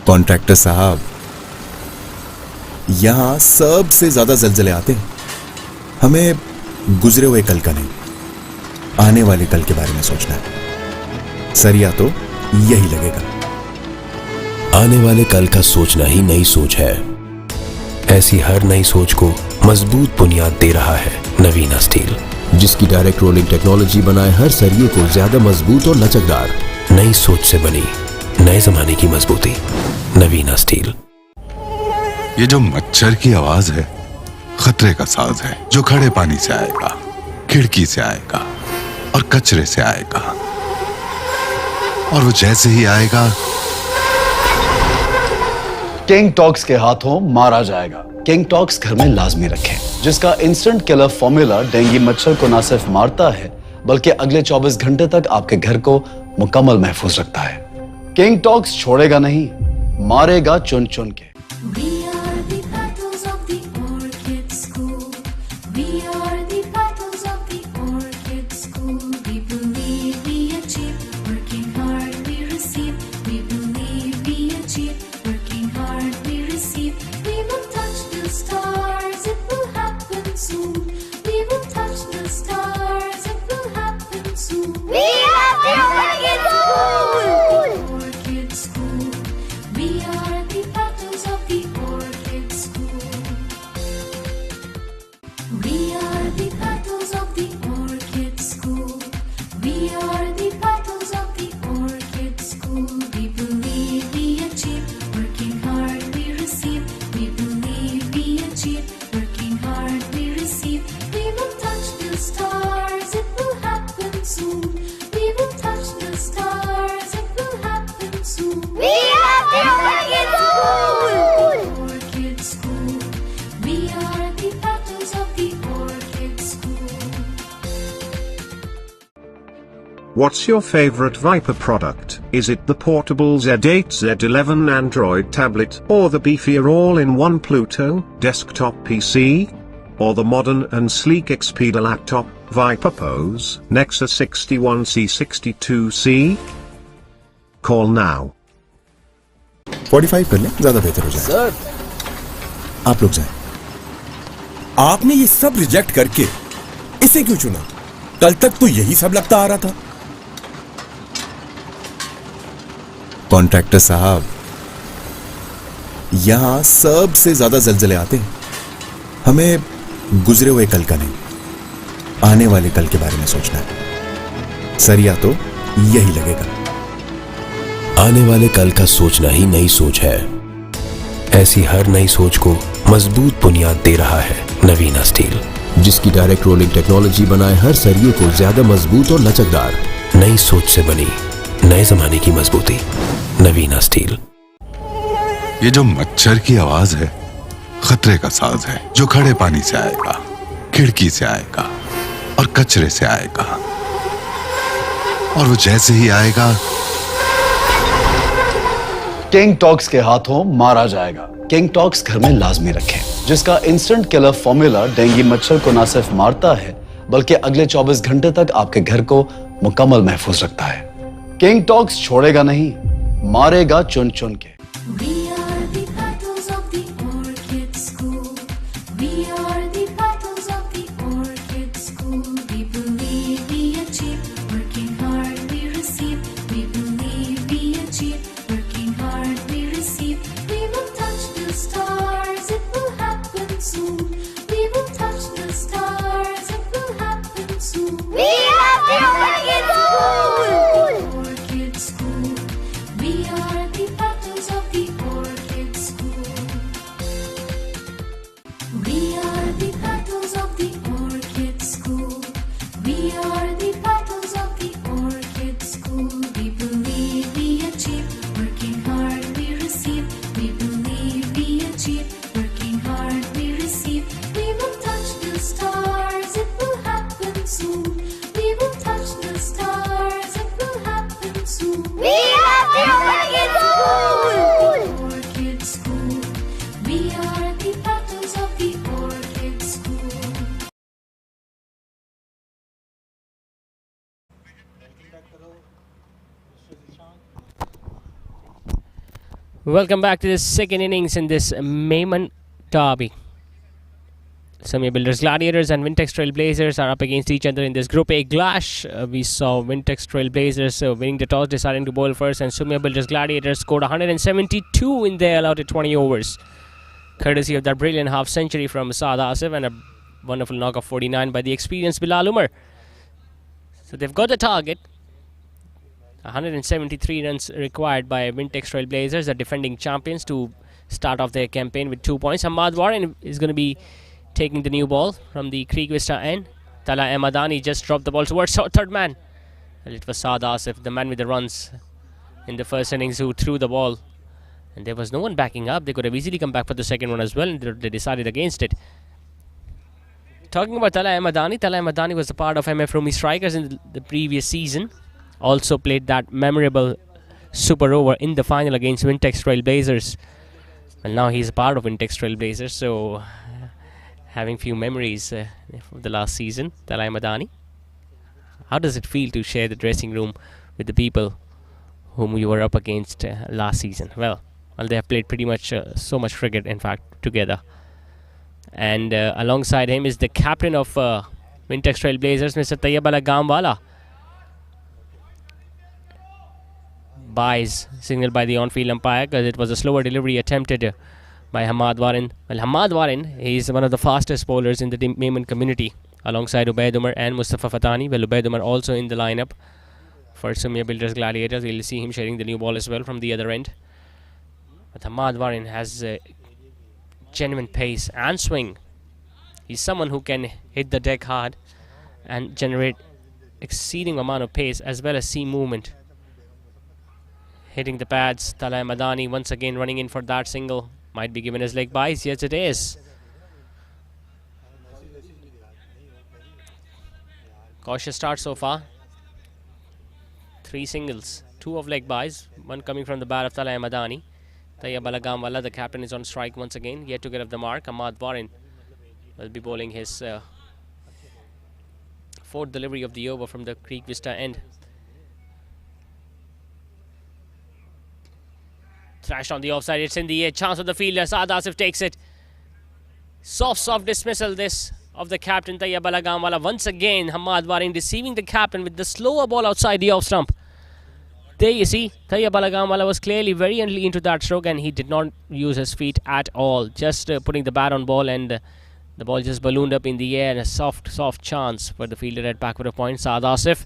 कॉन्ट्रैक्टर साहब, यहां सबसे ज्यादा जलजले आते हैं। हमें गुजरे हुए कल का नहीं, आने वाले कल के बारे में सोचना है। सरिया तो यही लगेगा।
आने वाले कल का सोचना ही नई सोच है। ऐसी हर नई सोच को मजबूत बुनियाद दे रहा है नवीना स्टील, जिसकी डायरेक्ट रोलिंग टेक्नोलॉजी बनाए हर सरिये को ज्यादा मजबूत और लचकदार। नई सोच से बनी नए जमाने की मजबूती, नवीना स्टील।
ये जो मच्छर की आवाज है, खतरे का साज है, जो खड़े पानी से आएगा, खिड़की से आएगा और कचरे से आएगा। और वो जैसे ही आएगा,
किंग टॉक्स के हाथों मारा जाएगा। किंग टॉक्स घर में लाजमी रखें, जिसका इंस्टेंट किलर फॉर्मूला डेंगू मच्छर को न सिर्फ मारता है, बल्कि अगले 24 घंटे तक आपके घर को मुकम्मल महफूज रखता है। किंग टॉक्स छोड़ेगा नहीं, मारेगा चुन चुन के।
We are the battles of the orchid school. We are the battles of the orchid school. We believe we achieve, working hard we receive. We believe we achieve, working hard we receive. We will touch the stars, it will happen soon. We will touch the stars, it will happen soon.
We are the orchid school.
Orchid school. We are the battles of the orchid We are the battles of the Orchid School.
What's your favorite Viper product? Is it the portable Z8 Z11 Android tablet, or the beefier all-in-one Pluto desktop PC? Or the modern and sleek Expedia laptop, Viper Pose, Nexus 61C 62C? Call now.
45 कर लें, ज्यादा बेहतर हो जाए।
Sir,
आप लोग जाएं।
आपने ये सब रिजेक्ट करके इसे क्यों चुना? कल तक तो यही सब लगता आ रहा था।
कॉन्ट्रैक्टर साहब, यहां सबसे ज्यादा जलजले आते हैं। हमें गुजरे हुए कल का नहीं, आने वाले कल के बारे में सोचना है। सरिया तो यही लगेगा।
आने वाले कल का सोचना ही नई सोच है। ऐसी हर नई सोच को मजबूत बुनियाद दे रहा है नवीना स्टील, जिसकी डायरेक्ट रोलिंग टेक्नोलॉजी बनाए हर सरिये को ज्यादा मजबूत और लचकदार। नई सोच से बनी नए जमाने की मजबूती, नवीना स्टील।
ये जो मच्छर की आवाज है, खतरे का साज है, जो खड़े पानी से आएगा, खिड़की से आएगा और कचरे से आएगा। और वो जैसे ही आएगा,
किंग टॉक्स के हाथों मारा जाएगा। किंग टॉक्स घर में लाजमी रखें, जिसका इंस्टेंट किलर फॉर्मूला डेंगू मच्छर को न सिर्फ मारता है, बल्कि अगले 24 घंटे तक आपके घर को मुकम्मल महफूज रखता है। किंग टॉक्स छोड़ेगा नहीं, मारेगा चुन चुन के।
We are the battles of the Orchid School. We are the battles of the Orchid School. We believe we achieve, working hard we receive. We believe we achieve, working hard we receive. We will touch the stars, it will happen soon. We will touch the stars, it will happen soon.
We are the Orchid School.
Orchid School. We are the battles of the Orchid School. We are the battles of the Orchid School. We are the battles of the Orchid School. We believe we achieve, working hard we receive. We believe we achieve, working hard we receive. We will touch the stars, it will happen soon. We will touch the stars, it will happen soon.
We are the Orchid School.
Orchid School. We are the battles of the Orchid School.
Welcome back to the second innings in this Mayman derby. Sumya Builders Gladiators and Wintex Trailblazers are up against each other in this Group A clash. We saw Wintex Trailblazers winning the toss, deciding to bowl first, and Sumya Builders Gladiators scored 172 in their allotted 20 overs, courtesy of that brilliant half-century from Saad Asif and a wonderful knock of 49 by the experienced Bilal Umar. So they've got the target. 173 runs required by Wintex Trailblazers, the defending champions, to start off their campaign with 2 points. Hamad Warren is going to be taking the new ball from the Creek Vista end. Tala Ahmadani just dropped the ball towards third man. Well, it was Saad Asif, the man with the runs in the first innings, who threw the ball. And there was no one backing up. They could have easily come back for the second one as well, and they decided against it. Talking about Tala Ahmadani was a part of MF Rumi Strikers in the previous season. Also played that memorable super over in the final against Wintex Trailblazers. And now he's a part of Wintex Trailblazers, so having few memories of the last season. Talay Madani, how does it feel to share the dressing room with the people whom you were up against last season? Well, they have played pretty much so much cricket, in fact, together. And alongside him is the captain of Wintex Trailblazers, Mr. Tayyabala Gamwala. Buys signaled by the on-field umpire because it was a slower delivery attempted by Hamad Warren. Well, Hamad Warren, he's one of the fastest bowlers in the Mayman community, alongside Ubaid Umar and Mustafa Fatani. Well, Ubaid Umar also in the lineup for Sumya Builders Gladiators. We'll see him sharing the new ball as well from the other end. But Hamad Warren has genuine pace and swing. He's someone who can hit the deck hard and generate exceeding amount of pace as well as seam movement. Hitting the pads, Talay Madani once again running in for that single. Might be given as leg buys. Yes, it is. Cautious start so far. 3 singles, 2 of leg byes, 1 coming from the bat of Talay Madani. Tayyab Balagamwala, the captain, is on strike once again, yet to get off the mark. Ahmad Warin will be bowling his 4th delivery of the over from the Creek Vista end. Thrashed on the offside, it's in the air. Chance of the fielder, Saad Asif takes it. Soft dismissal this of the captain Tayyab Balagamwala. Once again, Ahmad Warin deceiving the captain with the slower ball outside the off stump. There you see, Tayyab Balagamwala was clearly very early into that stroke and he did not use his feet at all. Just putting the bat on ball and the ball just ballooned up in the air and a soft chance for the fielder at back for a point, Saad Asif.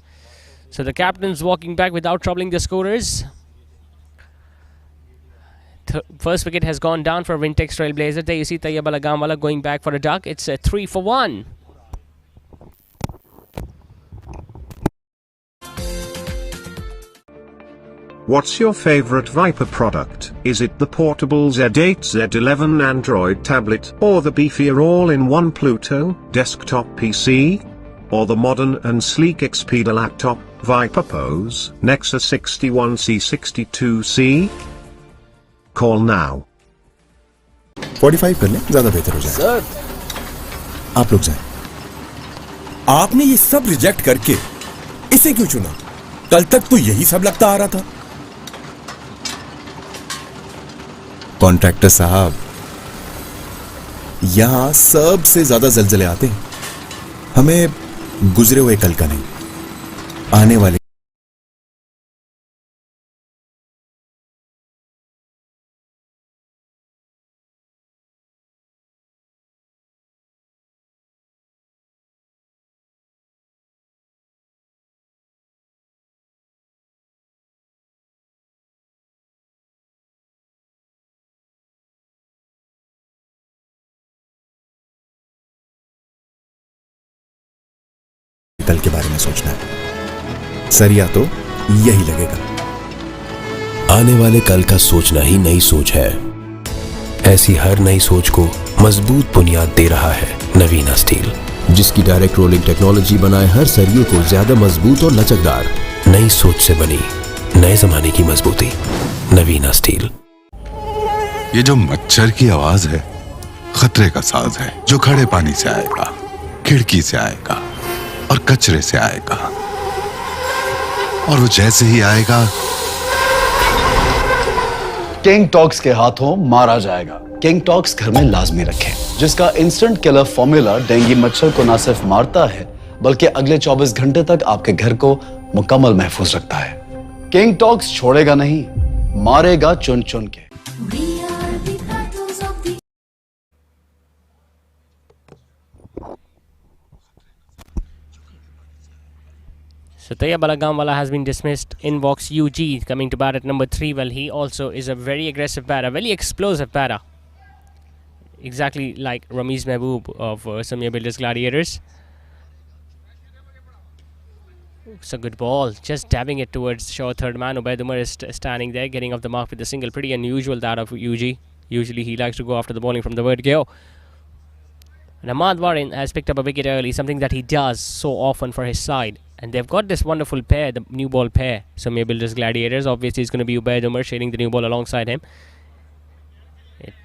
So the captain's walking back without troubling the scorers. First wicket has gone down for Wintex Trailblazer. There you see Tayyab Balagamwala going back for a duck. It's a 3 for 1.
What's your favorite Viper product? Is it the portable Z8 Z11 Android tablet, or the beefier all-in-one Pluto desktop PC, or the modern and sleek Expedia laptop, Viper Pose, Nexus 61C 62C? Call now.
45 कर लें, ज्यादा बेहतर हो जाए।
Sir,
आप लोग जाएं।
आपने ये सब रिजेक्ट करके इसे क्यों चुना? कल तक तो यही सब लगता आ रहा था।
कॉन्ट्रैक्टर साहब, यहां सबसे ज्यादा जलजले आते हैं। हमें गुजरे हुए कल का नहीं, आने वाले कल के बारे में सोचना है। सरिया तो यही लगेगा।
आने वाले कल का सोचना ही नई सोच है। ऐसी हर नई सोच को मजबूत बुनियाद दे रहा है नवीना स्टील, जिसकी डायरेक्ट रोलिंग टेक्नोलॉजी बनाए हर सरिये को ज्यादा मजबूत और लचकदार। नई सोच से बनी नए जमाने की मजबूती, नवीना स्टील।
ये जो मच्छर की आवाज है, खतरे का साज है, जो खड़े पानी से आएगा, खिड़की से आएगा और कचरे से आएगा, और वो जैसे ही आएगा
किंग टॉक्स के हाथों मारा जाएगा। किंग टॉक्स घर में लाजमी रखें, जिसका इंस्टेंट किलर फॉर्मूला डेंगू मच्छर को न सिर्फ मारता है बल्कि अगले 24 घंटे तक आपके घर को मुकम्मल महफूज रखता है। किंग टॉक्स छोड़ेगा नहीं, मारेगा चुन चुन के।
So Tayyab Balagamwala has been dismissed. In box UG coming to bat at number 3. Well, he also is a very aggressive batter, very explosive batter. Exactly like Ramiz Mehboob of Sumya Builders Gladiators. It's a good ball, just dabbing it towards short third man. Ubaid Umar is standing there, getting off the mark with the single. Pretty unusual that of UG. Usually he likes to go after the bowling from the word go. And Ahmad Warin has picked up a wicket early, something that he does so often for his side. And they've got this wonderful pair, the new ball pair. Sumya Builders Gladiators. Obviously, it's going to be Ubaid Umar shading the new ball alongside him.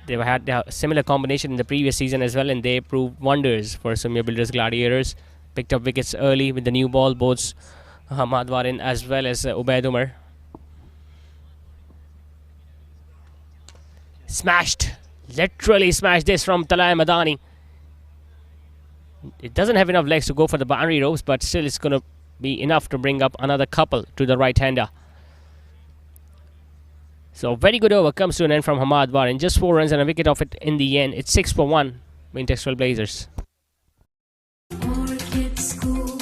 They've had a similar combination in the previous season as well, and they proved wonders for Sumya Builders Gladiators. Picked up wickets early with the new ball, both Ahmad Warin as well as Ubaid Umar. Smashed. Literally smashed this from Talay Madani. It doesn't have enough legs to go for the boundary ropes, but still it's going to be enough to bring up another couple to the right-hander. So very good over comes to an end from Ahmad Warin. Just 4 runs and a wicket off it in the end. It's 6 for 1. Wintex Trailblazers.
Orchid School.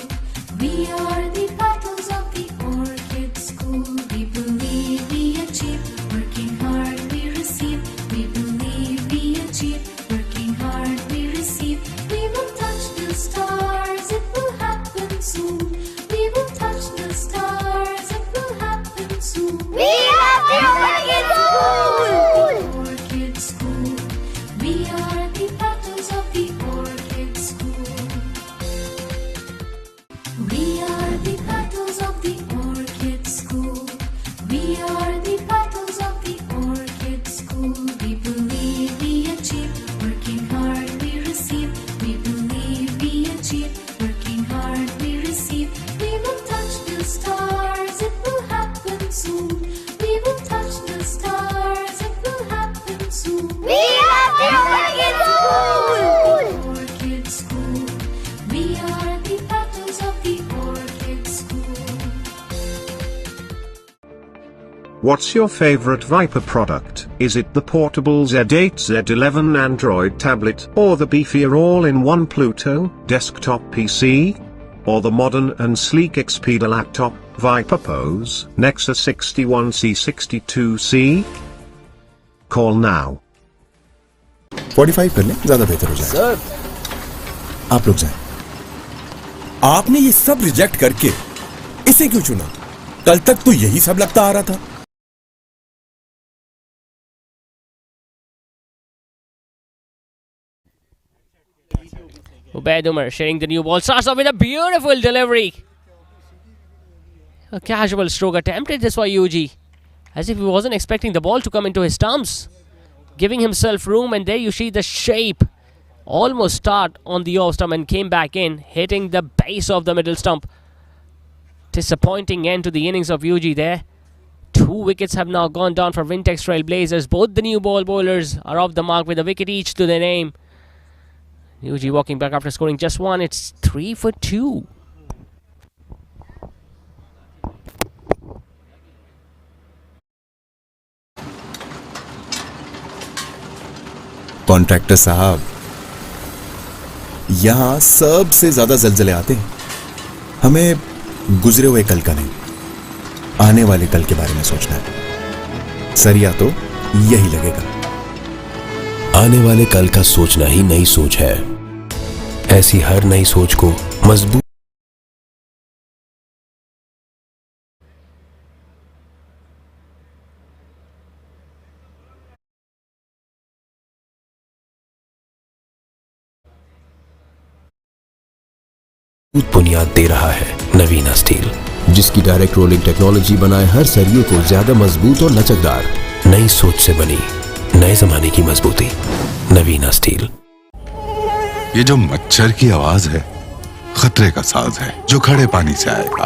We are the battles of the Orchid School. We believe we achieve. Working hard we receive. We believe we achieve. Working hard we receive. We will touch the stars. It will happen soon. We will touch the stars. It will happen soon.
We are the Orchid School!
Orchid School. We are the battles of the Orchid
What's your favorite Viper product? Is it the portable Z8 Z11 Android tablet, or the beefier all-in-one Pluto desktop PC? Or the modern and sleek Expedia laptop, Viper Pose, Nexus 61C62C? Call now.
45 कर लें, ज्यादा बेहतर हो जाए।
Sir,
आप लोग जाएं।
आपने ये सब रिजेक्ट करके इसे क्यों चुना? कल तक तो यही सब लगता आ रहा था।
Ubaid Umar sharing the new ball. Starts off with a beautiful delivery. A casual stroke attempted this by UG. As if he wasn't expecting the ball to come into his stumps. Giving himself room, and there you see the shape. Almost start on the off stump and came back in, hitting the base of the middle stump. Disappointing end to the innings of UG there. 2 wickets have now gone down for Wintex Trailblazers. Both the new ball bowlers are off the mark with a wicket each to their name. UG walking back after scoring just one. It's 3 for 2.
Contractor साहब, यहां सबसे ज्यादा जलजले आते हैं। हमें गुजरे हुए कल का नहीं, आने वाले कल के बारे में सोचना है। सरिया तो यही लगेगा।
आने वाले कल का सोचना ही नई सोच है। ऐसी हर नई सोच को मजबूत बुनियाद दे रहा है नवीना स्टील, जिसकी डायरेक्ट रोलिंग टेक्नोलॉजी बनाए हर सरिये को ज्यादा मजबूत और लचकदार। नई सोच से बनी नए जमाने की मजबूती, नवीना स्टील।
ये जो मच्छर की आवाज है, खतरे का साज है, जो खड़े पानी से आएगा,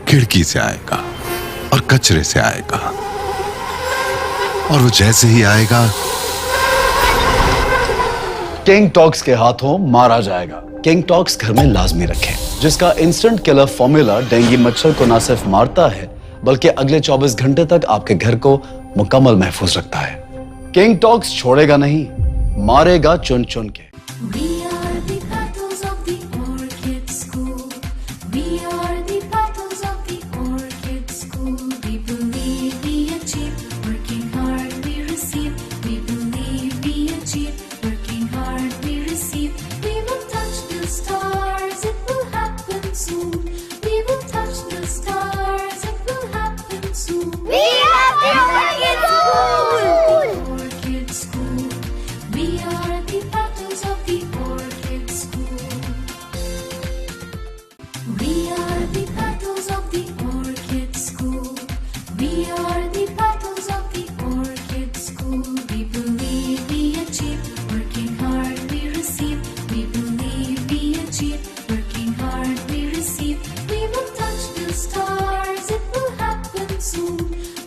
खिड़की से आएगा और कचरे से आएगा, और वो जैसे ही आएगा
किंग टॉक्स के हाथों मारा जाएगा। किंग टॉक्स घर में लाजमी रखें, जिसका इंस्टेंट किलर फॉर्मूला डेंगू मच्छर को न सिर्फ मारता है बल्कि अगले 24 घंटे तक आपके घर को मुकम्मल महफूज रखता है। किंग टॉक्स छोड़ेगा नहीं, मारेगा चुन चुन के।
We are the petals of the orchid school. We are the petals of the orchid school. We believe we achieve, working hard we receive. We believe we achieve, working hard we receive. We will touch the stars, it will happen soon. We will touch the stars, it will happen soon.
We are the orchid school.
Orchid school. We are the petals of the orchid school. We are the petals of the orchid school. We are the petals of the orchid school. We believe we achieve, working hard we receive. We believe we achieve, working hard we receive. We will touch the stars, it will happen soon.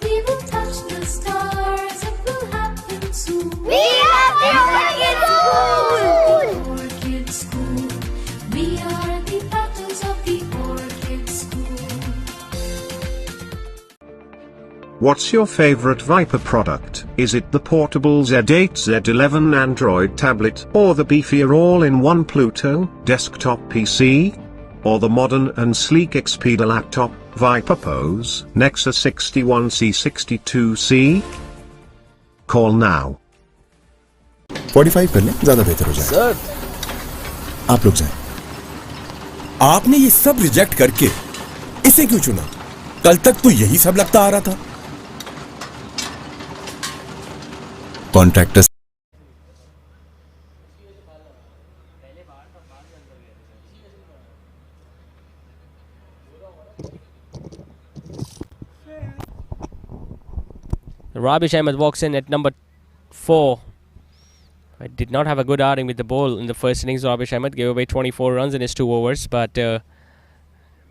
We will touch the stars, it will happen soon.
We are the orchid school.
Orchid school. We are the petals of the orchid school.
What's your favorite Viper product? Is it the portable Z8 Z11 Android tablet, or the beefier all-in-one Pluto desktop PC? Or the modern and sleek Expedia laptop, Viper Pose, Nexus 61C62C? Call now.
45 कर लें, ज्यादा बेहतर हो जाए।
Sir,
आप लोग जाएं।
आपने ये सब रिजेक्ट करके इसे क्यों चुना? कल तक तो यही सब लगता आ रहा था।
Contractor
Rabish Ahmed walks in at number 4. I did not have a good outing with the ball in the first innings. Rabish Ahmed gave away 24 runs in his 2 overs, but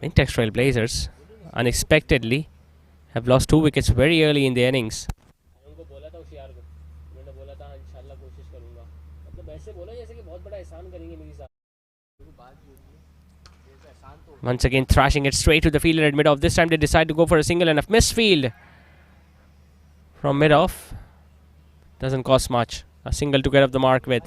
Wintex Trailblazers unexpectedly have lost 2 wickets very early in the innings. Once again thrashing it straight to the fielder at mid-off. This time they decide to go for a single and a misfield. from mid-off. Doesn't cost much. A single to get up the mark with.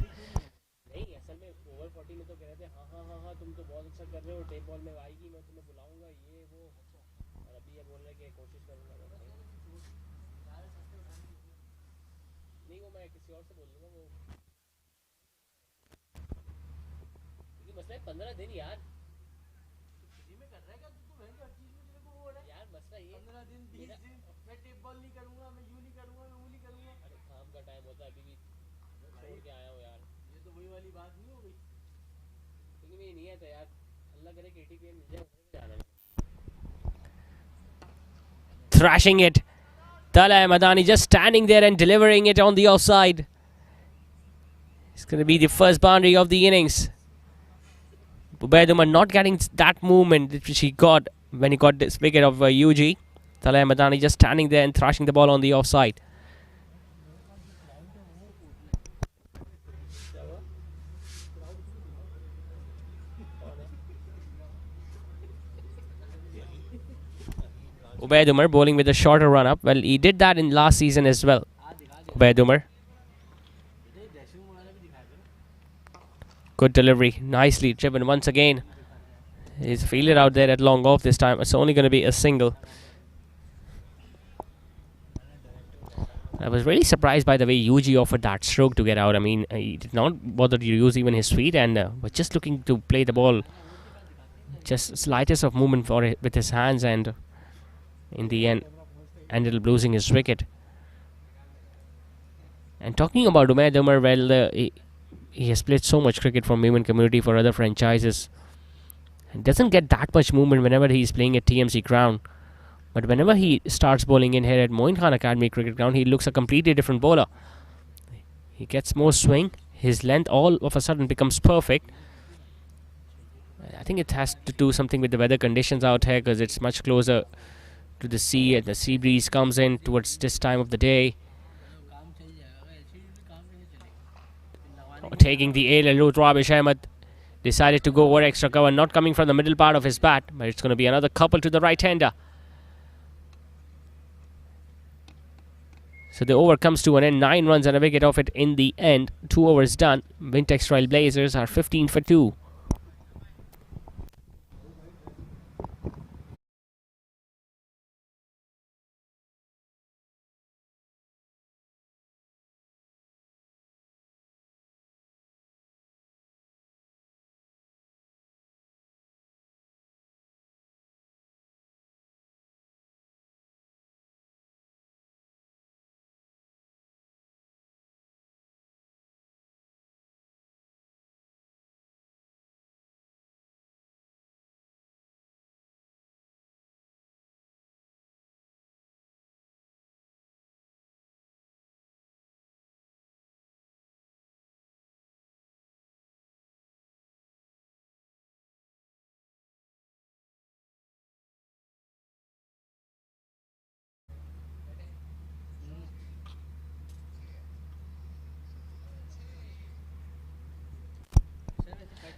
Thrashing it. Talay Madani just standing there and delivering it on the offside. It's going to be the first boundary of the innings. Ubaidumar not getting that movement which he got when he got this wicket of UG. Talay Madani just standing there and thrashing the ball on the offside. Ubaidumar bowling with a shorter run up. Well, he did that in last season as well. Ubaidumar. Good delivery. Nicely driven once again. He's a fielder out there at long off this time. It's only going to be a single. I was really surprised by the way UG offered that stroke to get out. I mean, he did not bother to use even his feet and was just looking to play the ball. Just slightest of movement for it with his hands, and in the end ended up losing his wicket. And talking about Ubaidumar, well, he has played so much cricket for Maiman community for other franchises. And doesn't get that much movement whenever he is playing at TMC ground. But whenever he starts bowling in here at Moin Khan Academy cricket ground, he looks a completely different bowler. He gets more swing. His length all of a sudden becomes perfect. I think it has to do something with the weather conditions out here, because it's much closer to the sea and the sea breeze comes in towards this time of the day. Taking the air alert, Rabish Ahmed decided to go over extra cover, not coming from the middle part of his bat, but it's going to be another couple to the right-hander. So the over comes to an end. 9 runs and a wicket off it in the end. 2 overs done. Wintex Trailblazers are 15 for 2.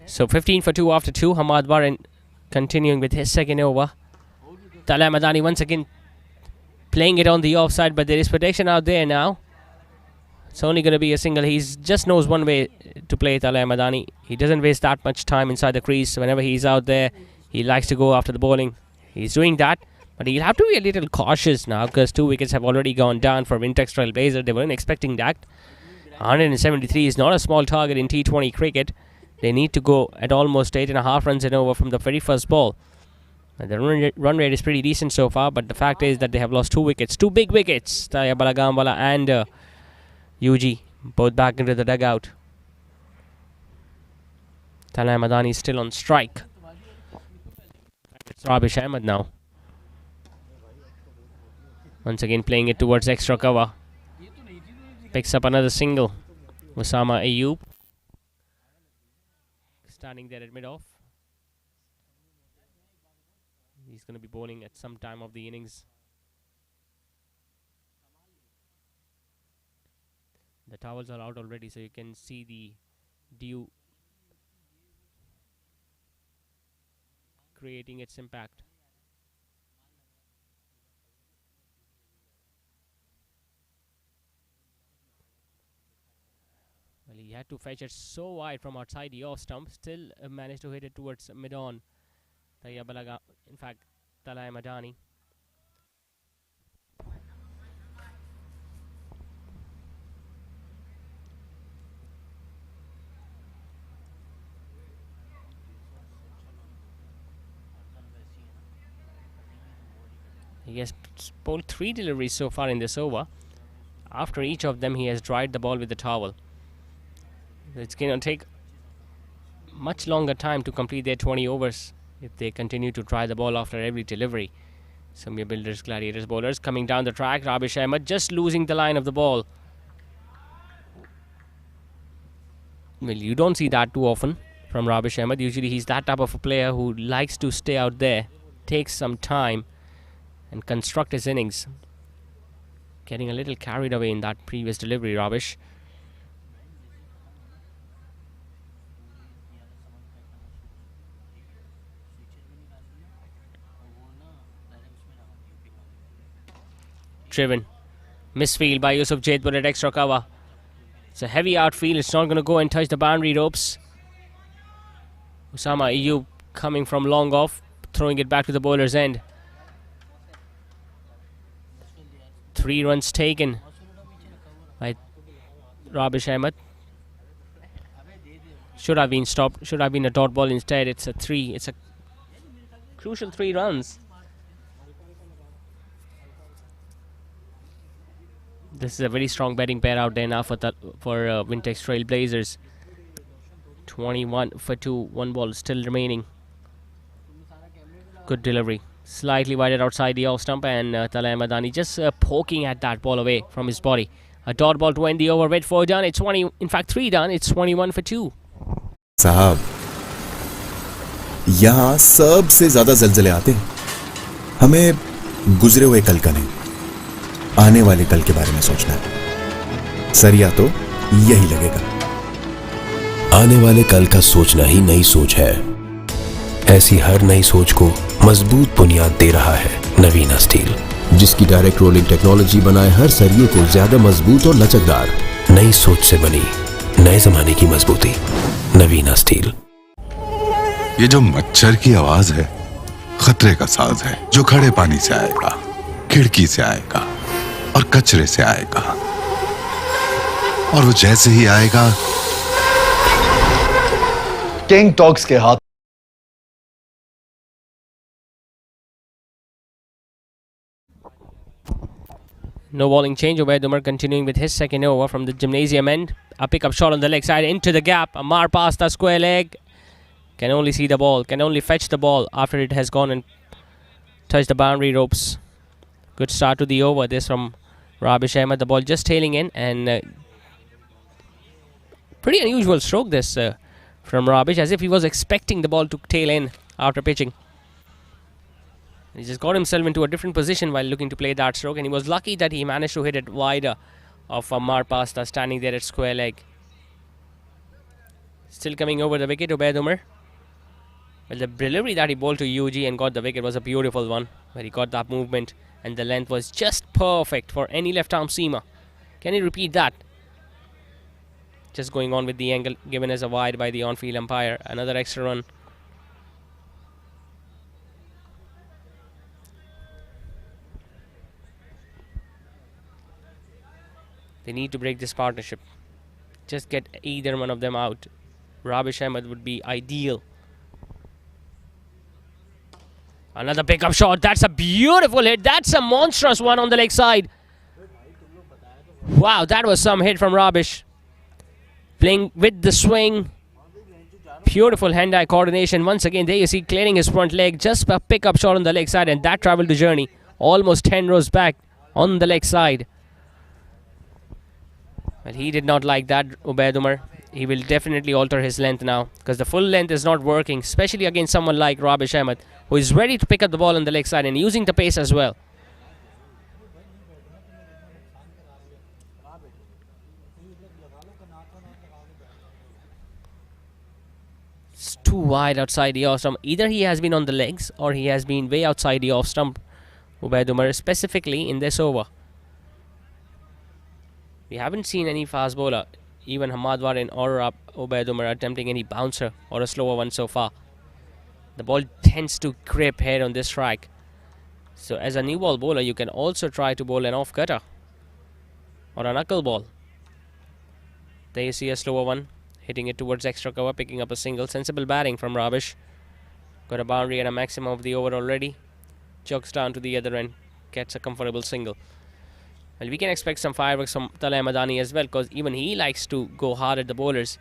So 15 for 2 after 2. Hamad Baran continuing with his second over. Talay Madani once again playing it on the offside, but there is protection out there now. It's only going to be a single. He just knows one way to play Talay Madani. He doesn't waste that much time inside the crease. Whenever he's out there, he likes to go after the bowling. He's doing that, but he'll have to be a little cautious now, because 2 wickets have already gone down for Wintex Trailblazer. They weren't expecting that. 173 is not a small target in T20 cricket. They need to go at almost 8.5 runs and over from the very first ball. And the run rate is pretty decent so far, but the fact is that they have lost 2 wickets. 2 big wickets. Taya Balagambala and UG both back into the dugout. Talay Madani is still on strike. It's Rabish Ahmed now. Once again playing it towards extra cover. Picks up another single. Osama Ayub standing there at mid-off. He's going to be bowling at some time of the innings. The towels are out already, so you can see the dew creating its impact. Well, he had to fetch it so wide from outside the off stump. Still managed to hit it towards mid-on. In fact, Talay Madani. He has bowled 3 deliveries so far in this over. After each of them, he has dried the ball with the towel. It's going to take much longer time to complete their 20 overs if they continue to dry the ball after every delivery. Sumya Builders, Gladiators bowlers coming down the track. Rabish Ahmed just losing the line of the ball. Well, you don't see that too often from Rabish Ahmed. Usually he's that type of a player who likes to stay out there, takes some time and construct his innings. Getting a little carried away in that previous delivery, Rabish. Driven. Misfield by Yusuf Jaidpur at extra cover. It's a heavy outfield. It's not going to go and touch the boundary ropes. Usama Ayoub coming from long off, throwing it back to the bowler's end. 3 runs taken by Rabish Ahmed. Should have been stopped. Should have been a dot ball instead. It's a 3. It's a crucial 3 runs. This is a very strong batting pair out there now for Wintex Trailblazers. 21 for 2, 1 ball still remaining. Good delivery. Slightly wider outside the off stump, and Talay Madani just poking at that ball away from his body. A dot ball to end the over with 4 done. It's 20, in fact 3 done. It's 21 for 2.
साहब, यहाँ सबसे ज्यादा जलजले आते हैं. हमें गुजरे हुए कल का नहीं, आने वाले कल के बारे में सोचना है. सरिया तो यही लगेगा.
आने वाले कल का सोचना ही नई सोच है. ऐसी हर नई सोच को मजबूत बुनियाद दे रहा है नवीना स्टील, जिसकी डायरेक्ट रोलिंग टेक्नोलॉजी बनाए हर सरिये को ज्यादा मजबूत और लचकदार. नई सोच से बनी नए जमाने की मजबूती. नवीना स्टील.
ये जो मच्छर की आवाज है खतरे का साज है, जो खड़े पानी से आएगा, खिड़की से आएगा और कचरे से आएगा, और वो जैसे ही आएगा
किंग टॉक्स के हाथ.
No bowling change. Ubaid Umar continuing with his second over from the gymnasium end. A pickup shot on the leg side into the gap. Amar past the square leg. Can only see the ball. Can only fetch the ball after it has gone and touched the boundary ropes. Good start to the over. This from Rabish Ahmed. The ball just tailing in, and pretty unusual stroke this from Rabish, as if he was expecting the ball to tail in after pitching. He just got himself into a different position while looking to play that stroke, and he was lucky that he managed to hit it wider of Ammar Pasta standing there at square leg. Still coming over the wicket, Ubaid Umar. Well, the delivery that he bowled to UG and got the wicket was a beautiful one, where he got that movement and the length was just perfect for any left-arm seamer. Can he repeat that? Just going on with the angle given as a wide by the on-field umpire. Another extra run. They need to break this partnership. Just get either one of them out. Rabish Ahmed would be ideal. Another pickup shot. That's a beautiful hit. That's a monstrous one on the leg side. Wow, that was some hit from Rabish. Playing with the swing. Beautiful hand-eye coordination. Once again, there you see clearing his front leg. Just a pickup shot on the leg side, and that traveled the journey. Almost 10 rows back on the leg side. But he did not like that, Ubaid Umar. He will definitely alter his length now, because the full length is not working, especially against someone like Rabish Ahmed, who is ready to pick up the ball on the leg side and using the pace as well. It's too wide outside the off stump. Either he has been on the legs or he has been way outside the off stump, Ubaid Umar, specifically in this over. We haven't seen any fast bowler even Hamad Warin or Ubaid Umar attempting any bouncer or a slower one so far. The ball tends to grip here on this strike. So as a new ball bowler, you can also try to bowl an off cutter or a knuckle ball. There you see a slower one, hitting it towards extra cover, picking up a single. Sensible batting from Rabish. Got a boundary and a maximum of the over already. Chucks down to the other end, gets a comfortable single. Well, we can expect some fireworks from Talay Madani as well, because even he likes to go hard at the bowlers.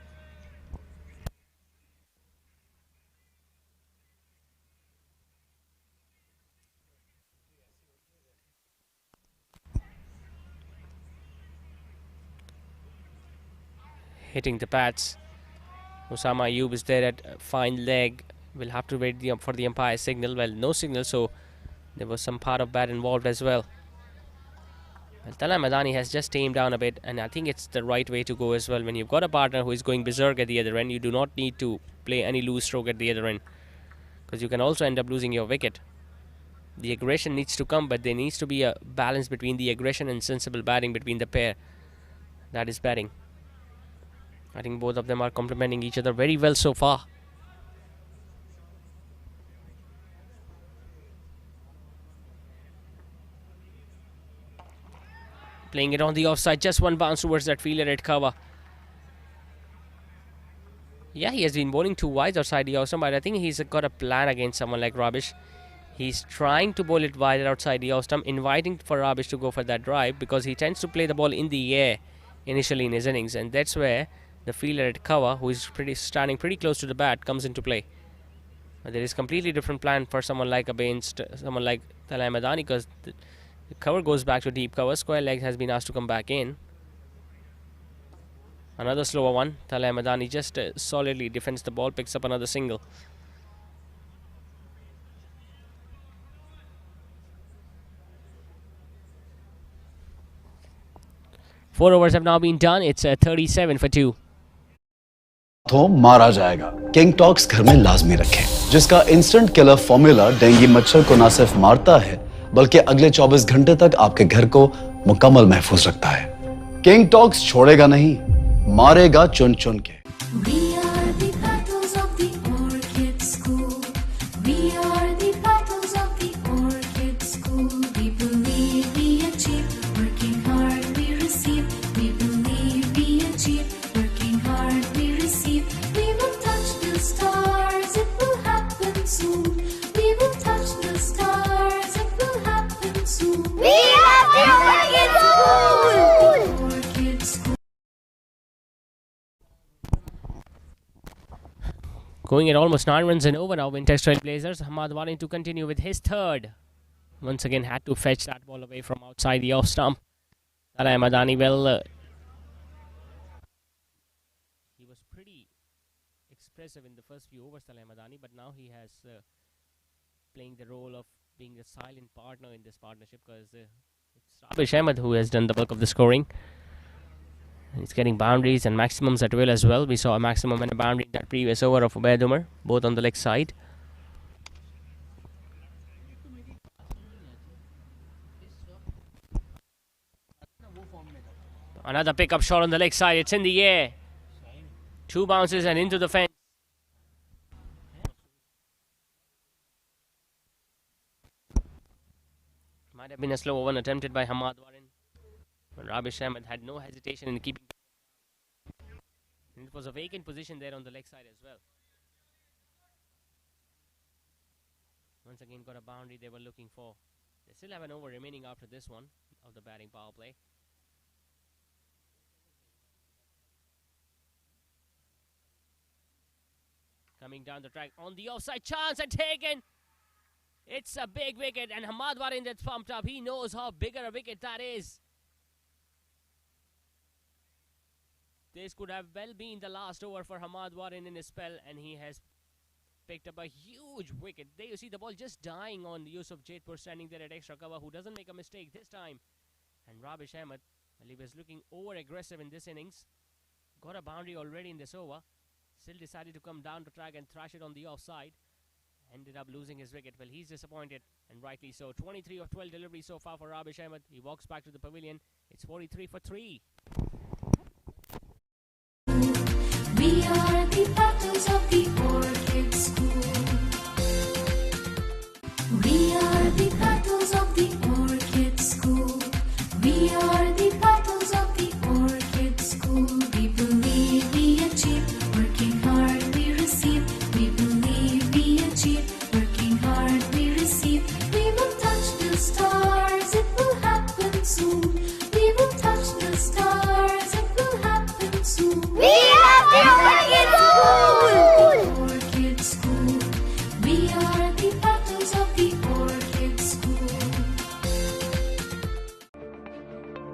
Hitting the pads. Osama Ayub is there at fine leg. We'll have to wait for the umpire signal. Well, no signal, so there was some part of bat involved as well. Well, Talay Madani has just tamed down a bit, and I think it's the right way to go as well. When you've got a partner who is going berserk at the other end, you do not need to play any loose stroke at the other end, because you can also end up losing your wicket. The aggression needs to come, but there needs to be a balance between the aggression and sensible batting between the pair that is batting. I think both of them are complementing each other very well so far. Playing it on the offside, just one bounce towards that fielder at cover. Yeah, he has been bowling two wides outside the off stump, but I think he's got a plan against someone like Rabish. He's trying to bowl it wide outside the off stump, inviting for Rabish to go for that drive, because he tends to play the ball in the air initially in his innings, and that's where the fielder at cover, who is standing pretty close to the bat, comes into play. But there is completely different plan for someone like someone like Talay Madani, because the cover goes back to deep cover. Square leg has been asked to come back in. Another slower one. Talay Madani just solidly defends the ball, picks up another single. Four overs have now been done. It's 37 for 2.
तो मारा जाएगा। King talks घर में लाजमी रखें, जिसका instant killer formula dengue मच्छर को न सिर्फ मारता है, बल्कि अगले 24 घंटे तक आपके घर को मुकम्मल महफूज रखता है। किंग टॉक्स छोड़ेगा नहीं, मारेगा चुन चुन के।
We are the battles of the Orchid School. We are the battles of the Orchid School. We believe we achieve, working hard we receive. We believe we achieve, working hard we receive. We will touch the stars, it will happen soon. We will touch the stars, it will happen soon.
We are the Orchid School!
Orchid School.
Going at almost 9 runs and over now, Wintex Trailblazers. Hamad Warin to continue with his third. Once again had to fetch that ball away from outside the off stump. Talay Madani, well, he was pretty expressive in the first few overs, Talay Madani, but now he has playing the role of being the silent partner in this partnership, because it's Rabish Ahmed who has done the bulk of the scoring. He's getting boundaries and maximums at will as well. We saw a maximum and a boundary in that previous over of Ubaid Umar, both on the leg side. Another pickup shot on the leg side. It's in the air. 2 bounces and into the fence. Might have been a slow one attempted by Hamad Warin. But Rabish Ahmed had no hesitation in keeping. And it was a vacant position there on the leg side as well. Once again got a boundary they were looking for. They still have an over remaining after this one of the batting power play. Coming down the track on the offside, chance and taken. It's a big wicket, and Hamad Warin that's pumped up. He knows how bigger a wicket that is. This could have well been the last over for Hamad Warin in his spell, and he has picked up a huge wicket. There you see the ball just dying on Yusuf Jaitpur standing there at extra cover, who doesn't make a mistake this time. And Rabish Ahmed, well, he was looking over aggressive in this innings. Got a boundary already in this over. Still decided to come down to track and thrash it on the offside. Ended up losing his wicket. Well, he's disappointed, and rightly so. 23 of 12 deliveries so far for Rabish Ahmed. He walks back to the pavilion. It's 43 for 3.
the petals of the orchid school. We are the petals of the orchid school. We are the petals of the orchid school. We believe we achieve, working hard we receive. We believe we achieve, working hard we receive. We will touch the stars, it will happen soon. We will touch the stars, it will happen soon.
We are the Orchid School!
Orchid School. We are the petals of the orchid school.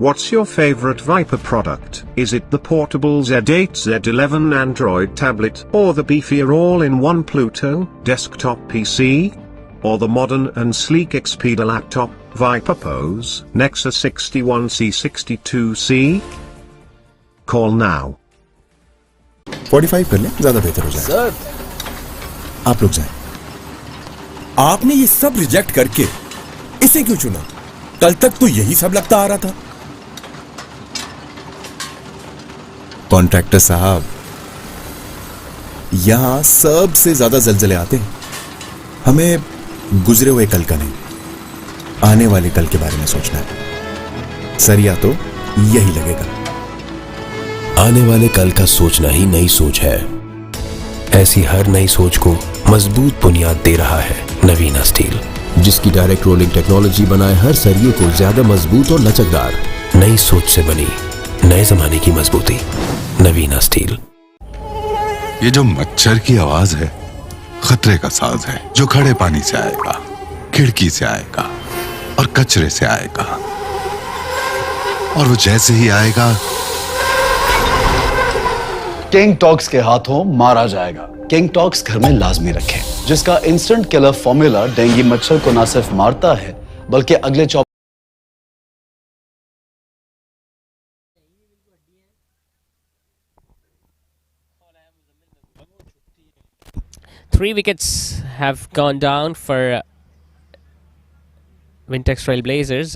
What's your favorite Viper product? Is it the portable Z8 Z11 Android tablet, or the beefier all-in-one Pluto desktop PC? Or the modern and sleek Expedia laptop, Viper Pose, Nexus 61C62C? Call now.
45 कर लें, ज्यादा बेहतर हो जाए।
Sir,
आप लोग जाएं।
आपने ये सब रिजेक्ट करके इसे क्यों चुना? कल तक तो यही सब लगता आ रहा था।
कॉन्ट्रैक्टर साहब, यहां सबसे ज्यादा जलजले आते हैं। हमें गुजरे हुए कल का नहीं, आने वाले कल के बारे में सोचना है। सरिया तो यही लगेगा।
आने वाले कल का सोचना ही नई सोच है। ऐसी हर नई सोच को मजबूत बुनियाद दे रहा है नवीना स्टील, जिसकी डायरेक्ट रोलिंग टेक्नोलॉजी बनाए हर सरिये को ज्यादा मजबूत और लचकदार। नई सोच से बनी नए जमाने की मजबूती, नवीना स्टील।
ये जो मच्छर की आवाज है, खतरे का साज है, जो खड़े पानी से आएगा, खिड़की से आएगा और कचरे से आएगा। और वो जैसे ही आएगा,
किंग टॉक्स के हाथों मारा जाएगा। किंग टॉक्स घर में लाजमी रखें, जिसका इंस्टेंट किलर फॉर्मूला डेंगू मच्छर को न सिर्फ मारता है बल्कि अगले
3 wickets have gone down for Wintex Trailblazers.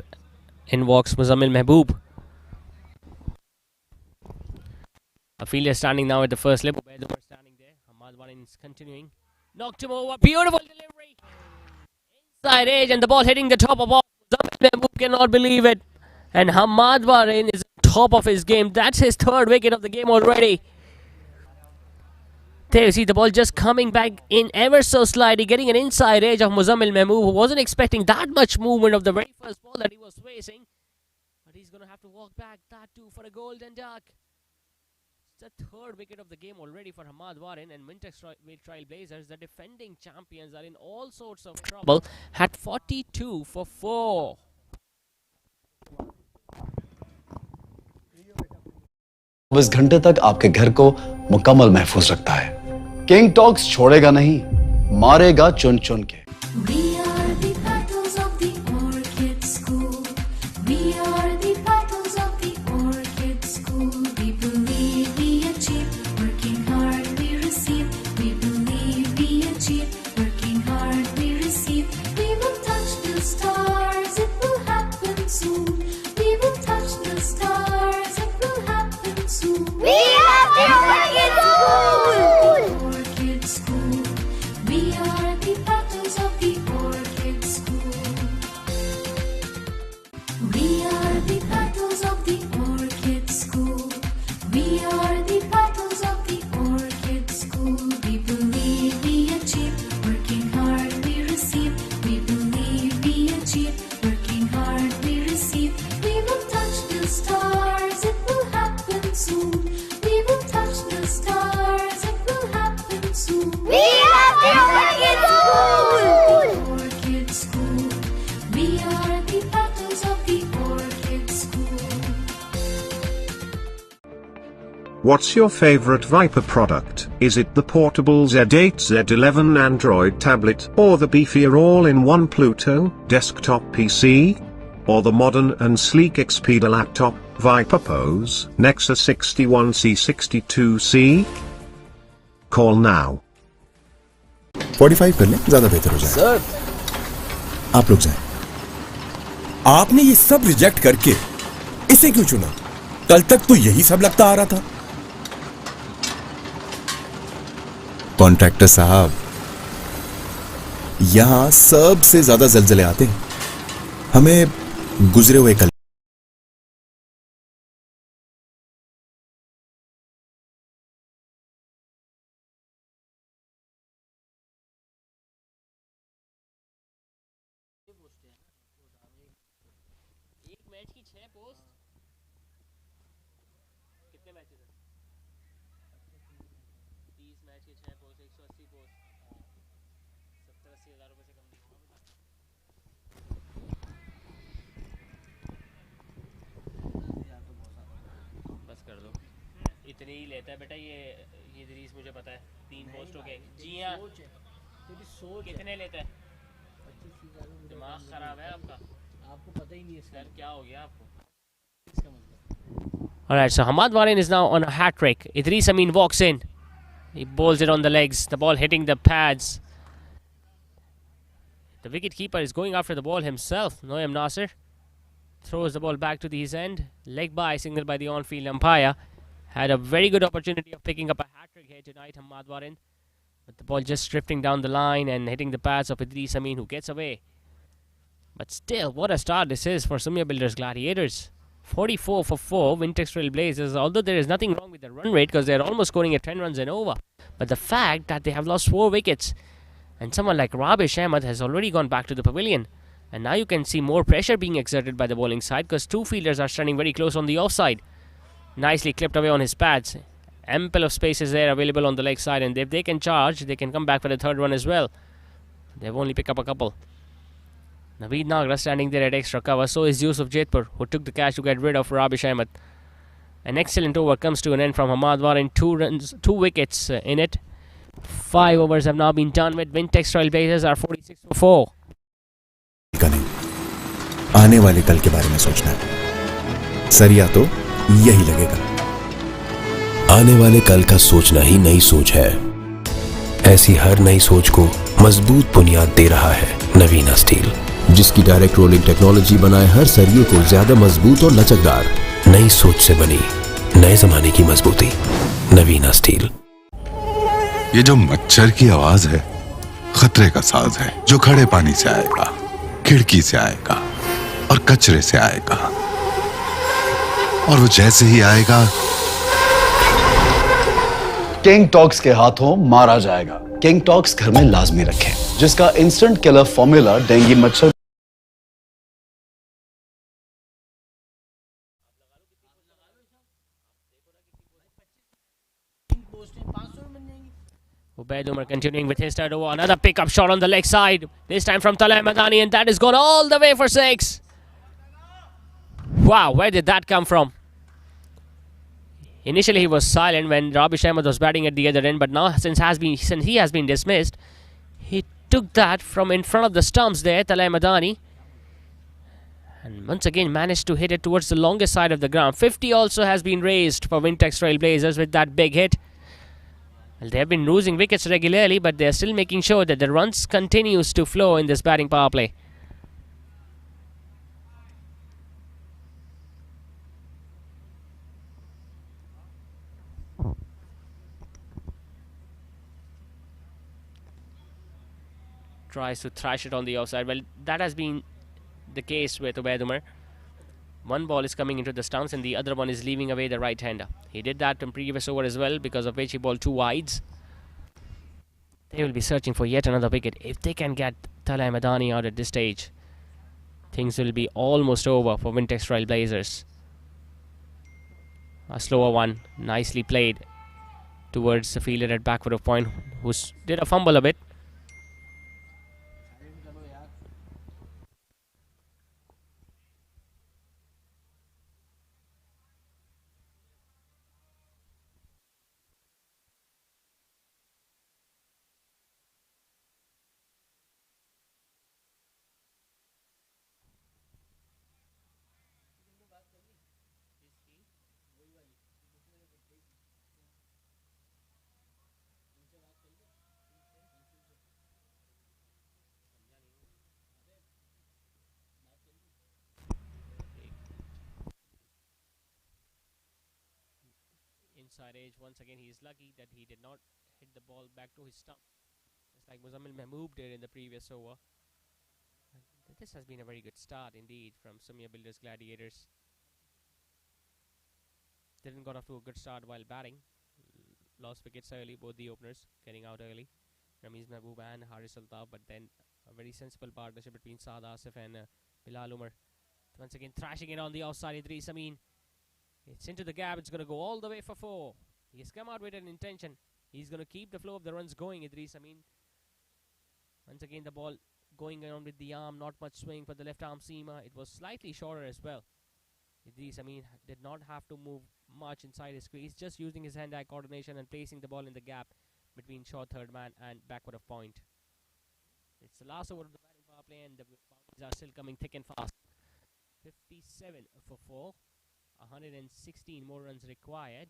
In walks Muzammil Mehboob. A fielder standing now at the first slip. Ubaidullah standing there. Hamad Warin is continuing. Knocked him over. Beautiful delivery. Inside edge and the ball hitting the top of off. Muzammil Mehboob cannot believe it. And Hamad Warin is on top of his game. That's his third wicket of the game already. There you see the ball just coming back in ever so slightly, getting an inside edge of Muzammil Mehboob, who wasn't expecting that much movement of the very first ball that he was facing. But he's going to have to walk back, that too, for a golden duck. It's the third wicket of the game already for Hamad Warin, and Wintex Trailblazers, the defending champions, are in all sorts of trouble. Had 42 for 4.
इस घंटे तक आपके घर को मुकम्मल महफूज रखता है। किंग टॉक्स छोड़ेगा नहीं, मारेगा चुन चुन के।
We are the petals of the orchid school. We are the petals of the orchid school. We believe we achieve, working hard we receive. We believe we achieve, working hard we receive. We will touch the stars, it will happen soon. We will touch the stars, it will happen soon.
We are the Orchid School!
Orchid school. We are the petals of the orchid school. We are the petals of the orchid school. We are the petals of the orchid school. We believe we achieve, working hard we receive. We believe we achieve, working hard we receive. We will touch the stars, it will happen soon. We will touch the stars, it will happen soon.
We are the Orchid School!
Orchid school. We are the petals of the orchid school.
What's your favorite Viper product? Is it the portable Z8 Z11 Android tablet, or the beefier all-in-one Pluto desktop PC? Or the modern and sleek Expedia laptop, Viper Pose, Nexus 61C62C? Call now.
45 कर लें, ज्यादा बेहतर हो जाए।
Sir,
आप लोग जाएं।
आपने ये सब रिजेक्ट करके इसे क्यों चुना? कल तक तो यही सब लगता आ रहा था।
कॉन्ट्रैक्टर साहब, यहां सबसे ज्यादा जलजले आते हैं। हमें गुजरे हुए कल
एक मैच की 6 पोस्ट कितने मैचेस हैं? 30 मैच के 6 पोस्ट 180 पोस्ट 70-80 हज़ार रुपए से कम नहीं होगा बेटा। बस कर दो, इतने ही लेता है बेटा ये दरीस, मुझे पता है। 3 पोस्ट हो गए। जी हाँ, कितने लेता है? दिमाग खराब है आपका, आपको पता ही नहीं है सर क्या हो गया आपको। Alright, so Hamad Warin is now on a hat trick. Idris Amin walks in. He bowls it on the legs. The ball hitting the pads. The wicket keeper is going after the ball himself. Noam Nasir throws the ball back to his end. Leg by signal by the on-field umpire. Had a very good opportunity of picking up a hat trick here tonight, Hamad Warin. But the ball just drifting down the line and hitting the pads of Idris Amin, who gets away. But still, what a start this is for Sumya Builders Gladiators. 44 for 4, Wintex Trailblazers, although there is nothing wrong with the run rate because they are almost scoring at 10 runs and over. But the fact that they have lost 4 wickets and someone like Rabish Ahmed has already gone back to the pavilion. And now you can see more pressure being exerted by the bowling side because 2 fielders are standing very close on the offside. Nicely clipped away on his pads. Ample of spaces there available on the leg side, and if they can charge, they can come back for the third one as well. They've only picked up a couple. Naveed Nagra standing there at extra cover. So is Yusuf Jetpur, who took the catch to get rid of Rabish Ahmed. An excellent over comes to an end from Hamad Warin. 2 wickets in it. 5 overs have now been done with Wintex Trailblazers are 46 for 4.
आने वाले कल के बारे में सोचना है। सरिया तो यही लगेगा।
आने वाले कल का सोचना ही नई सोच है। ऐसी हर नई सोच को मजबूत बुनियाद दे रहा है नवीना स्टील, जिसकी डायरेक्ट रोलिंग टेक्नोलॉजी बनाए हर सरिये को ज्यादा मजबूत और लचकदार। नई सोच से बनी नए जमाने की मजबूती, नवीना स्टील।
ये जो मच्छर की आवाज है खतरे का साज है, जो खड़े पानी से आएगा, खिड़की से आएगा और कचरे से आएगा, और वो जैसे ही आएगा
किंग टॉक्स के हाथों मारा जाएगा। किंग टॉक्स घर में लाजमी रखें, जिसका इंस्टेंट किलर फॉर्मूला डेंगू मच्छर
Ubaid Umar continuing with his third over. Another pickup shot on the leg side. This time from Talal Madani, and that has gone all the way for 6. Wow, where did that come from? Initially he was silent when Rabish Ahmed was batting at the other end, but now since he has been dismissed, he took that from in front of the stumps there, Talal Madani, and once again managed to hit it towards the longest side of the ground. 50 also has been raised for Wintex Trailblazers with that big hit. Well, they have been losing wickets regularly, but they are still making sure that the runs continues to flow in this batting power play. Tries to thrash it on the outside. Well, that has been the case with Ubaid Umar. One ball is coming into the stumps and the other one is leaving away the right-hander. He did that in previous over as well, because of which he bowled 2 wides. They will be searching for yet another wicket. If they can get Talal Madani out at this stage, things will be almost over for Wintex Trailblazers. A slower one, nicely played towards the fielder at backward of point, who did a fumble a bit. Inside edge, once again he is lucky that he did not hit the ball back to his stump, just like Muzammil Mahmood did in the previous over. This has been a very good start indeed from Sumya Builders Gladiators. Didn't got off to a good start while batting. Lost wickets early, both the openers getting out early. Ramiz Mahboob and Haris Altaf, but then a very sensible partnership between Saad Asif and Bilal Umar. Once again thrashing it on the outside, Idris Amin. It's into the gap, it's going to go all the way for 4. He has come out with an intention. He's going to keep the flow of the runs going, Idris Amin. Once again the ball going around with the arm, not much swing for the left arm seamer. It was slightly shorter as well. Idris Amin did not have to move much inside his crease, just using his hand-eye coordination and placing the ball in the gap between short third man and backward of point. It's the last over of the batting power play and the boundaries are still coming thick and fast. 57 for 4. 116 more runs required.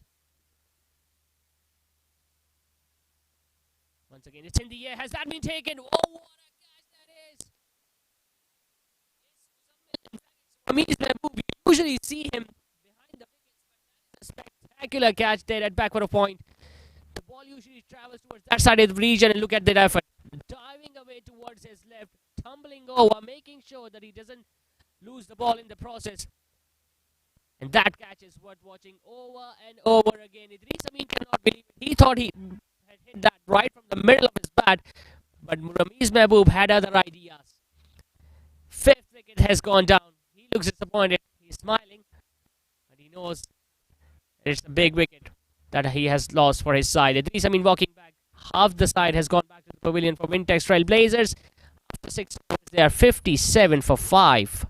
Once again, it's in the air. Has that been taken? Oh, what a catch that is! Ramiz Mahmood. You usually see him behind the wickets, but that is a spectacular catch there at backward of point. The ball usually travels towards that side of the region, and look at that effort. Diving away towards his left, tumbling over, making sure that he doesn't lose the ball in the process. And that catch is worth watching over and over again. Idris Amin cannot believe it. He thought he had hit that right from the middle of his bat, but Ramiz Mahboob had other ideas. 5th wicket has gone down. He looks disappointed. He's smiling, but he knows it's a big wicket that he has lost for his side. Idris Amin walking back. Half the side has gone back to the pavilion for Wintex Trailblazers. After 6 overs, they are 57 for 5.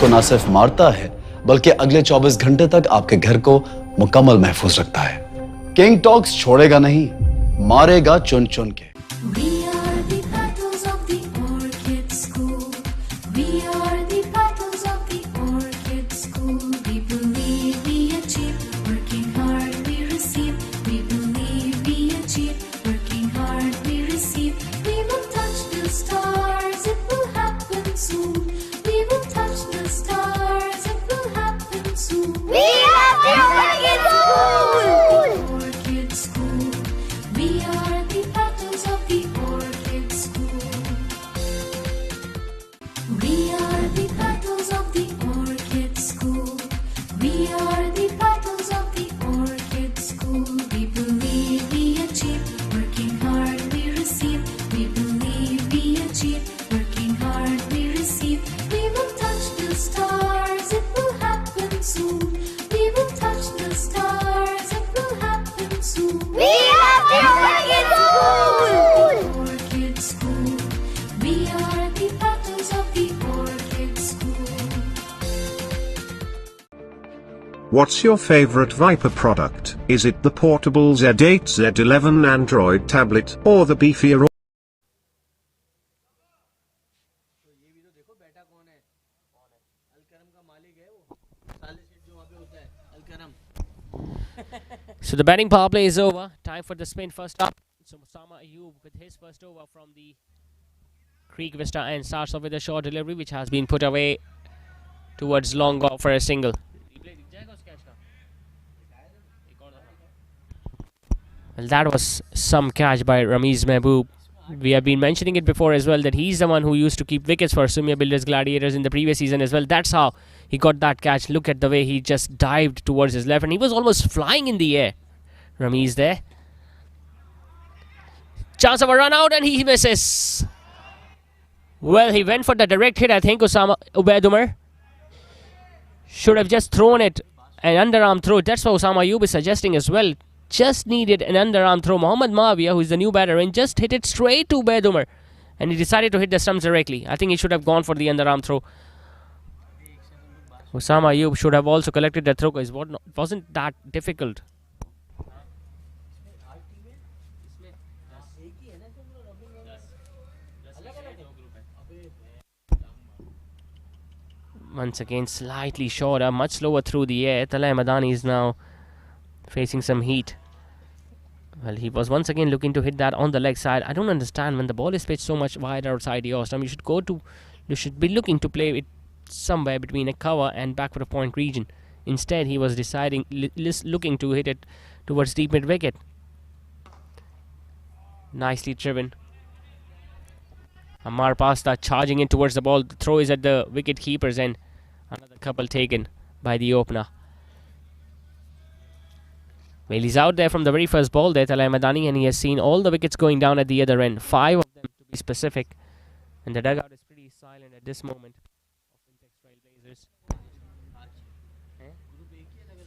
को ना सिर्फ मारता है बल्कि अगले 24 घंटे तक आपके घर को मुकम्मल महफूज रखता है। किंग टॉक्स छोड़ेगा नहीं, मारेगा चुन चुन के।
We are the battles of the Orchid School. We are the battles of the Orchid School. We believe we achieve, working hard we receive. We believe we achieve, working hard we receive. We will touch the stars, it will happen soon. We will touch the stars, it will happen soon.
We are the Orchid School!
Orchid School. We are the battles of the Orchid School. We are the battles of the Orchid School. We are the battles of the Orchid School. We believe we achieve, working hard we receive. We believe we achieve, working hard we receive. We will touch the stars, it will happen soon. We will touch the stars, it will happen soon.
We are the Orchid School!
Orchid School. We are the battles of the Orchid School.
What's your favorite Viper product? Is it the portable Z8 Z11 Android tablet or the beefier?
So the batting power play is over. Time for the spin first up. So Musama Ayub with his first over from the Creek Vista and starts off with a short delivery which has been put away towards long off for a single. Well, that was some catch by Ramiz Mahboob. We have been mentioning it before as well that he's the one who used to keep wickets for Sumya Builders Gladiators in the previous season as well. That's how he got that catch. Look at the way he just dived towards his left and he was almost flying in the air. Ramiz there. Chance of a run out and he misses. Well, he went for the direct hit. I think Osama Ubaid Umar should have just thrown it, an underarm throw. That's what Osama Ayub is suggesting as well. Just needed an underarm throw. Mohammad Maavia, who is the new batter, and just hit it straight to Ubaid Umar. And he decided to hit the stumps directly. I think he should have gone for the underarm throw. Osama Ayub should have also collected the throw because it wasn't that difficult. Once again, slightly shorter, much slower through the air. Talay Madani is now facing some heat. Well, he was once again looking to hit that on the leg side. I don't understand when the ball is pitched so much wide outside your stump. You should be looking to play it somewhere between a cover and back for the point region. Instead, he was looking to hit it towards deep mid wicket. Nicely driven. Ammar Pasta charging in towards the ball. The throw is at the wicket keeper's end. Another couple taken by the opener. Well, he's out there from the very first ball there, Talay Madani, and he has seen all the wickets going down at the other end. 5 of them to be specific. And the dugout is pretty silent at this moment of Wintex Trailblazers.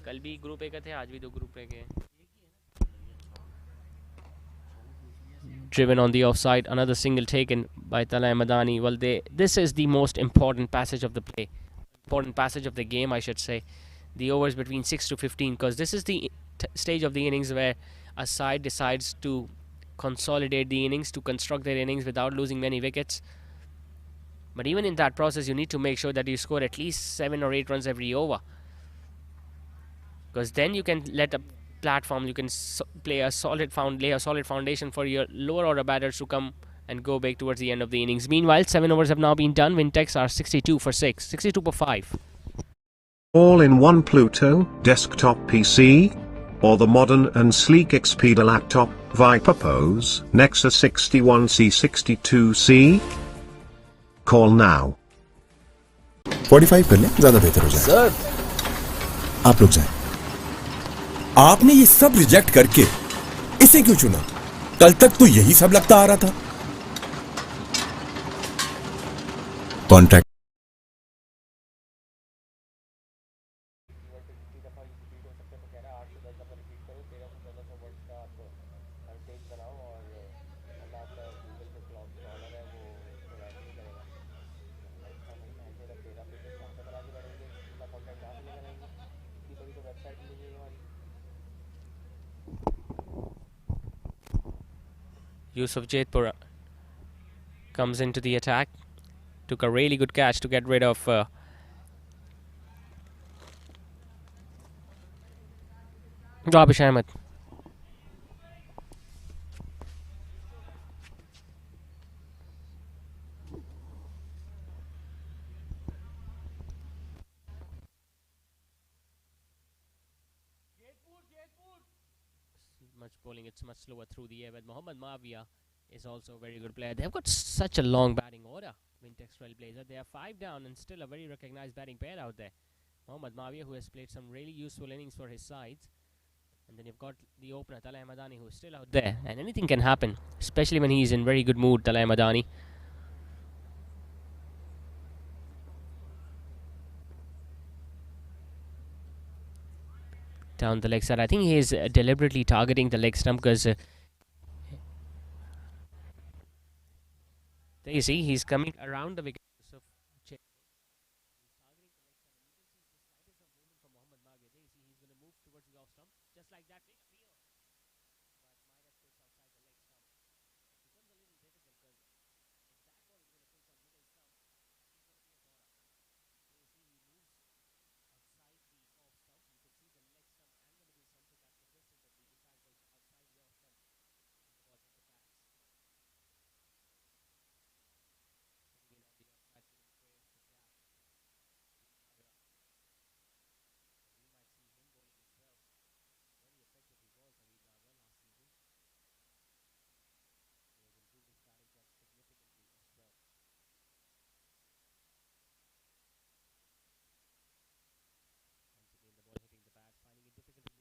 कल भी group A का थे, आज भी दो group A के. Driven on the offside, another single taken by Talay Madani. Well, this is the most important passage of the play. Important passage of the game, I should say. The overs between 6 to 15, because this is the stage of the innings where a side decides to consolidate the innings, to construct their innings without losing many wickets. But even in that process, you need to make sure that you score at least 7 or 8 runs every over, because then you can let a platform, you can lay a solid foundation for your lower order batters to come and go back towards the end of the innings. Meanwhile, 7 overs have now been done. Wintex are 62 for 6, 62 for 5.
All in one Pluto, desktop PC, or the modern and sleek Expedia laptop, Viper Pose, Nexus 61C 62C. Call now.
45 कर लें, ज़्यादा बेहतर हो जाए।
Sir,
आप लोग जाएं।
आपने ये सब रिजेक्ट करके इसे क्यों चुना? कल तक तो यही सब लगता आ रहा था।
Contract
Yusuf Jaitpur comes into the attack. Took a really good catch to get rid of Rabish Ahmed. It's much slower through the air, but Mohammad Maavia is also a very good player. They've got such a long batting order, Wintex Trailblazer. They are 5 down and still a very recognized batting pair out there. Mohammad Maavia, who has played some really useful innings for his sides. And then you've got the opener, Talay Madani, who is still out there. And anything can happen, especially when he's in very good mood, Talay Madani. Down the leg side. I think he is deliberately targeting the leg stump because there you see, he's coming around the wicket.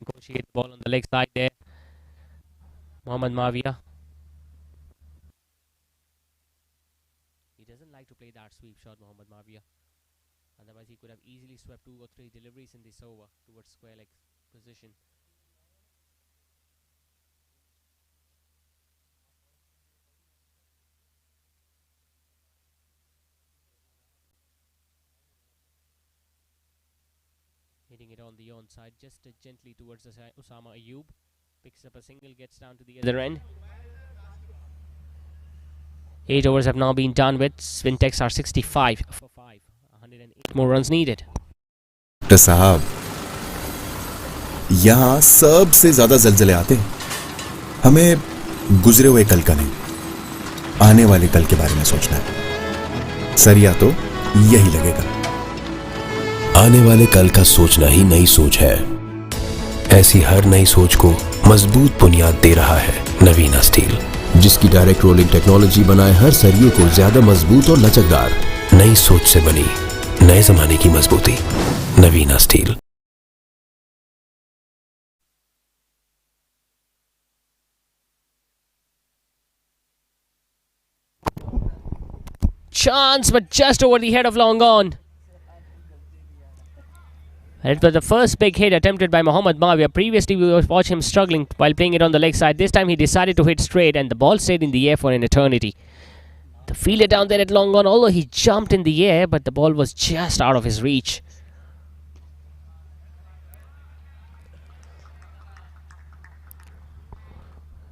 negotiate the ball on the leg side there. Mohammad Mavia. He doesn't like to play that sweep shot, Mohammad Mavia. Otherwise, he could have easily swept 2 or 3 deliveries in this over towards square leg position. Hitting it on the onside, just gently towards Osama Ayub. Picks up a single, gets down to the other end. 8 overs have now been done with. Wintex are 65 for 5. 108 more runs needed.
Doctor साहब, यहां सबसे ज्यादा जलजले आते हैं। हमें गुजरे हुए कल का नहीं, आने वाले कल के बारे में सोचना है। सरिया तो यही लगेगा।
आने वाले कल का सोचना ही नई सोच है। ऐसी हर नई सोच को मजबूत बुनियाद दे रहा है नवीना स्टील, जिसकी डायरेक्ट रोलिंग टेक्नोलॉजी बनाए हर सरिये को ज्यादा मजबूत और लचकदार। नई सोच से बनी नए जमाने की मजबूती, नवीना steel.
Chance, but just over the head of long on. It was the first big hit attempted by Mohammad Mavia. Previously, we watched him struggling while playing it on the leg side. This time, he decided to hit straight, and the ball stayed in the air for an eternity. The fielder down there at long on, although he jumped in the air, but the ball was just out of his reach.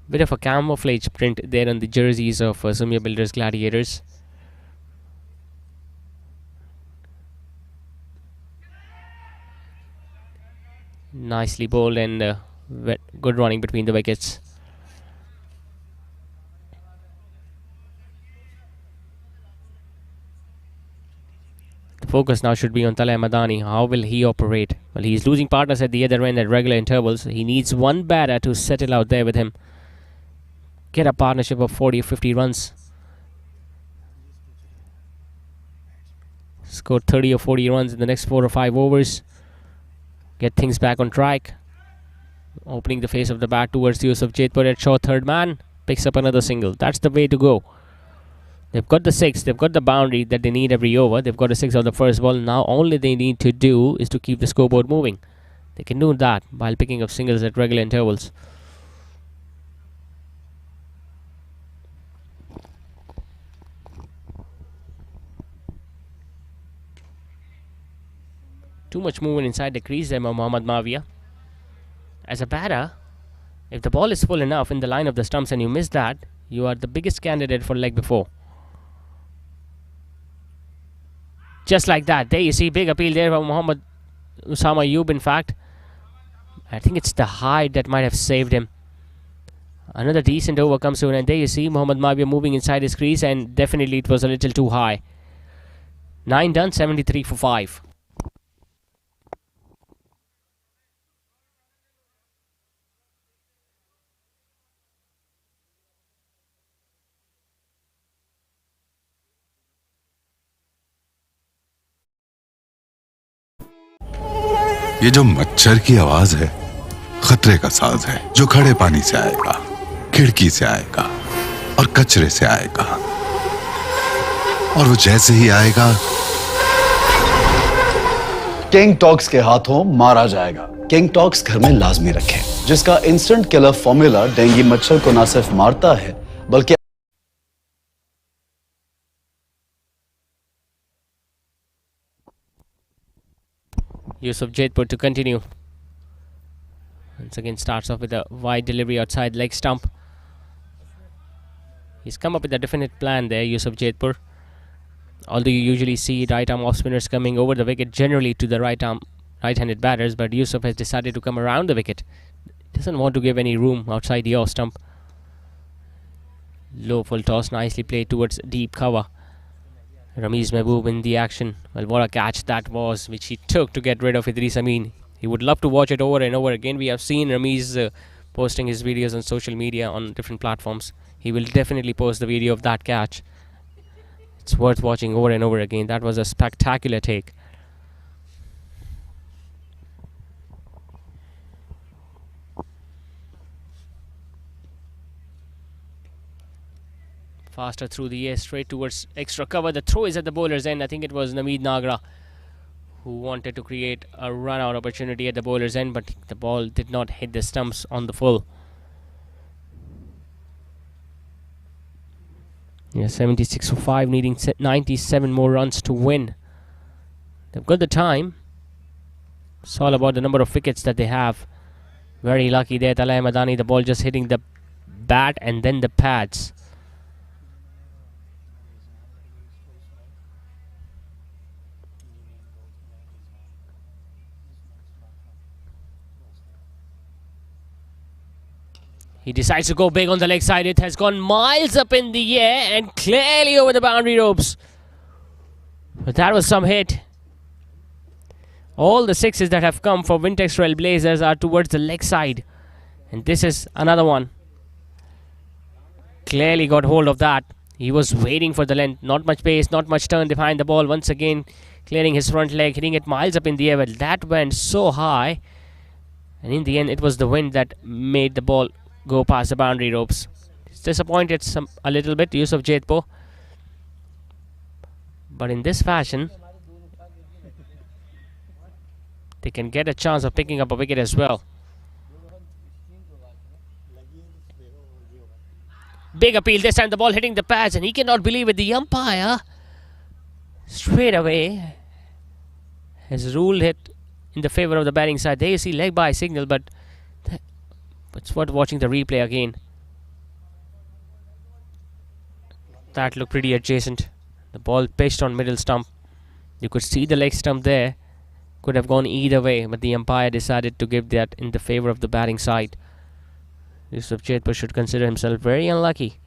Bit of a camouflage print there on the jerseys of Sumya Builders Gladiators. Nicely bowled and good running between the wickets. The focus now should be on Talay Madani. How will he operate? Well, he's losing partners at the other end at regular intervals. He needs one batter to settle out there with him. Get a partnership of 40 or 50 runs. Score 30 or 40 runs in the next 4 or 5 overs. Get things back on track. Opening the face of the bat towards Yusuf Jaitpur at short third man. Picks up another single. That's the way to go. They've got the 6. They've got the boundary that they need every over. They've got a 6 on the first ball. Now only they need to do is to keep the scoreboard moving. They can do that while picking up singles at regular intervals. Too much movement inside the crease there by Mohammad Mavia. As a batter, if the ball is full enough in the line of the stumps and you miss that, you are the biggest candidate for leg before. Just like that. There you see, big appeal there from Mohammad Osama Ayub, in fact. I think it's the height that might have saved him. Another decent over comes soon, and there you see Mohammad Mavia moving inside his crease, and definitely it was a little too high. 9 done, 73 for 5.
ये जो मच्छर की आवाज है खतरे का साज है, जो खड़े पानी से आएगा, खिड़की से आएगा और कचरे से आएगा, और वो जैसे ही आएगा
किंग टॉक्स के हाथों मारा जाएगा। किंग टॉक्स घर में लाजमी रखें, जिसका इंस्टेंट किलर फॉर्मूला डेंगू मच्छर को न सिर्फ मारता है बल्कि
Yusuf Jaitpur to continue. Once again starts off with a wide delivery outside leg stump. He's come up with a definite plan there, Yusuf Jaitpur. Although you usually see right arm off spinners coming over the wicket generally to the right-handed batters, but Yusuf has decided to come around the wicket. Doesn't want to give any room outside the off stump. Low full toss, nicely played towards deep cover. Ramiz Mehboob in the action. Well, what a catch that was, which he took to get rid of Idris Amin. He would love to watch it over and over again. We have seen Ramiz posting his videos on social media on different platforms. He will definitely post the video of that catch. It's worth watching over and over again. That was a spectacular take. faster through the air, straight towards extra cover. The throw is at the bowler's end. I think it was Naveed Nagra who wanted to create a run-out opportunity at the bowler's end, but the ball did not hit the stumps on the full. Yeah, 76 for 5, needing 97 more runs to win. They've got the time. It's all about the number of wickets that they have. Very lucky there, Talay Madani. The ball just hitting the bat and then the pads. He decides to go big on the leg side. It has gone miles up in the air and clearly over the boundary ropes. But that was some hit. All the sixes that have come for Wintex Trailblazers are towards the leg side. And this is another one. Clearly got hold of that. He was waiting for the length. Not much pace, not much turn behind the ball. Once again, clearing his front leg, hitting it miles up in the air. But that went so high. And in the end, it was the wind that made the ball go past the boundary ropes. It's disappointed a little bit, Yusuf Jaitpo. But in this fashion, they can get a chance of picking up a wicket as well. Big appeal this time, the ball hitting the pads, and he cannot believe it. The umpire straight away has ruled it in the favor of the batting side. There you see leg by signal, but it's worth watching the replay again. That looked pretty adjacent. The ball pitched on middle stump. You could see the leg stump there. Could have gone either way, but the umpire decided to give that in the favor of the batting side. Yusuf Jaitpo should consider himself very unlucky.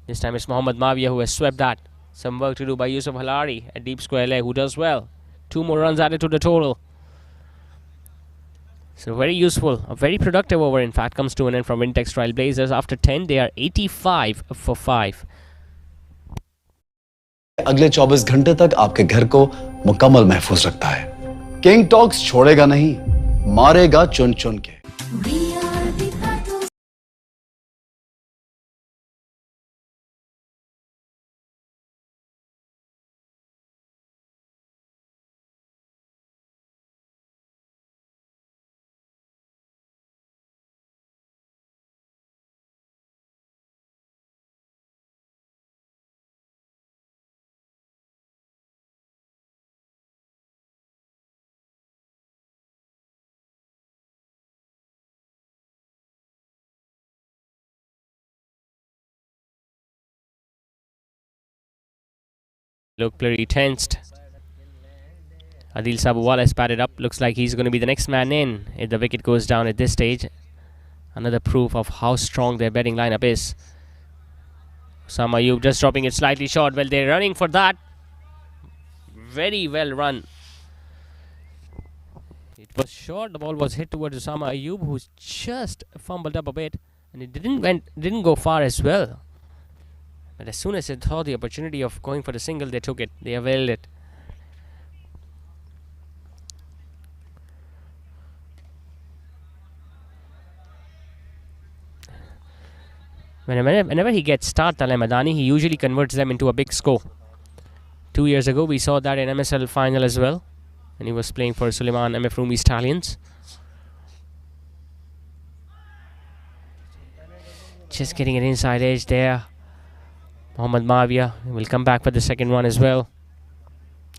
This time it's Mohammad Mavia who has swept that. Some work to do by Yusuf Halari at deep square leg, who does well. 2 more runs added to the total. So very useful, a very productive over in fact comes to an end from Wintex Trailblazers. After 10 they are 85 for 5.
अगले 24 घंटे तक आपके घर को मुकम्मल महफूज रखता है। किंग टॉक्स छोड़ेगा नहीं, मारेगा चुन चुन के।
We are the battles.
Look pretty tensed. Adil Sabawala has batted up. Looks like he's going to be the next man in if the wicket goes down at this stage. Another proof of how strong their batting lineup is. Usama Ayub just dropping it slightly short. Well, they're running for that. Very well run. It was short. The ball was hit towards Usama Ayub, who's just fumbled up a bit, and it didn't go far as well. But as soon as they saw the opportunity of going for the single, they took it. They availed it. Whenever he gets start, Talay Madani, he usually converts them into a big score. 2 years ago, we saw that in MSL final as well, and he was playing for Suleiman MF Rumi Stallions. Just getting an inside edge there. Mohammad Mavia will come back for the second one as well.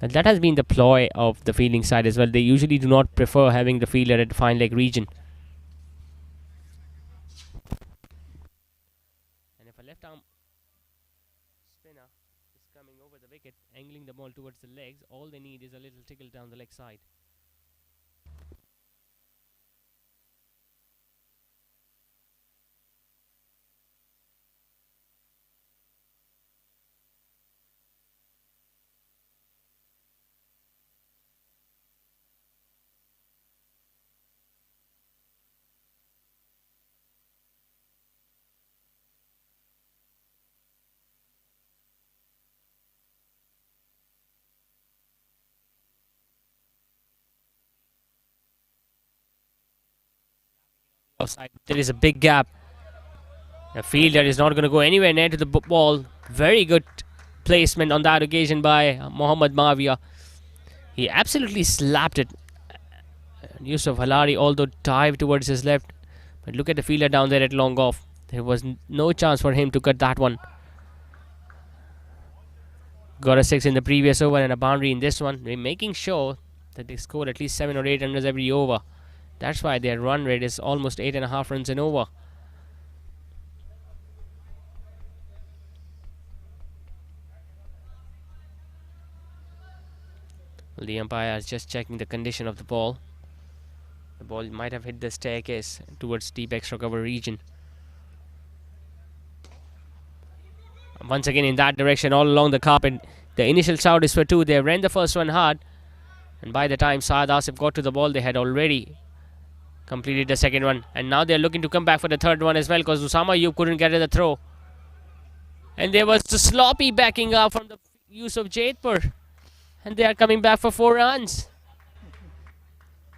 And that has been the ploy of the fielding side as well. They usually do not prefer having the fielder at the fine leg region. And if a left arm spinner is coming over the wicket, angling the ball towards the legs, all they need is a little tickle down the leg side. Outside, there is a big gap. A fielder is not going to go anywhere near to the ball. Very good placement on that occasion by Mohammad Mavia. He absolutely slapped it. Yusuf Halari, although dived towards his left, but look at the fielder down there at long off. There was no chance for him to cut that one. Got a 6 in the previous over and a boundary in this one. They're making sure that they score at least 7 or 8 runs every over. That's why their run rate is almost 8.5 runs an over. Well, the umpire is just checking the condition of the ball. The ball might have hit the staircase towards deep extra cover region. Once again in that direction, all along the carpet. The initial shout is for 2. They ran the first one hard, and by the time Saad Asif got to the ball, they had already completed the second one, and now they're looking to come back for the third one as well, because Usama Ayub couldn't get the throw. And there was the sloppy backing up from the use of Jaidpur, and they are coming back for 4 runs.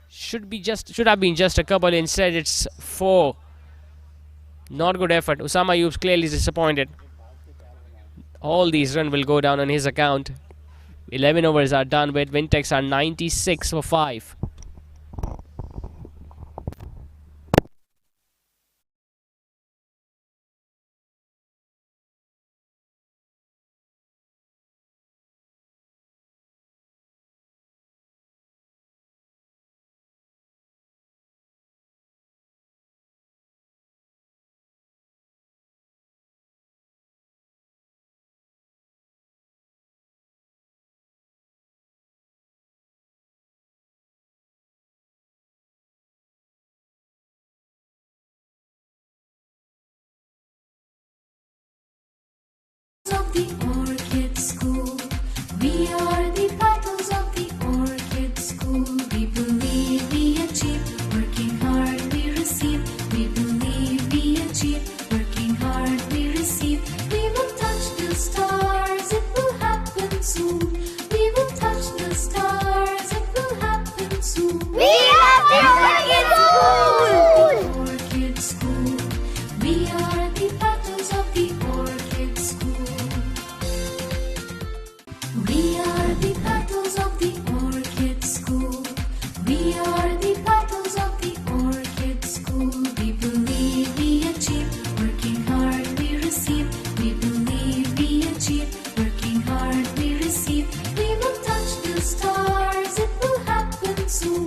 Should have been just a couple. Instead, it's 4. Not good effort. Usama Ayub's clearly disappointed. All these runs will go down on his account. 11 overs are done with. Wintex are 96 for 5.
Of the Orchid School, we are the petals of the Orchid School. We believe we achieve, working hard we receive. We believe we achieve, working hard we receive. We will touch the stars, it will happen soon. We will touch the stars, it will happen soon.
We are the Orchid School!
Orchid School, we are the petals of the Orchid School. We are the petals of the Orchid School. We are the petals of the Orchid School. We believe we achieve, working hard we receive. We believe we achieve, working hard we receive. We will touch the stars, it will happen soon.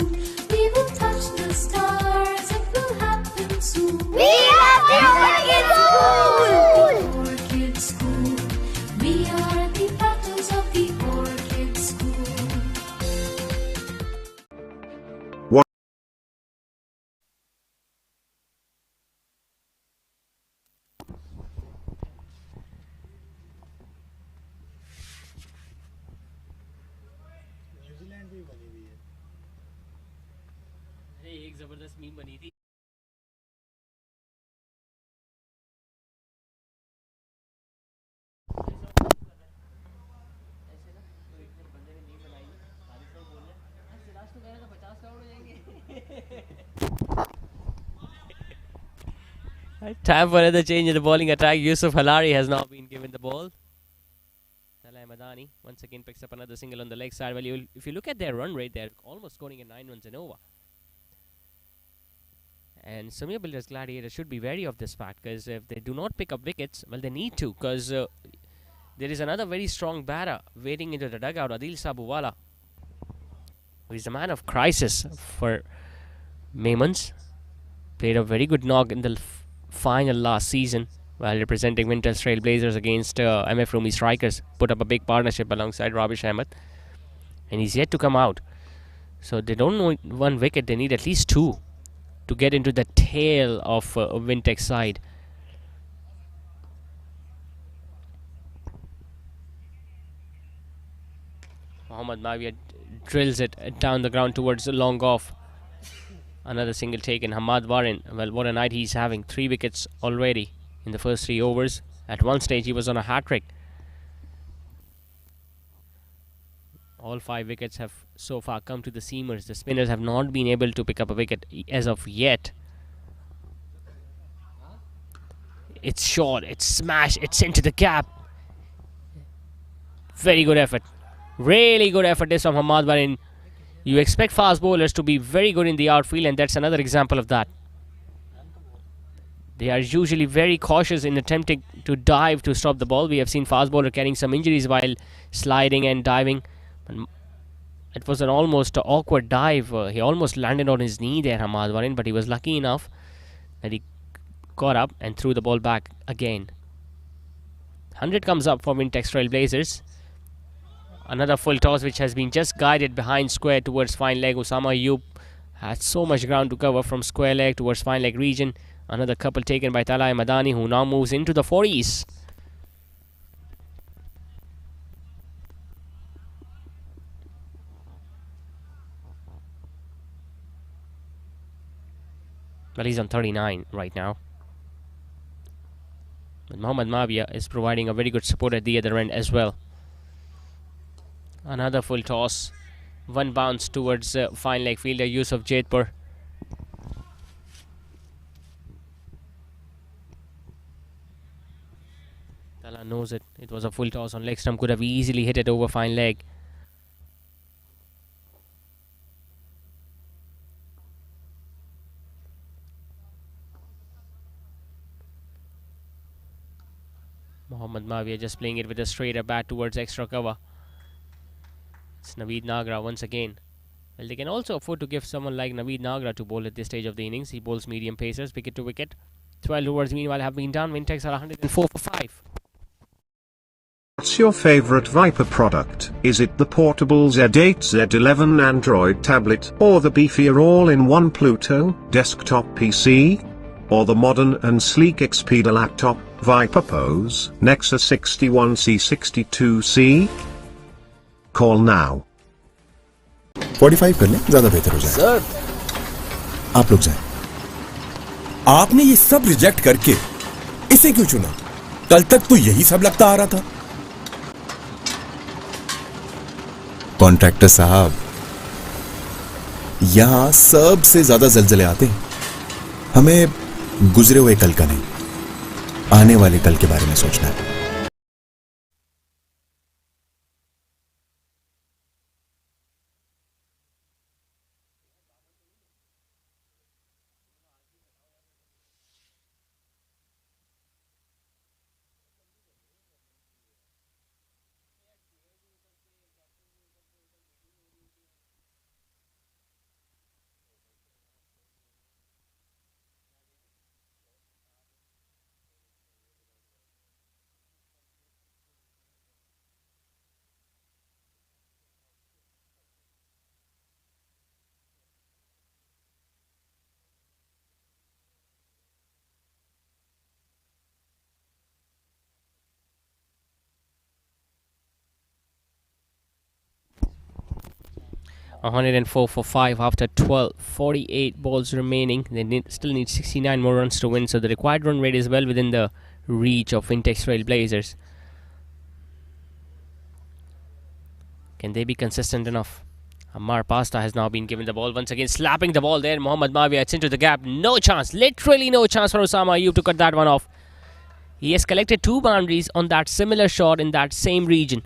We will touch the stars, it will happen soon.
We are the Orchid School!
Orchid School, we are the petals of the Orchid School.
What?
एक जबरदस्त meme बनी थी. Time for another change in the bowling attack. Yusuf Halari has now been given the ball. Talay Madani once again picks up another single on the leg side. Well, if you look at their run rate, they're almost scoring at 9 runs an over. And Sumya Builders Gladiators should be wary of this fact, because if they do not pick up wickets, well, they need to, because there is another very strong batter waiting into the dugout, Adil Sabuwala, who is the man of crisis for Maimans. Played a very good knock in the final last season while representing Wintex Trailblazers against MF Rumi Strikers. Put up a big partnership alongside Rabish Ahmed, and he's yet to come out. So they don't need 1 wicket, they need at least 2 to get into the tail of Wintex side. Mohammad Mavia drills it down the ground towards the long off. Another single taken. Hamad Warin, well, what a night he's having. 3 wickets already in the first 3 overs. At one stage he was on a hat-trick. All 5 wickets have so far come to the seamers. The spinners have not been able to pick up a wicket as of yet. It's short, it's smashed, it's into the gap. Very good effort. Really good effort this from Hamad Barin. You expect fast bowlers to be very good in the outfield, and that's another example of that. They are usually very cautious in attempting to dive to stop the ball. We have seen fast bowler carrying some injuries while sliding and diving. It was an almost awkward dive. He almost landed on his knee there, Hamad Barin, but he was lucky enough that he got up and threw the ball back again. 100 comes up for Wintex Trailblazers. Another full toss which has been just guided behind square towards fine leg. Osama Ayub had so much ground to cover from square leg towards fine leg region. Another couple taken by Talai Madani, who now moves into the 40s. Well, he's on 39 right now. But Mohammad Mavia is providing a very good support at the other end as well. Another full toss. One bounce towards fine leg fielder Yusuf Jaitpur. Tala knows it. It was a full toss on leg stump. Could have easily hit it over fine leg. Mohammad Mavia just playing it with a straighter bat towards extra cover. It's Naveed Nagra once again. Well, they can also afford to give someone like Naveed Nagra to bowl at this stage of the innings. He bowls medium pacers, wicket to wicket. 12 overs meanwhile have been done. Wintex are 104 for 5.
What's your favorite Viper product? Is it the portable Z8 Z11 Android tablet, or the beefier all-in-one Pluto desktop PC? Or the modern and sleek Expedia laptop, Viper Pose, Nexus 61C62C? Call now.
45 कर लें, ज्यादा बेहतर हो जाए।
Sir,
आप लोग जाएं।
आपने ये सब रिजेक्ट करके इसे क्यों चुना? कल तक तो यही सब लगता आ रहा था।
कॉन्ट्रैक्टर साहब, यहां सबसे ज्यादा जलजले आते हैं। हमें गुजरे हुए कल का नहीं, आने वाले कल के बारे में सोचना है।
$104 for 5 after 12, 48 balls remaining. They still need 69 more runs to win, so the required run rate is well within the reach of Wintex Trailblazers. Can they be consistent enough? Ammar Pasta has now been given the ball once again, slapping the ball there. Mohammad Mavia, it's into the gap. No chance, literally no chance for Osama Ayub to cut that one off. He has collected 2 boundaries on that similar shot in that same region.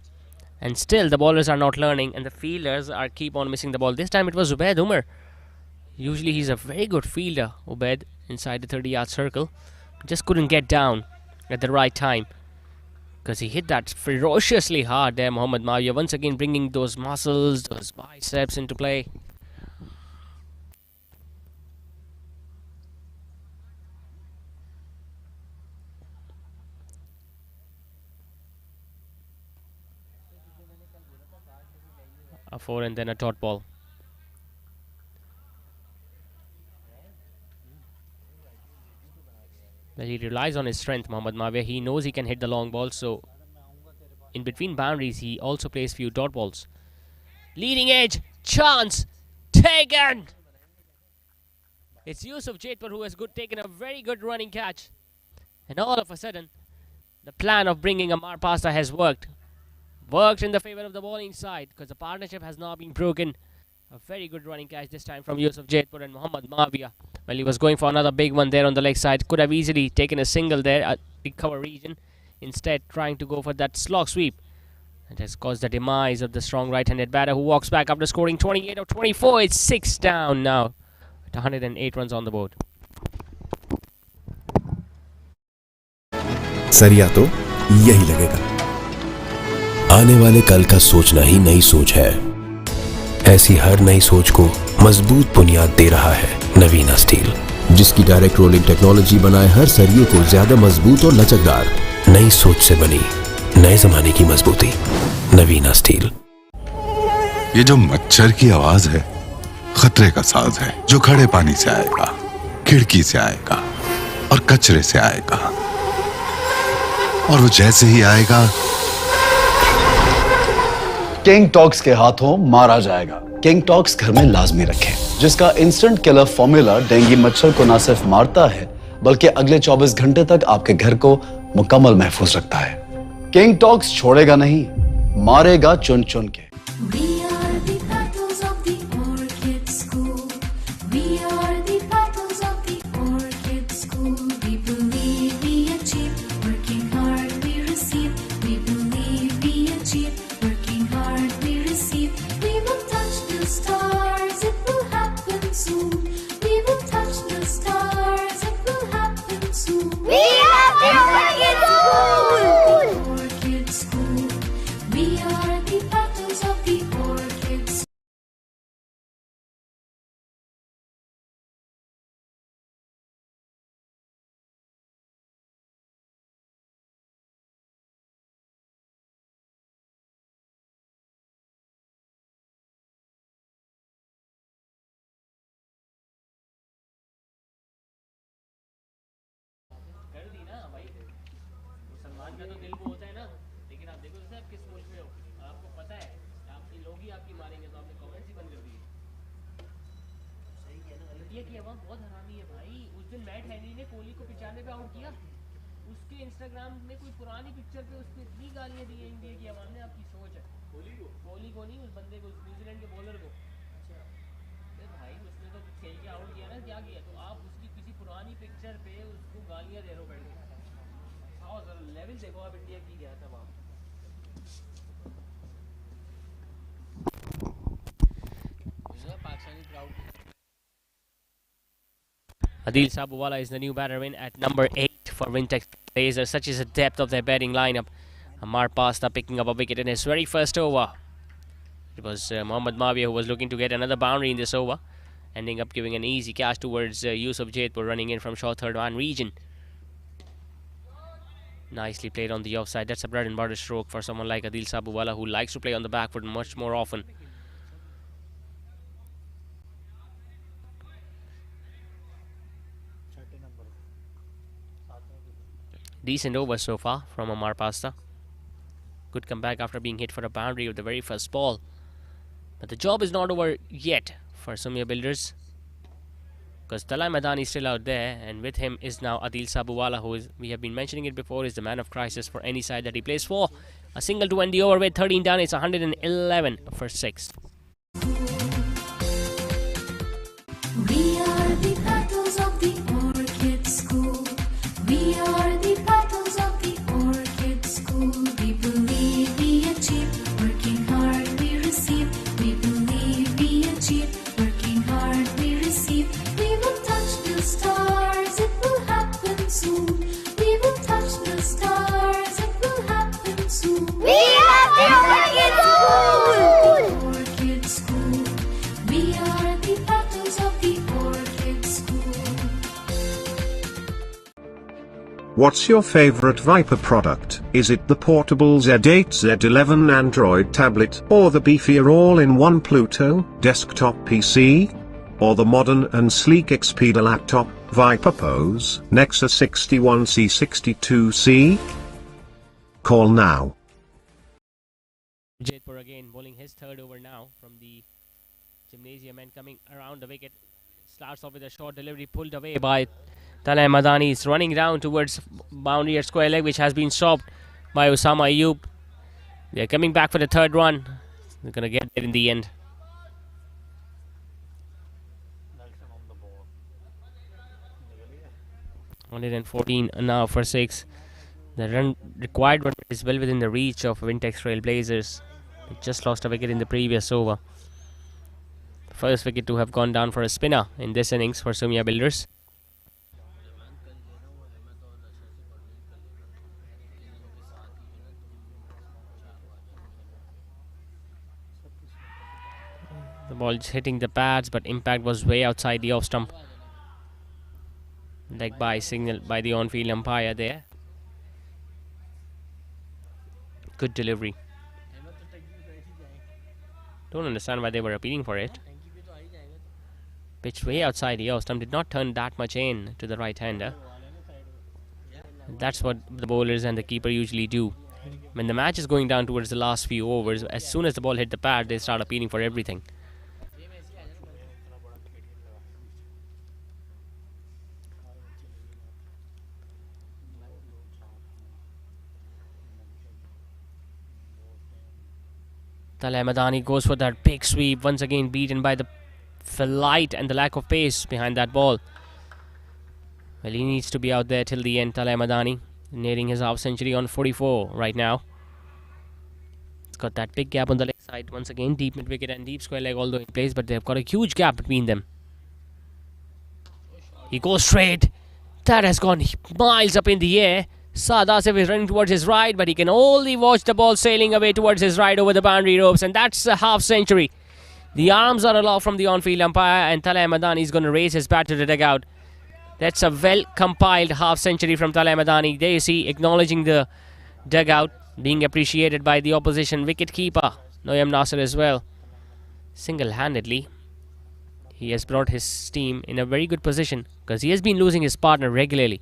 And still the bowlers are not learning, and the fielders are keep on missing the ball. This time it was Ubaid Umar. Usually he's a very good fielder, Ubaid, inside the 30-yard circle. Just couldn't get down at the right time, because he hit that ferociously hard there. Mohammad Mavia once again bringing those muscles, those biceps into play. A 4 and then a dot ball. Well, he relies on his strength, Mohammad Mavia. He knows he can hit the long ball, so in between boundaries he also plays few dot balls. Leading edge, chance, taken! It's Yusuf Jaitpur who has taken a very good running catch. And all of a sudden, the plan of bringing Ammar Pasta has worked. Worked in the favor of the bowling side, because the partnership has now been broken. A very good running catch this time from Yusuf Jaitpur and Mohammad Mavia. Well, he was going for another big one there on the leg side. Could have easily taken a single there at the cover region. Instead, trying to go for that slog sweep. It has caused the demise of the strong right-handed batter who walks back after scoring 28 of 24. It's 6 down now. At 108 runs on the board.
सरिया तो यही लगेगा।
आने वाले कल का सोचना ही नई सोच है। ऐसी हर नई सोच को मजबूत बुनियाद दे रहा है नवीना स्टील, जिसकी डायरेक्ट रोलिंग टेक्नोलॉजी बनाए हर सरिये को ज्यादा मजबूत और लचकदार। नई सोच से बनी नए जमाने की मजबूती। नवीना स्टील।
ये जो मच्छर की आवाज है खतरे का साज है, जो खड़े पानी से आएगा, खिड़की से आएगा और कचरे से आएगा, और वो जैसे ही आएगा
किंग टॉक्स के हाथों मारा जाएगा। किंग टॉक्स घर में लाजमी रखें, जिसका इंस्टेंट किलर फॉर्मूला डेंगू मच्छर को न सिर्फ मारता है बल्कि अगले 24 घंटे तक आपके घर को मुकम्मल महफूज रखता है। किंग टॉक्स छोड़ेगा नहीं, मारेगा चुन चुन के।
We are the petals of the orchid school. We are the petals of the orchid school. We believe we achieve, working hard we receive. We believe we achieve, working hard we receive. We will touch the stars, it will happen soon. We will touch the stars, it will happen soon.
We are the wicked school.
Orchid school. We are the petals of the orchid school.
Salman का तो दिल वो होता है ना, लेकिन आप देखो जैसे आप किस मुल्क में हो, आपको पता है आपके लोग ही आपकी मारेंगे, तो आपने कमेंट्स ही बंद कर दिए। सही है ना, इंडिया की आवाम बहुत हरामी है भाई। उस दिन मैट हेनरी ने कोहली को 95 पे आउट किया, उसके इंस्टाग्राम में कोई पुरानी पिक्चर पे उसको इतनी गालियां दी है इंडिया की आवाम ने। आपकी सोच है। कोहली को नहीं, उस बंदे को, उस न्यूजीलैंड के बॉलर को। अरे भाई उसने तो खेल के आउट किया ना, क्या किया? तो आप उसकी किसी पुरानी पिक्चर पे उसको गालियां दे रहे हो बैठ के। लेवल देखो आप इंडिया की क्या था वहाँ। Adil Sabhuwala is the new batter in at number 8 for Wintex Gladiators. Such is the depth of their batting lineup. Amar Pasta picking up a wicket in his very first over. It was Mohammad Mavia who was looking to get another boundary in this over, ending up giving an easy catch towards Yusuf Jaitpur running in from short third man region. Nicely played on the offside. That's a bread and butter stroke for someone like Adil Sabhuwala, who likes to play on the back foot much more often. Decent over so far from Amar Pasta. Good comeback after being hit for a boundary with the very first ball. But the job is not over yet for Sumya Builders, because Talay Madani is still out there, and with him is now Adil Sabhuwala, who is, we have been mentioning it before, is the man of crisis for any side that he plays for. A single to end the over with 13 down. It's 111 for 6.
We are the petals of the orchid school. We are the petals of the orchid school. We believe we achieve, working hard we receive. We believe we achieve, working hard we receive. We will touch the stars, it will happen soon. We will touch the stars, it will happen soon.
We are the wicked school.
Orchid school. We are the petals of the orchid school.
What's your favorite Viper product? Is it the portable Z8 Z11 Android tablet, or the beefier all-in-one Pluto desktop PC? Or the modern and sleek Expedia laptop, Viper Pose, Nexus 61C62C? Call now.
Jaitpur again bowling his third over now from the gymnasium and coming around the wicket. Starts off with a short delivery pulled away by Talay Madani. Is running down towards boundary at square leg, which has been stopped by Osama Ayub. They're coming back for the third run. They're going to get there in the end. 114 now for 6. The run required one is well within the reach of Wintex Trailblazers. They just lost a wicket in the previous over. First wicket to have gone down for a spinner in this innings for Sumya Builders. The ball is hitting the pads, but impact was way outside the off stump. Leg by signal by the on-field umpire there. Good delivery. Don't understand why they were appealing for it. Pitched way outside the off stump, did not turn that much in to the right-hander. That's what the bowlers and the keeper usually do. When the match is going down towards the last few overs, as soon as the ball hit the pad, they start appealing for everything. Talay Madani goes for that big sweep, once again beaten by the flight and the lack of pace behind that ball. Well, he needs to be out there till the end, Talay Madani, nearing his half century on 44 right now. It's got that big gap on the leg side, once again deep mid wicket and deep square leg, although in place, but they've got a huge gap between them. He goes straight. That has gone miles up in the air. Saad Asif is running towards his right, but he can only watch the ball sailing away towards his right over the boundary ropes, and that's a half century. The arms are allowed from the on-field umpire, and Talay Madani is going to raise his bat to the dugout. That's a well-compiled half century from Talay Madani. There you see, acknowledging the dugout, being appreciated by the opposition wicket keeper, Noyam Nasser, as well. Single-handedly, he has brought his team in a very good position, because he has been losing his partner regularly.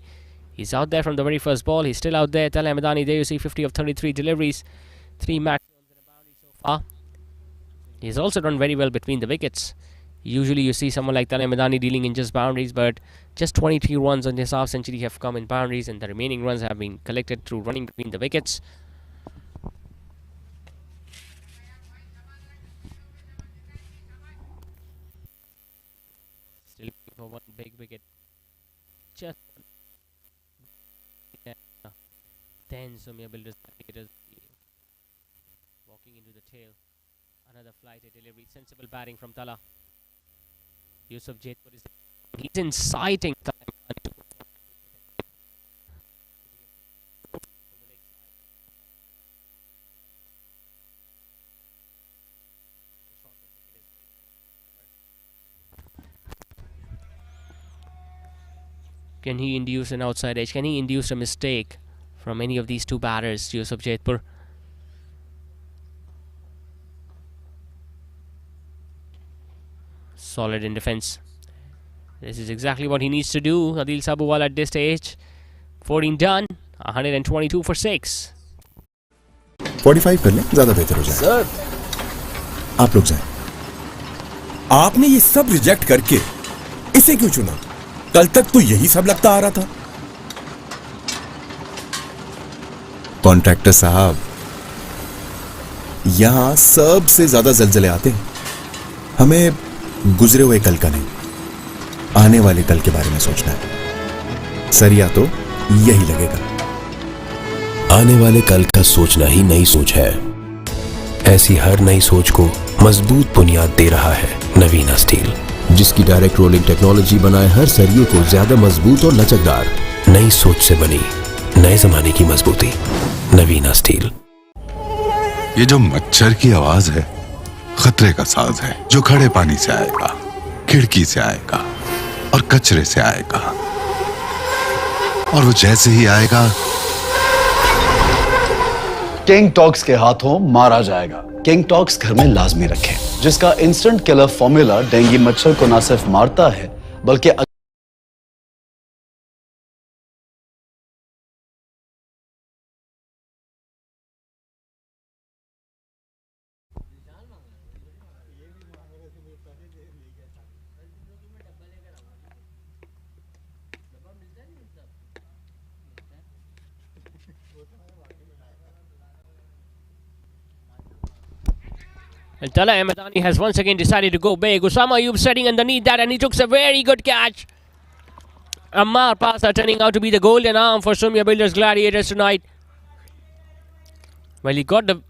He's out there from the very first ball. He's still out there. Talay Madani, there you see 50 of 33 deliveries. 3 match runs and a boundary so far. He's also done very well between the wickets. Usually you see someone like Talay Madani dealing in just boundaries, but just 23 runs on this half century have come in boundaries, and the remaining runs have been collected through running between the wickets. Still looking for one big wicket. Just then Sumya Builders walking into the tail. Another flighted delivery. Sensible batting from Tala. Yusuf Jaitpur is he's inciting Tala. Can he induce an outside edge? Can he induce a mistake from any of these two batters, Yusuf Jaitpur? Solid in defense. This is exactly what he needs to do, Adil Sabhuwal, at this stage. 14 done, 122 for 6.
45 कर लें, ज्यादा बेहतर हो जाए।
Sir,
आप लोग जाएं।
आपने ये सब रिजेक्ट करके इसे क्यों चुना? कल तक तो यही सब लगता आ रहा था।
कॉन्ट्रैक्टर साहब, यहां सबसे ज्यादा जलजले आते हैं। हमें गुजरे हुए कल का नहीं, आने वाले कल के बारे में सोचना है। सरिया तो यही लगेगा।
आने वाले कल का सोचना ही नई सोच है। ऐसी हर नई सोच को मजबूत बुनियाद दे रहा है नवीना स्टील, जिसकी डायरेक्ट रोलिंग टेक्नोलॉजी बनाए हर सरिये को ज्यादा मजबूत और लचकदार। नई सोच से बनी नए जमाने की मजबूती, नवीना स्टील।
ये जो मच्छर की आवाज है, खतरे का साज है, जो खड़े पानी से आएगा, खिड़की से आएगा और कचरे से आएगा, और वो जैसे ही आएगा
किंग टॉक्स के हाथों मारा जाएगा। किंग टॉक्स घर में लाजमी रखें, जिसका इंस्टेंट किलर फॉर्मूला डेंगू मच्छर को न सिर्फ मारता है बल्कि
And Talay Madani has once again decided to go big. Usama Ayub setting underneath that, and he took a very good catch. Ammar Pasa turning out to be the golden arm for Sumya Builders Gladiators tonight. Well, he got the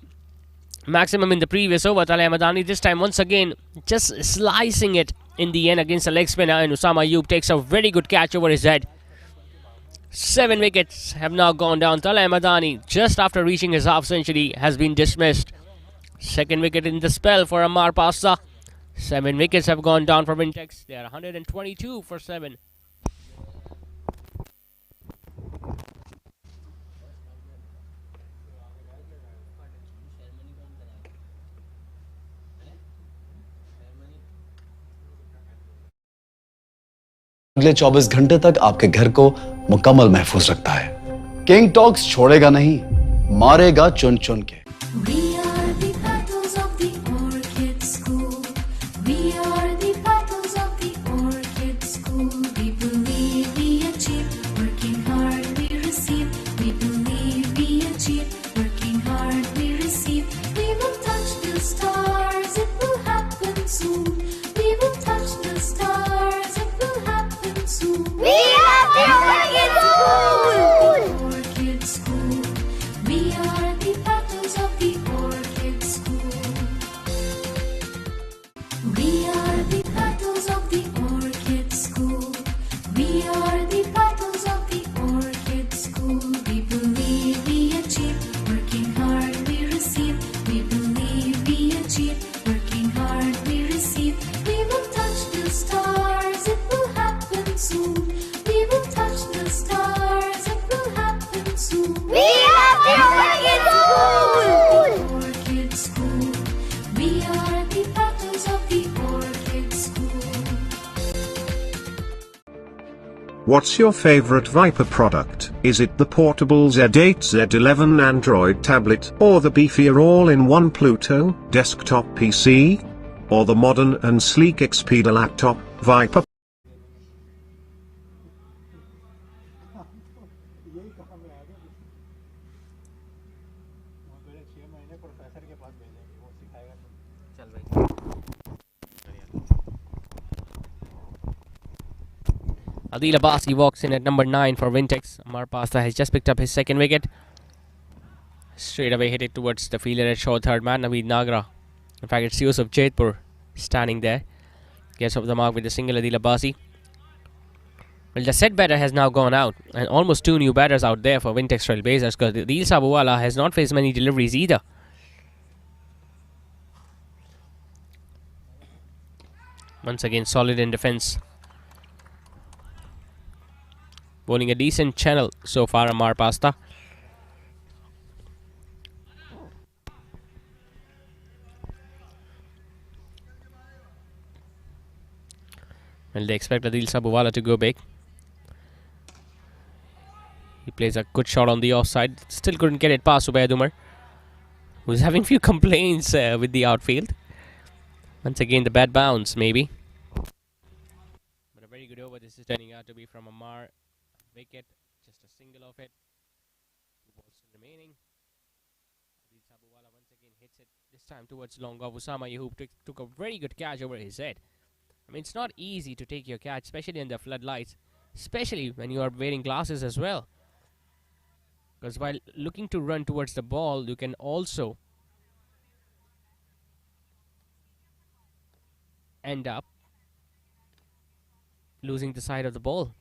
maximum in the previous over. Talay Madani this time once again just slicing it in the end against the leg spinner, and Usama Ayub takes a very good catch over his head. 7 wickets have now gone down. Talay Madani, just after reaching his half century, has been dismissed. Second wicket in the spell for Ammar Pasa. 7 wickets have gone down for Wintex. They are 122 for 7.
अगले 24 घंटे तक आपके घर को मुकम्मल महफूज रखता है। किंग टॉक्स छोड़ेगा नहीं, मारेगा चुन चुन के।
We are the battles of the Orchid School. We are the battles of the Orchid School. We believe we achieve, working hard we receive. We believe we achieve, working hard we receive. We will touch the stars, it will happen soon. We will touch the stars, it will happen soon.
We are the Orchid School.
Orchid School. We are the battles of the Orchid School. We are the battles of the Orchid School. We are the battles of the Orchid School. We believe we achieve, working hard we receive. We believe we achieve, working hard we receive. We will touch the stars, it will happen soon. We will touch the stars, it will happen soon.
We are the Orchid School.
Orchid School. We are the battles of the Orchid School.
What's your favorite Viper product? Is it the portable Z8 Z11 Android tablet, or the beefier all-in-one Pluto desktop PC, or the modern and sleek Xperia laptop, Viper?
Adil Abbasi walks in at number 9 for Wintex. Ammar Pasa has just picked up his second wicket. Straight away hit it towards the fielder at short third man, Naveed Nagra. In fact, it's Yusuf Jaitpur standing there. Gets off the mark with a single, Adil Abbasi. Well, the set batter has now gone out, and almost 2 new batters out there for Wintex Trailblazers, because Adil Sabuwala has not faced many deliveries either. Once again, solid in defence. Bowling a decent channel so far, Ammar Pasta. Well, they expect Adil Sabuwala to go big. He plays a good shot on the offside. Still couldn't get it past Ubaid Umar, who's having few complaints with the outfield. Once again, the bad bounce, maybe. But a very good over this is turning out to be from Ammar. Wicket, just a single of it. 2 balls still remaining. Adil Sabuwala once again hits it, this time towards long off. Usama Ayub took a very good catch over his head. I mean, it's not easy to take your catch, especially in the floodlights, especially when you are wearing glasses as well. Because while looking to run towards the ball, you can also end up losing the side of the ball.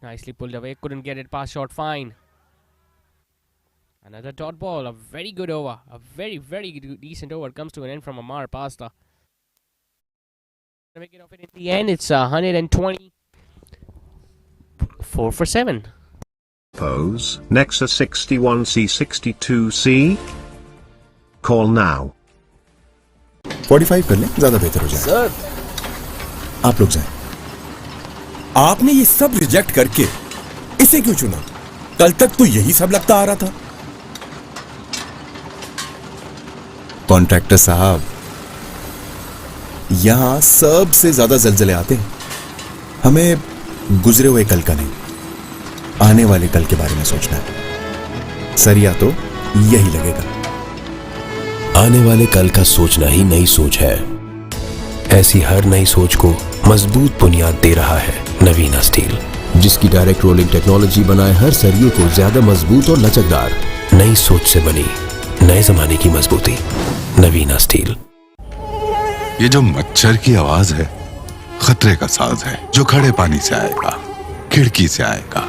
Nicely pulled away, couldn't get it past short fine. Another dot ball, a very good over, a very, very decent over comes to an end from Ammar Pasta. To make it off it in the end, it's 124 for 7.
Pose Nexus 61C62C. Call now.
45 कर लें, ज्यादा बेहतर हो जाए।
Sir,
आप लोग जाएं।
आपने ये सब रिजेक्ट करके इसे क्यों चुना? कल तक तो यही सब लगता आ रहा था।
कॉन्ट्रैक्टर साहब, यहां सबसे ज्यादा जलजले आते हैं। हमें गुजरे हुए कल का नहीं, आने वाले कल के बारे में सोचना है। सरिया तो यही लगेगा।
आने वाले कल का सोचना ही नई सोच है। ऐसी हर नई सोच को मजबूत बुनियाद दे रहा है नवीना स्टील, जिसकी डायरेक्ट रोलिंग टेक्नोलॉजी बनाए हर सरिये को ज्यादा मजबूत और लचकदार। नई सोच से बनी नए जमाने की मजबूती, नवीना स्टील।
ये जो मच्छर की आवाज है खतरे का साज है, जो खड़े पानी से आएगा, खिड़की से आएगा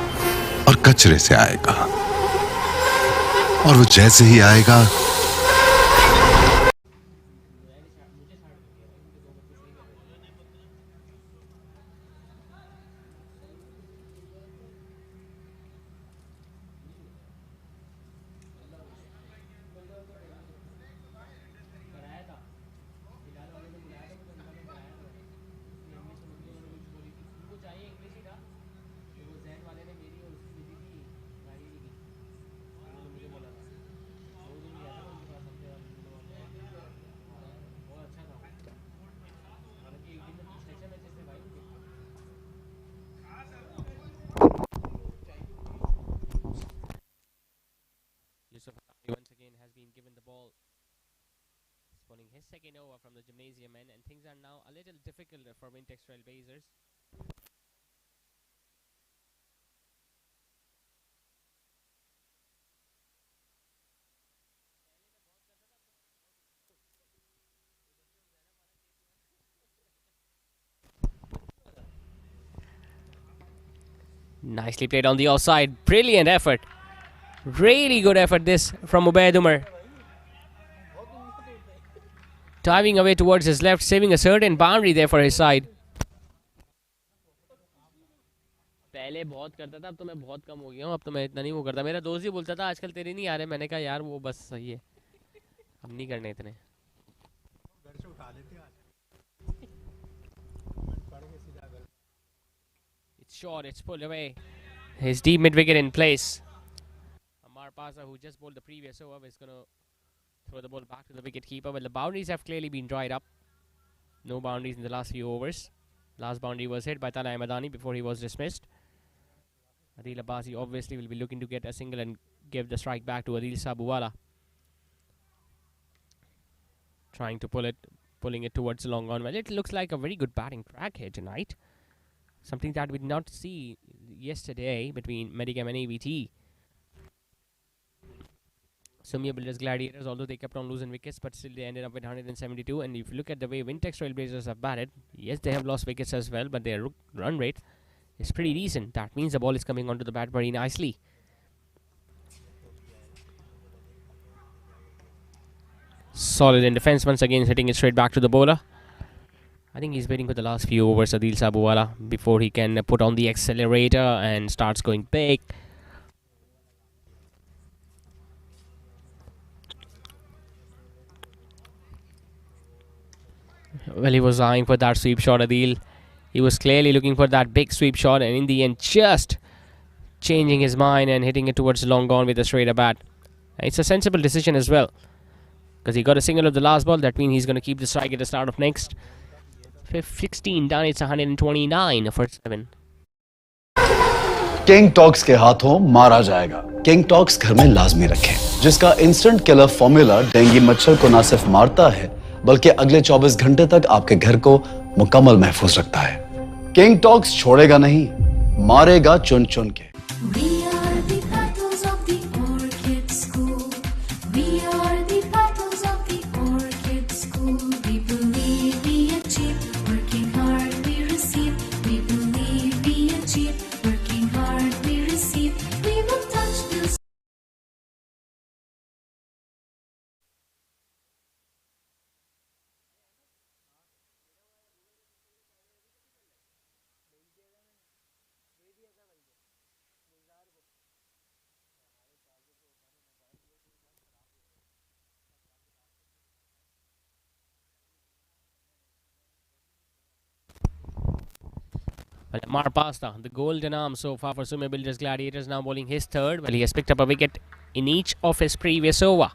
और कचरे से आएगा, और वो जैसे ही आएगा
once again has been given the ball. He's bowling his second over from the gymnasium end, and things are now a little difficult for Wintex Trailblazers. Nicely played on the offside. Brilliant effort. Really good effort this from Ubaid Umar. Diving away towards his left, saving a certain boundary there for his side. पहले बहुत करता था, अब तो मैं बहुत कम हो गया हूँ। अब तो मैं इतना नहीं वो करता। मेरा दोस्त ही बोलता था आजकल तेरे नहीं आ रहे। मैंने कहा यार वो बस सही है, अब नहीं करने इतने। It's short, it's pulled away. His deep mid wicket in place. Amar Pasa, who just bowled the previous over, is going to throw the ball back to the wicket keeper. But the boundaries have clearly been dried up. No boundaries in the last few overs. Last boundary was hit by Tala Ahmadani before he was dismissed. Adil Abbasi obviously will be looking to get a single and give the strike back to Adil Sabuwala. Trying to pulling it towards the long on. Well, it looks like a very good batting track here tonight. Something that we did not see yesterday between Medicam and AVT. Sumya Builders Gladiators, although they kept on losing wickets, but still they ended up with 172. And if you look at the way Wintex Trailblazers have batted, yes, they have lost wickets as well, but their run rate is pretty decent. That means the ball is coming onto the bat very nicely. Solid in defense once again, hitting it straight back to the bowler. I think he's waiting for the last few overs, Adil Sabuwala, before he can put on the accelerator and starts going big. Well, he was eyeing for that sweep shot, Adil. He was clearly looking for that big sweep shot, and in the end just changing his mind and hitting it towards the long gone with a straighter bat. It's a sensible decision as well, because he got a single of the last ball. That means he's going to keep the strike at the start of next. 16 down, it's 129 for 7.
King talks के हाथों मारा जाएगा। King talks घर में लाजमी रखें, जिसका instant killer formula dengue मच्छर को न सिर्फ मारता है बल्कि अगले 24 घंटे तक आपके घर को मुकम्मल महफूज रखता है। किंग टॉक्स छोड़ेगा नहीं, मारेगा चुन चुन के।
We are the battles of the Orchid School. We are the battles of the Orchid School. We believe we achieve, working hard we receive. We believe we achieve, working hard we receive. We will touch this.
Well, Amar Pasta, the golden arm so far for Sumya Builders Gladiators, now bowling his third. Well, he has picked up a wicket in each of his previous over.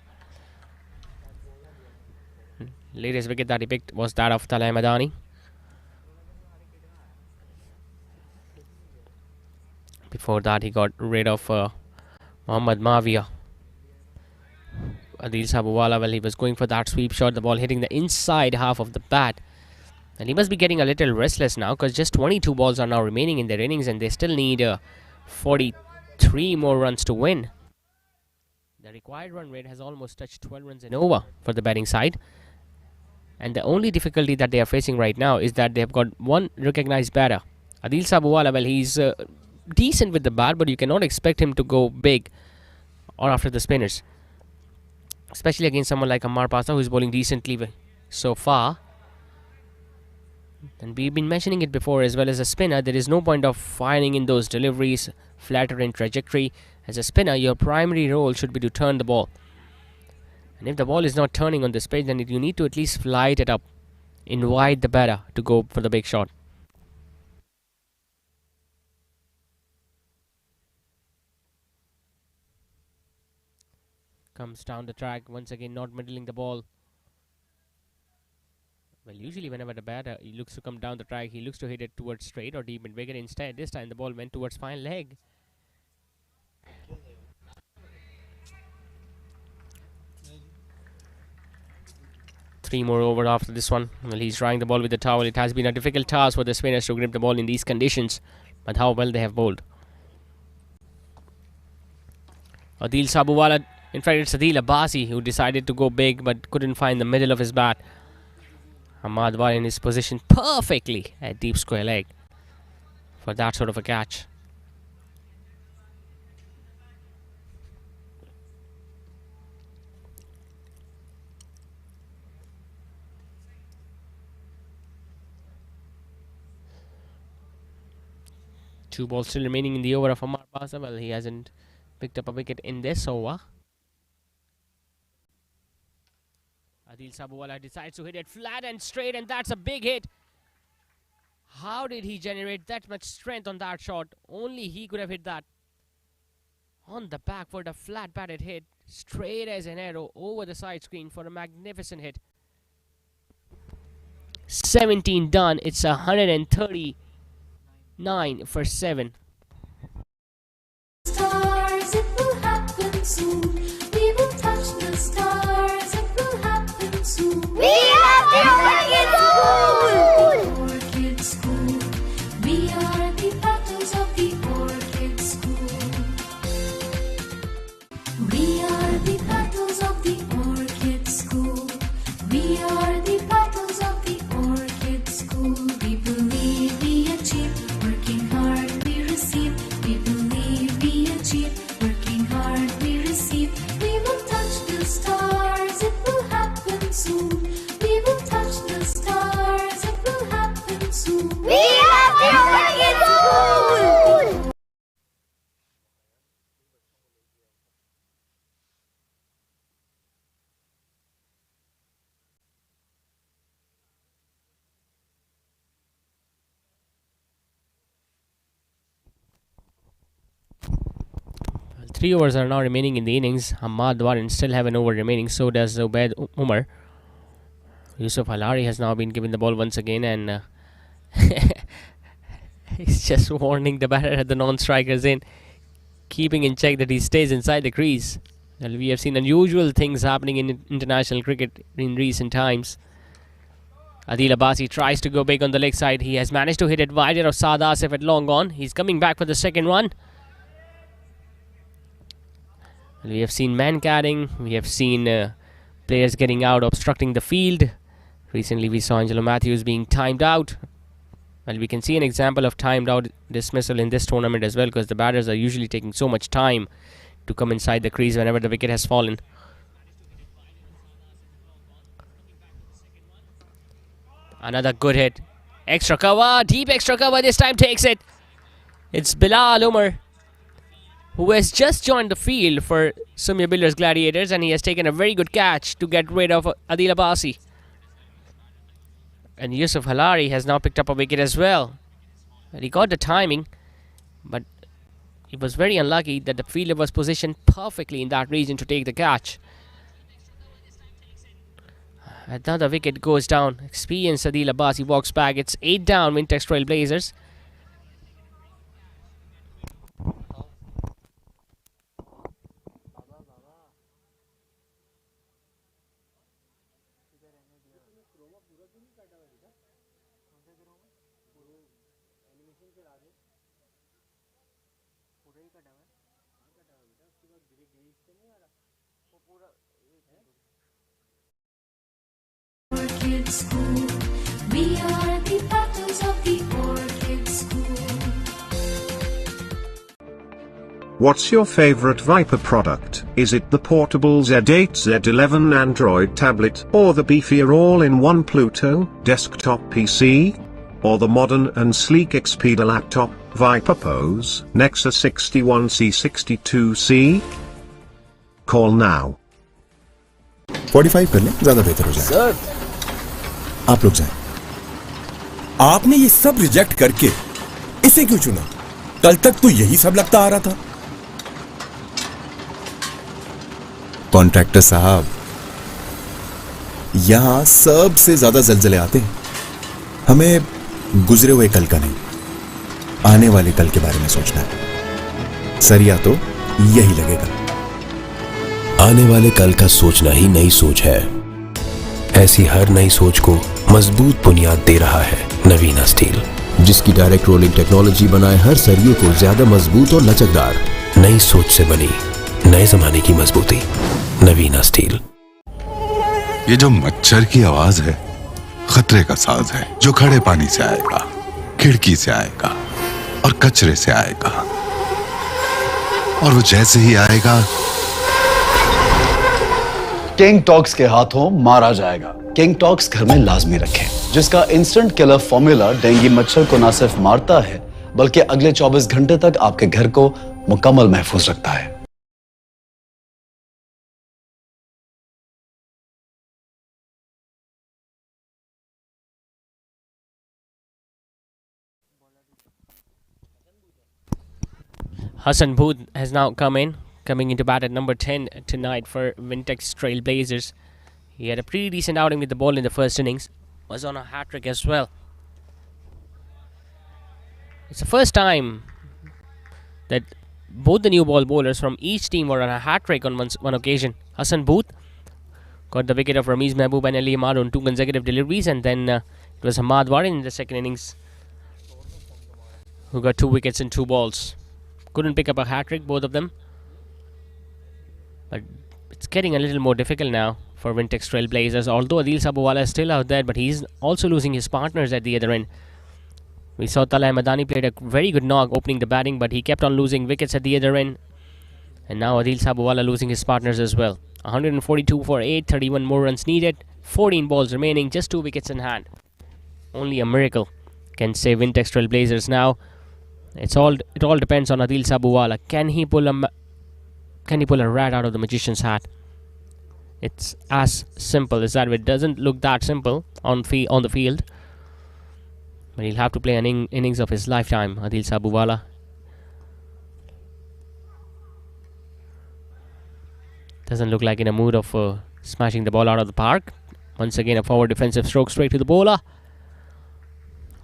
Latest wicket that he picked was that of Tala Ahmadani. Before that, he got rid of Mohammad Mavia. Adil Sabhuwala, well, he was going for that sweep shot, the ball hitting the inside half of the bat. And he must be getting a little restless now because just 22 balls are now remaining in their innings and they still need 43 more runs to win. The required run rate has almost touched 12 runs and over for the batting side. And the only difficulty that they are facing right now is that they have got one recognized batter. Adil Sabhuwala, well, he's decent with the bat, but you cannot expect him to go big or after the spinners. Especially against someone like Ammar Pasa, who is bowling decently so far. And we've been mentioning it before as well. As a spinner, there is no point of firing in those deliveries flatter in trajectory. As a spinner, your primary role should be to turn the ball. And if the ball is not turning on this page, then you need to at least flight it up. Invite the batter to go for the big shot. Comes down the track, once again not middling the ball. Well, usually whenever the batter he looks to come down the track, he looks to hit it towards straight or deep mid wicket. Instead, this time the ball went towards fine leg. Three more over after this one. Well, he's trying the ball with the towel. It has been a difficult task for the spinners to grip the ball in these conditions, but how well they have bowled. Adil Sabhuwala, in fact it's Adil Abbasi who decided to go big but couldn't find the middle of his bat. Ahmad War in his position perfectly at deep square leg for that sort of a catch. Two balls still remaining in the over of Ammar Pasa. Well, he hasn't picked up a wicket in this over. Adil Sabhuwala decides to hit it flat and straight, and that's a big hit. How did he generate that much strength on that shot? Only he could have hit that. On the back foot, a flat batted hit, straight as an arrow over the side screen for a magnificent hit. 17 done. It's 139 for 7.
Stars, it will happen soon. We will touch the stars, it will happen soon.
We have the
Orchid School. We are the petals of the Orchid School. We are the petals of the Orchid School. We are the petals of the Orchid School. We believe we achieve, working hard we receive. We believe we achieve, working hard we receive. We will touch the stars, it will happen soon. We will touch the stars, it will happen soon.
We have the Orchid School.
Well, 3 overs are now remaining in the innings. Ahmad Waran still have an over remaining. So does Ubaid Umar. Yusuf Halari has now been given the ball once again, and he's just warning the batter at the non-strikers in, keeping in check that he stays inside the crease. Well, we have seen unusual things happening in international cricket in recent times. Adil Abbasi tries to go big on the leg side. He has managed to hit it wider of Saad Asif at long on. He's coming back for the second one. Well, we have seen man carrying. We have seen players getting out, obstructing the field. Recently, we saw Angelo Matthews being timed out. Well, we can see an example of timed out dismissal in this tournament as well, because the batters are usually taking so much time to come inside the crease whenever the wicket has fallen. Another good hit. Extra cover, deep extra cover, this time takes it. It's Bilal Umar, who has just joined the field for Sumya Builders Gladiators, and he has taken a very good catch to get rid of Adil Abbasi. And Yusuf Halari has now picked up a wicket as well. And he got the timing, but he was very unlucky that the fielder was positioned perfectly in that region to take the catch. Another wicket goes down. Experienced Adil Abbasi walks back. It's 8 down, Wintex Trailblazers.
Orchid School. We are the battles of the Orchid School.
What's your favorite Viper product? Is it the portable Z8 Z11 Android tablet, or the beefier all-in-one Pluto desktop PC? Or the modern and sleek Expedia laptop, Viper Pose, Nexus 61C62C? Call now.
45 कर लें, ज्यादा बेहतर हो जाए।
Sir,
आप लोग जाएं।
आपने ये सब रिजेक्ट करके इसे क्यों चुना? कल तक तो यही सब लगता आ रहा था।
कॉन्ट्रैक्टर साहब, यहां सबसे ज्यादा जलजले आते हैं। हमें गुजरे हुए कल का नहीं, आने वाले कल के बारे में सोचना है। सरिया तो यही लगेगा।
आने वाले कल का सोचना ही नई सोच है। ऐसी हर नई सोच को मजबूत बुनियाद दे रहा है नवीना स्टील, जिसकी डायरेक्ट रोलिंग टेक्नोलॉजी बनाए हर सरिये को ज्यादा मजबूत और लचकदार। नई सोच से बनी नए जमाने की मजबूती। नवीना स्टील।
ये जो मच्छर की आवाज है, खतरे का साज है, जो खड़े पानी से आएगा, खिड़की से आएगा और कचरे से आएगा। और वो जैसे ही आएगा,
किंग टॉक्स के हाथों मारा जाएगा। किंग टॉक्स घर में लाजमी रखें, जिसका इंस्टेंट किलर फॉर्मूला डेंगू मच्छर को न सिर्फ मारता है, बल्कि अगले 24 घंटे तक आपके घर को मुकम्मल महफूज रखता है।
Hassan Booth has now coming into bat at number 10 tonight for Wintex Trailblazers. He had a pretty decent outing with the ball in the first innings. Was on a hat-trick as well. It's the first time that both the new ball bowlers from each team were on a hat-trick on one occasion. Hassan Booth got the wicket of Ramiz Mehboob and Ali Ahmad on 2 consecutive deliveries, and then it was Hamad Warin in the second innings who got 2 wickets in 2 balls. Couldn't pick up a hat-trick, both of them. But it's getting a little more difficult now for Wintex Trailblazers. Although Adil Sabhuwala is still out there, but he's also losing his partners at the other end. We saw Talha Madani played a very good knock opening the batting, but he kept on losing wickets at the other end. And now Adil Sabhuwala losing his partners as well. 142 for 8, 31 more runs needed. 14 balls remaining, just 2 wickets in hand. Only a miracle can save Wintex Trailblazers now. It all depends on Adil Sabhuwala. Can he pull a rat out of the magician's hat? It's as simple as that. It doesn't look that simple on the field, but he'll have to play an innings of his lifetime. Adil Sabhuwala. Doesn't look like in a mood of smashing the ball out of the park. Once again, a forward defensive stroke straight to the bowler.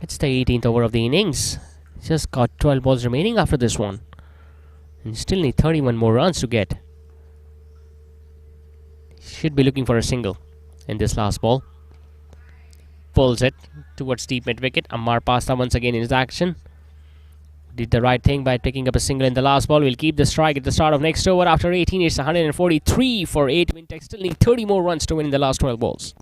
It's the 18th over of the innings. Just got 12 balls remaining after this one, and still need 31 more runs to get. Should be looking for a single in this last ball. Pulls it towards deep mid wicket. Ammar Pasta once again in his action. Did the right thing by picking up a single in the last ball. We'll keep the strike at the start of next over. After 18, it's 143 for 8. Wintex still need 30 more runs to win in the last 12 balls.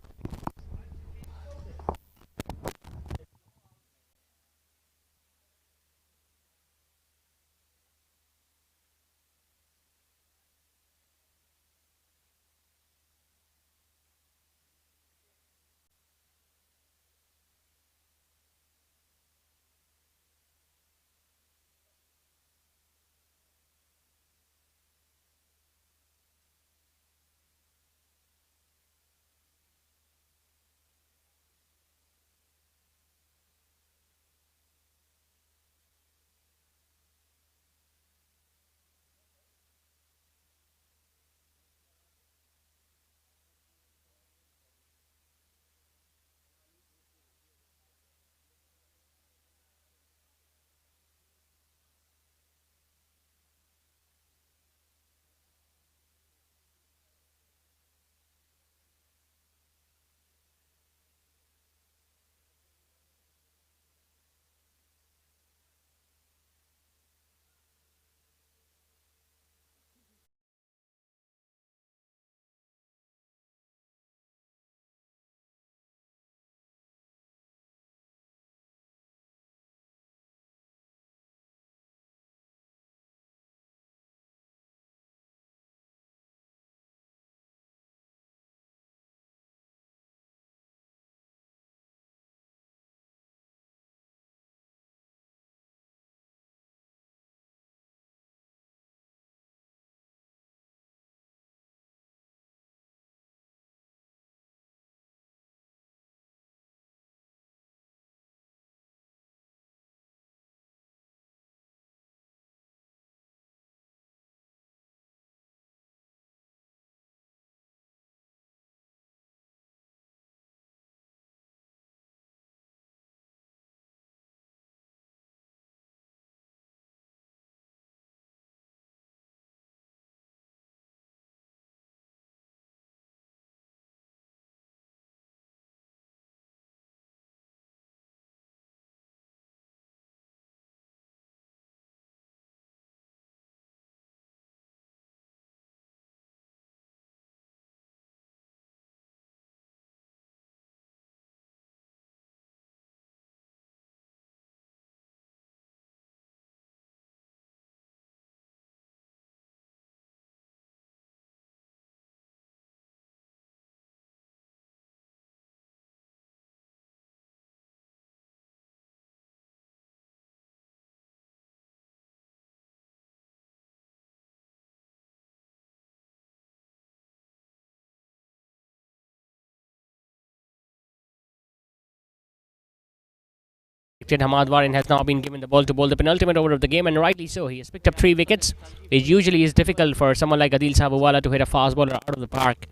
expected. Hamad Warin has now been given the ball to bowl the penultimate over of the game, and rightly so. He has picked up 3 wickets. It usually is difficult for someone like Adil Sabhuwala to hit a fast bowler out of the park.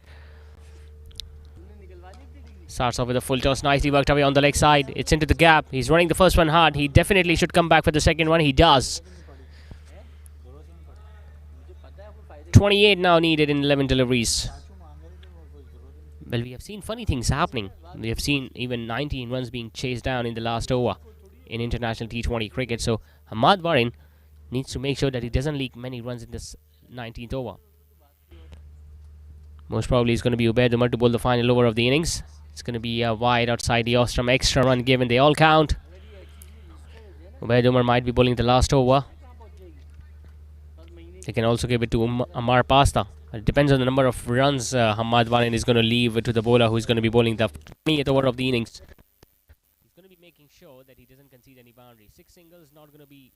Starts off with a full toss, nicely worked away on the leg side. It's into the gap. He's running the first one hard. He definitely should come back for the second one. He does. 28 now needed in 11 deliveries. Well, we have seen funny things happening. We have seen even 19 runs being chased down in the last over in international T20 cricket. So Hamad Warin needs to make sure that he doesn't leak many runs in this 19th over. Most probably it's going to be Ubaid Umar to bowl the final over of the innings. It's going to be a wide outside the Ostrom, extra run given. They all count. Ubaid Umar might be bowling the last over. They can also give it to Amar Pasta. It depends on the number of runs Hamad Warin is going to leave to the bowler who is going to be bowling the 20th over of the innings. He's going to be making sure that he doesn't concede any boundaries. 6 singles not going to be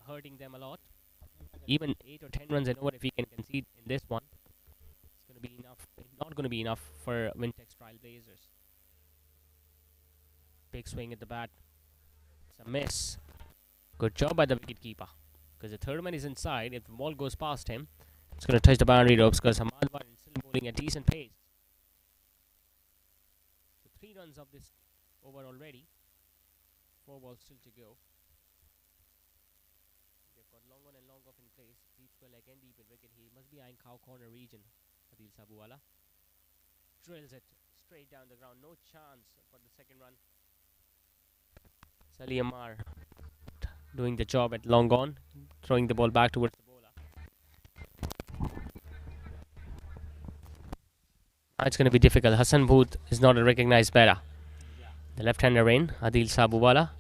hurting them a lot. Even 8 or 10 runs an over if he can concede in this one, it's going to be enough. Not going to be enough for Wintex Trailblazers. Big swing at the bat. It's a miss. Good job by the wicketkeeper. Because the third man is inside. If the ball goes past him, it's going to touch the boundary ropes because Hamad Warin is still bowling at decent pace. So 3 runs of this over already. 4 balls still to go. They've got long on and long off in place. Deep square leg and deep in wicket. He must be eyeing cow corner region. Adil Sabhuwala drills it straight down the ground. No chance for the second run. Sali Amar doing the job at long on, throwing the ball back towards the bowler. It's going to be difficult. Hassan Booth is not a recognized batter. The left-hander in, Adil Sabhuwala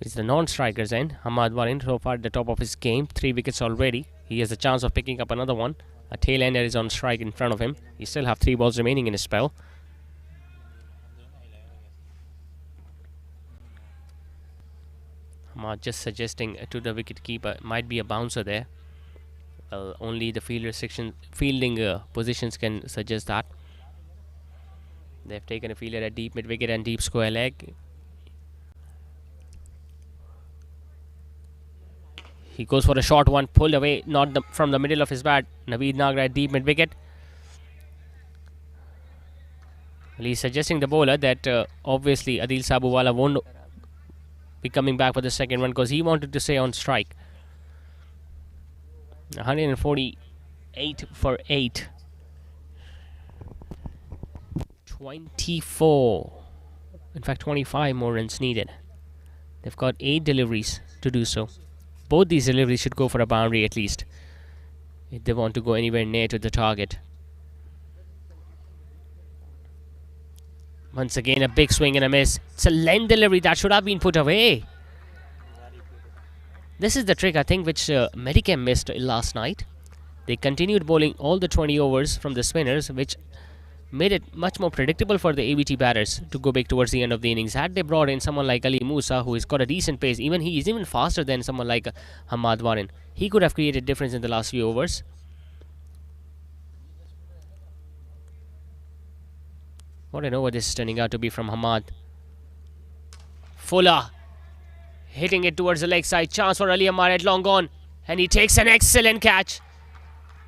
is the non-strikers end. Hamad Warin so far at the top of his game, 3 wickets already. He has a chance of picking up another one. A tail-ender is on strike in front of him. He still have 3 balls remaining in his spell. Hamad just suggesting to the wicket-keeper, might be a bouncer there. Well, only the fielding positions can suggest that. They've taken a fielder at deep mid-wicket and deep square leg. He goes for a short one, pulled away, not from the middle of his bat. Naveed Nagra at deep mid-wicket. Well, he's suggesting the bowler that obviously Adil Sabhuwala won't be coming back for the second one because he wanted to stay on strike. 148 for 8. 24. In fact, 25 more runs needed. They've got 8 deliveries to do so. Both these deliveries should go for a boundary at least, if they want to go anywhere near to the target. Once again, a big swing and a miss. It's a length delivery that should have been put away. This is the trick, I think, which Medicam missed last night. They continued bowling all the 20 overs from the spinners, which made it much more predictable for the ABT batters to go big towards the end of the innings. Had they brought in someone like Ali Musa, who has got a decent pace, he is even faster than someone like Hamad Warin, he could have created difference in the last few overs. What an over this is turning out to be from Hamad. Fuller hitting it towards the leg side. Chance for Ali Amar at long gone. And he takes an excellent catch.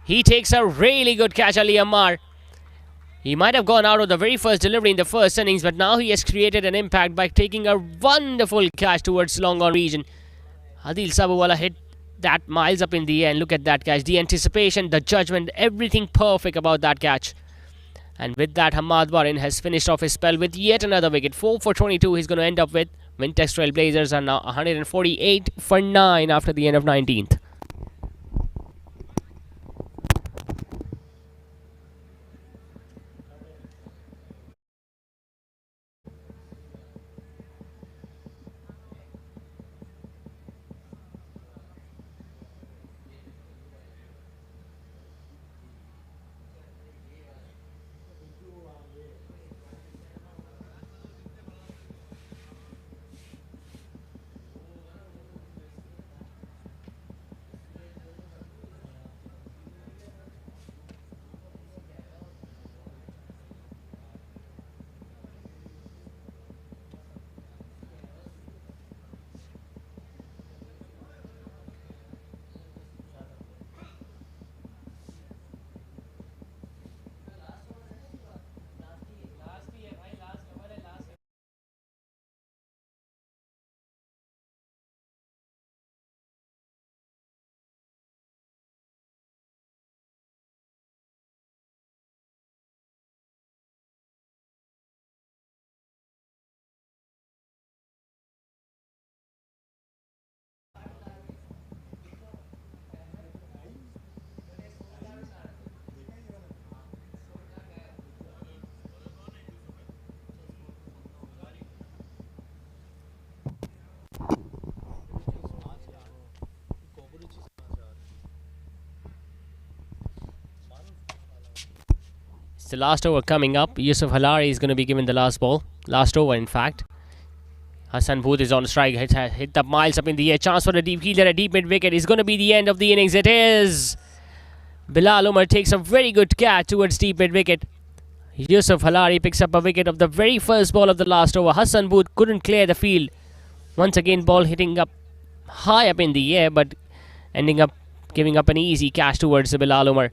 He takes a really good catch, Ali Amar. He might have gone out of the very first delivery in the first innings, but now he has created an impact by taking a wonderful catch towards long on region. Adil Sabhuwala hit that miles up in the air, and look at that catch. The anticipation, the judgment, everything perfect about that catch. And with that, Hamad Warin has finished off his spell with yet another wicket. 4 for 22 he's going to end up with. Wintex Trailblazers are now 148 for 9 after the end of 19th. It's the last over coming up. Yusuf Halari is going to be given the last ball. Last over, in fact. Hassan Booth is on strike. Hit the miles up in the air. Chance for a deep fielder. A deep mid wicket. Is going to be the end of the innings. It is. Bilal Umar takes a very good catch towards deep mid wicket. Yusuf Halari picks up a wicket of the very first ball of the last over. Hassan Booth couldn't clear the field. Once again, ball hitting up high up in the air, but ending up giving up an easy catch towards Bilal Umar.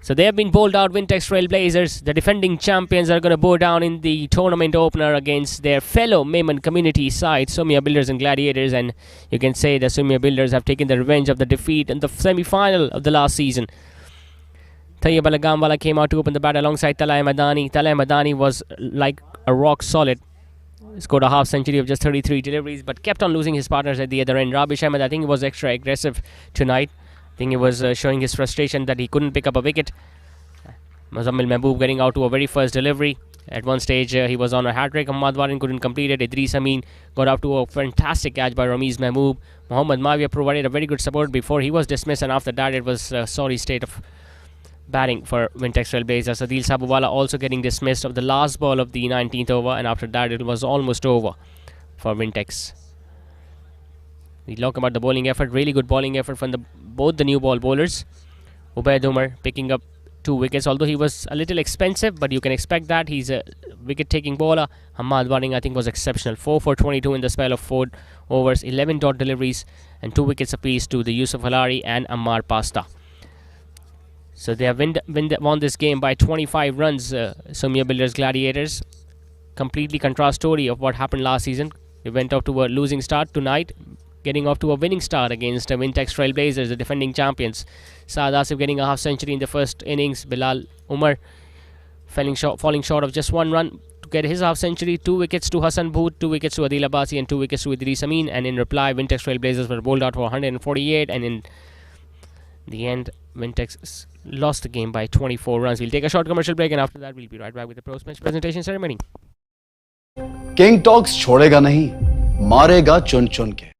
So they have been bowled out. Wintex Trailblazers, the defending champions, are going to bow down in the tournament opener against their fellow Maiman community side, Sumya Builders and Gladiators. And you can say the Sumya Builders have taken the revenge of the defeat in the semi-final of the last season. Tayyib Alagamwala came out to open the bat alongside Talay Madani. Talay Madani was like a rock solid. Scored a half century of just 33 deliveries, but kept on losing his partners at the other end. Rabish Ahmed, I think he was extra aggressive tonight. I think he was showing his frustration that he couldn't pick up a wicket. Muzammil Mehboob getting out to a very first delivery. At one stage, he was on a hat-trick. Ahmad Warin couldn't complete it. Idris Amin got out to a fantastic catch by Ramiz Mehboob. Mohammad Mawia provided a very good support before he was dismissed, and after that, it was a sorry state of batting for Wintex Trailblazers. Adil Sabhuwala also getting dismissed of the last ball of the 19th over, and after that, it was almost over for Wintex. We talk about the bowling effort. Really good bowling effort from both the new ball bowlers. Ubaid Umar picking up 2 wickets, although he was a little expensive, but you can expect that. He's a wicket-taking bowler. Ahmad Waring, I think, was exceptional. 4 for 22 in the spell of 4 overs, 11 dot deliveries, and 2 wickets apiece to the Yusuf Halari and Ammar Pasta. So they have won this game by 25 runs. Sumya Builders Gladiators. Completely contrast story of what happened last season. They went off to a losing start tonight, getting off to a winning start against Wintex Trailblazers, the defending champions. Saad Asif getting a half century in the first innings. Bilal Umar falling short of just 1 run to get his half century. 2 wickets to Hassan Booth, 2 wickets to Adil Abbasi, and 2 wickets to Idris Amin. And in reply, Wintex Trailblazers were bowled out for 148, and in the end, Wintex lost the game by 24 runs. We'll take a short commercial break, and after that, we'll be right back with the post-match presentation ceremony.
King Talks छोड़ेगा नहीं, मारेगा चुन चुन के.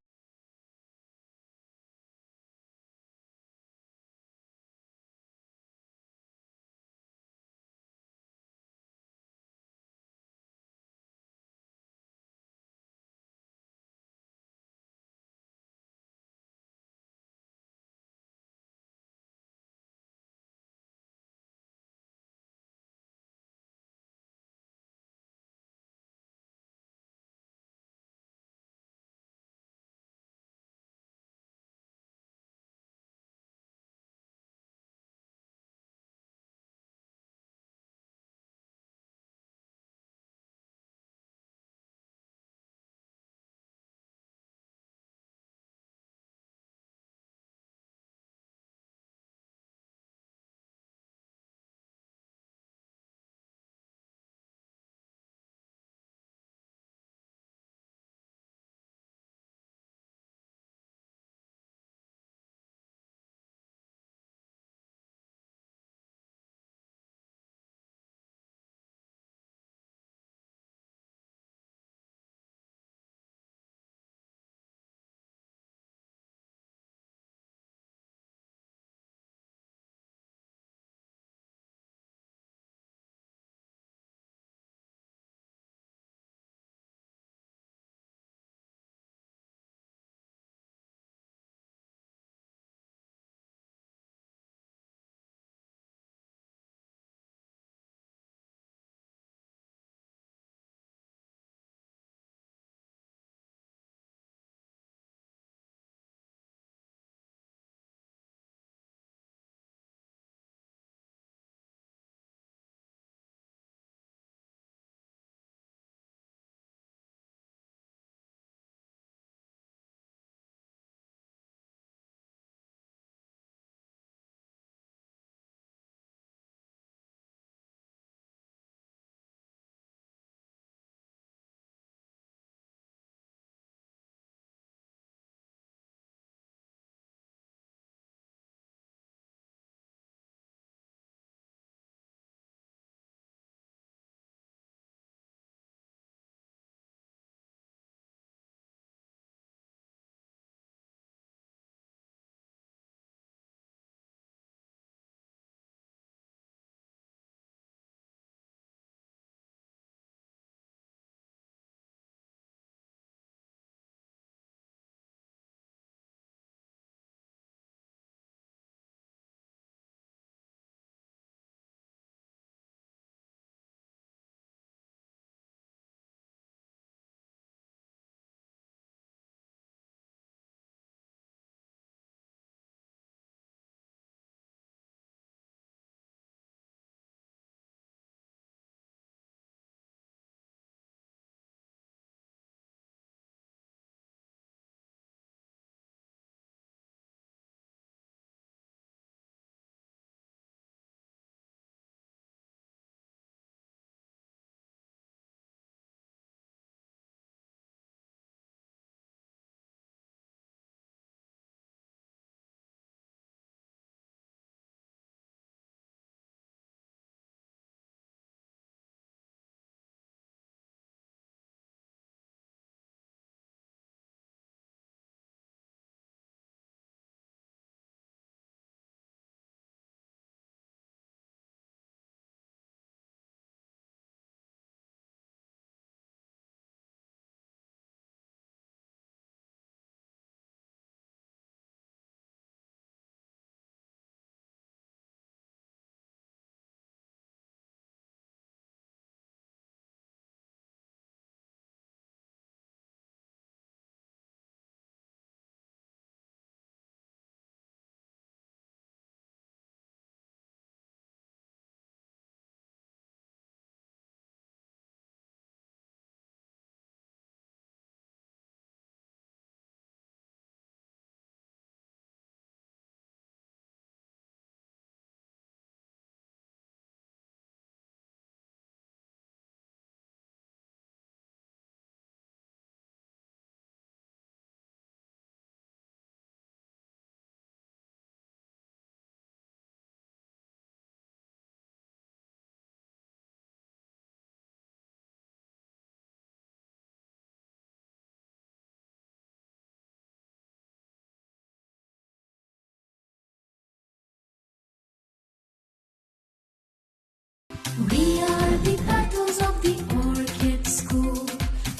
We are the petals of the orchid school.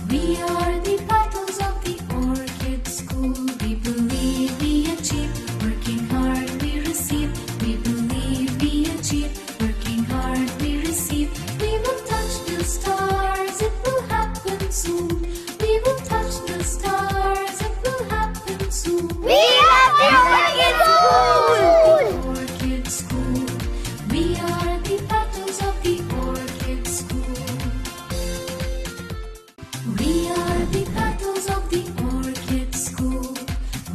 We are the petals of the orchid school. We believe we achieve, working hard we receive. We believe we achieve, working hard we receive. We will touch the stars, it will happen soon. We will touch the stars, it will happen soon.
We are the Orchid School!
Orchid school. We are the petals of the orchid school. We are the petals of the orchid school.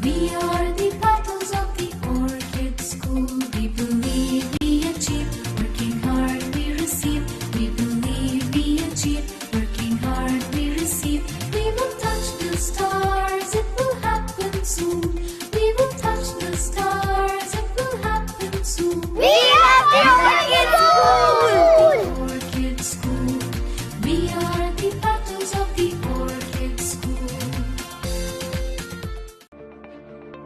We are the petals of the orchid school. We believe we achieve, working hard we receive. We believe we achieve, working hard we receive. We will touch the stars, it will happen soon. We will touch the stars, it will happen soon.
We are the Orchid School!
Orchid school. We are the petals of the orchid school.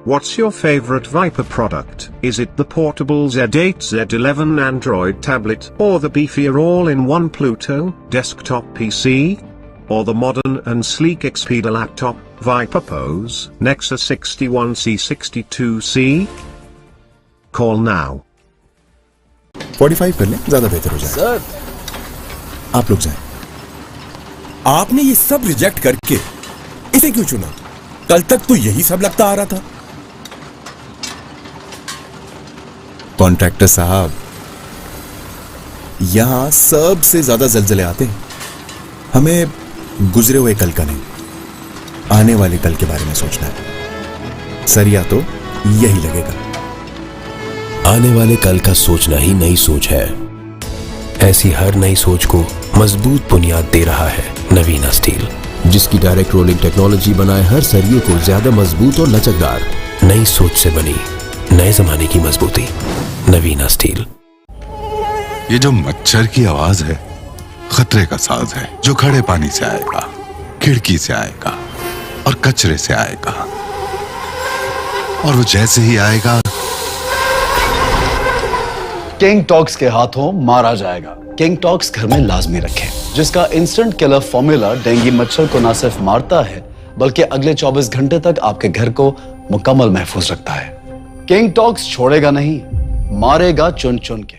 What's your favorite Viper product? Is it the portable Z8 Z11 Android tablet, or the beefier all-in-one Pluto desktop PC? Or the modern and sleek Expedia laptop, Viper Pose, Nexus 61C62C? Call now.
45 कर लें, ज्यादा बेहतर हो जाए।
Sir,
आप लोग जाएं।
आपने ये सब रिजेक्ट करके इसे क्यों चुना? कल तक तो यही सब लगता आ रहा था।
कॉन्ट्रैक्टर साहब, यहां सबसे ज्यादा जलजले आते हैं। हमें गुजरे हुए कल का नहीं, आने वाले कल के बारे में सोचना है। सरिया तो यही लगेगा।
आने वाले कल का सोचना ही नई सोच है। ऐसी हर नई सोच को मजबूत बुनियाद दे रहा है नवीना स्टील, जिसकी डायरेक्ट रोलिंग टेक्नोलॉजी बनाए हर सरिये को ज्यादा मजबूत और लचकदार। नई सोच से बनी नए जमाने की मजबूती, नवीना स्टील।
ये जो मच्छर की आवाज है, खतरे का साज है, जो खड़े पानी से आएगा, खिड़की से आएगा और कचरे से आएगा। और वो जैसे ही आएगा,
किंग टॉक्स के हाथों मारा जाएगा। किंग टॉक्स घर में लाजमी रखें, जिसका इंस्टेंट किलर फॉर्मूला डेंगू मच्छर को न सिर्फ मारता है, बल्कि अगले 24 घंटे तक आपके घर को मुकम्मल महफूज रखता है। किंग टॉक्स छोड़ेगा नहीं, मारेगा चुन चुन के।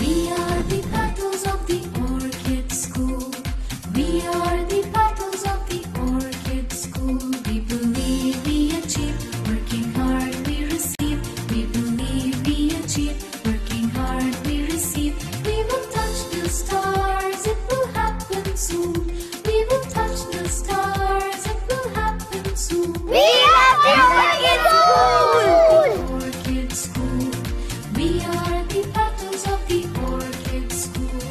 We are the petals of the orchid school. We are the petals of the orchid school. We believe we achieve, working hard we receive. We believe we achieve, working hard we receive. We will touch the stars, it will happen soon. We will touch the stars, it will happen soon.
We are the Orchid School!
Orchid school. We are the petals of the orchid school.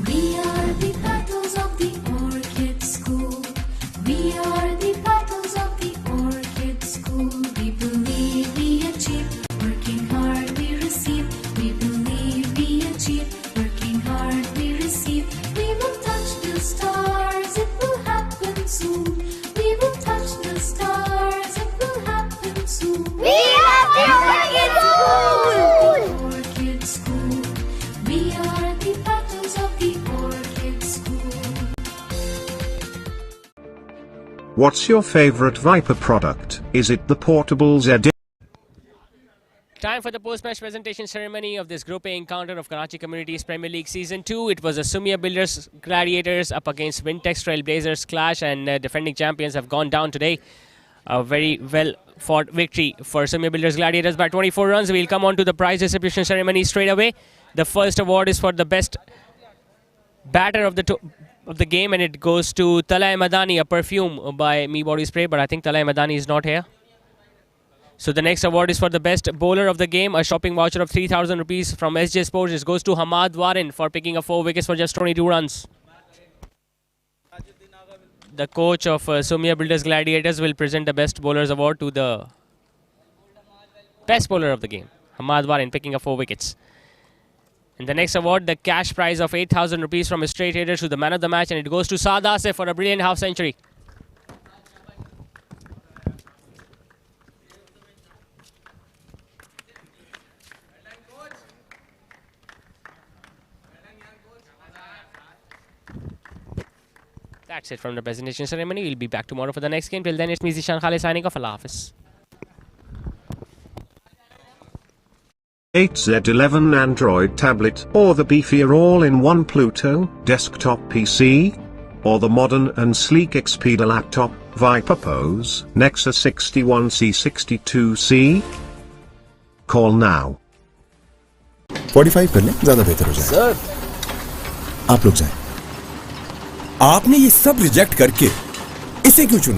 We are the petals of the orchid school. We are the petals of the orchid school. We believe we achieve, working hard we receive. We believe we achieve, working hard we receive. We will touch the stars, it will happen soon. We will touch the stars, it will happen soon.
We are the Orchid School!
Orchid school. We are the petals of the orchid school.
What's your favorite Viper product? Is it the portable Z8?
Time for the post-match presentation ceremony of this Group A encounter of Karachi Communities Premier League Season 2. It was the Sumya Builders Gladiators up against Wintex Trailblazers clash, and defending champions have gone down today. A very well-fought victory for Sumya Builders Gladiators by 24 runs. We'll come on to the prize distribution ceremony straight away. The first award is for the best batter of the game, and it goes to Talay Madani, a perfume by Me Body Spray, but I think Talay Madani is not here. So the next award is for the best bowler of the game, a shopping voucher of 3,000 rupees from SJ Sports. This goes to Hamad Warin for picking up 4 wickets for just 22 runs. The coach of Sumya Builders Gladiators will present the best bowlers award to the best bowler of the game, Hamad Warin, picking up 4 wickets. And the next award, the cash prize of 8,000 rupees from Straight Raiders to the man of the match, and it goes to Saad Asif for a brilliant half century. That's it from the presentation ceremony. We'll be back tomorrow for the next game. Till then, it's me Zishan Khalid signing off. Allah Hafiz.
8Z11 Android tablet or the beefier all-in-one Pluto desktop PC or the modern and sleek Xperia laptop, Viper Pose, Nexus 61C62C. Call now.
45 कर लें, ज्यादा बेहतर हो जाए।
Sir,
आप लोग जाएं।
आपने ये सब रिजेक्ट करके इसे क्यों चुना?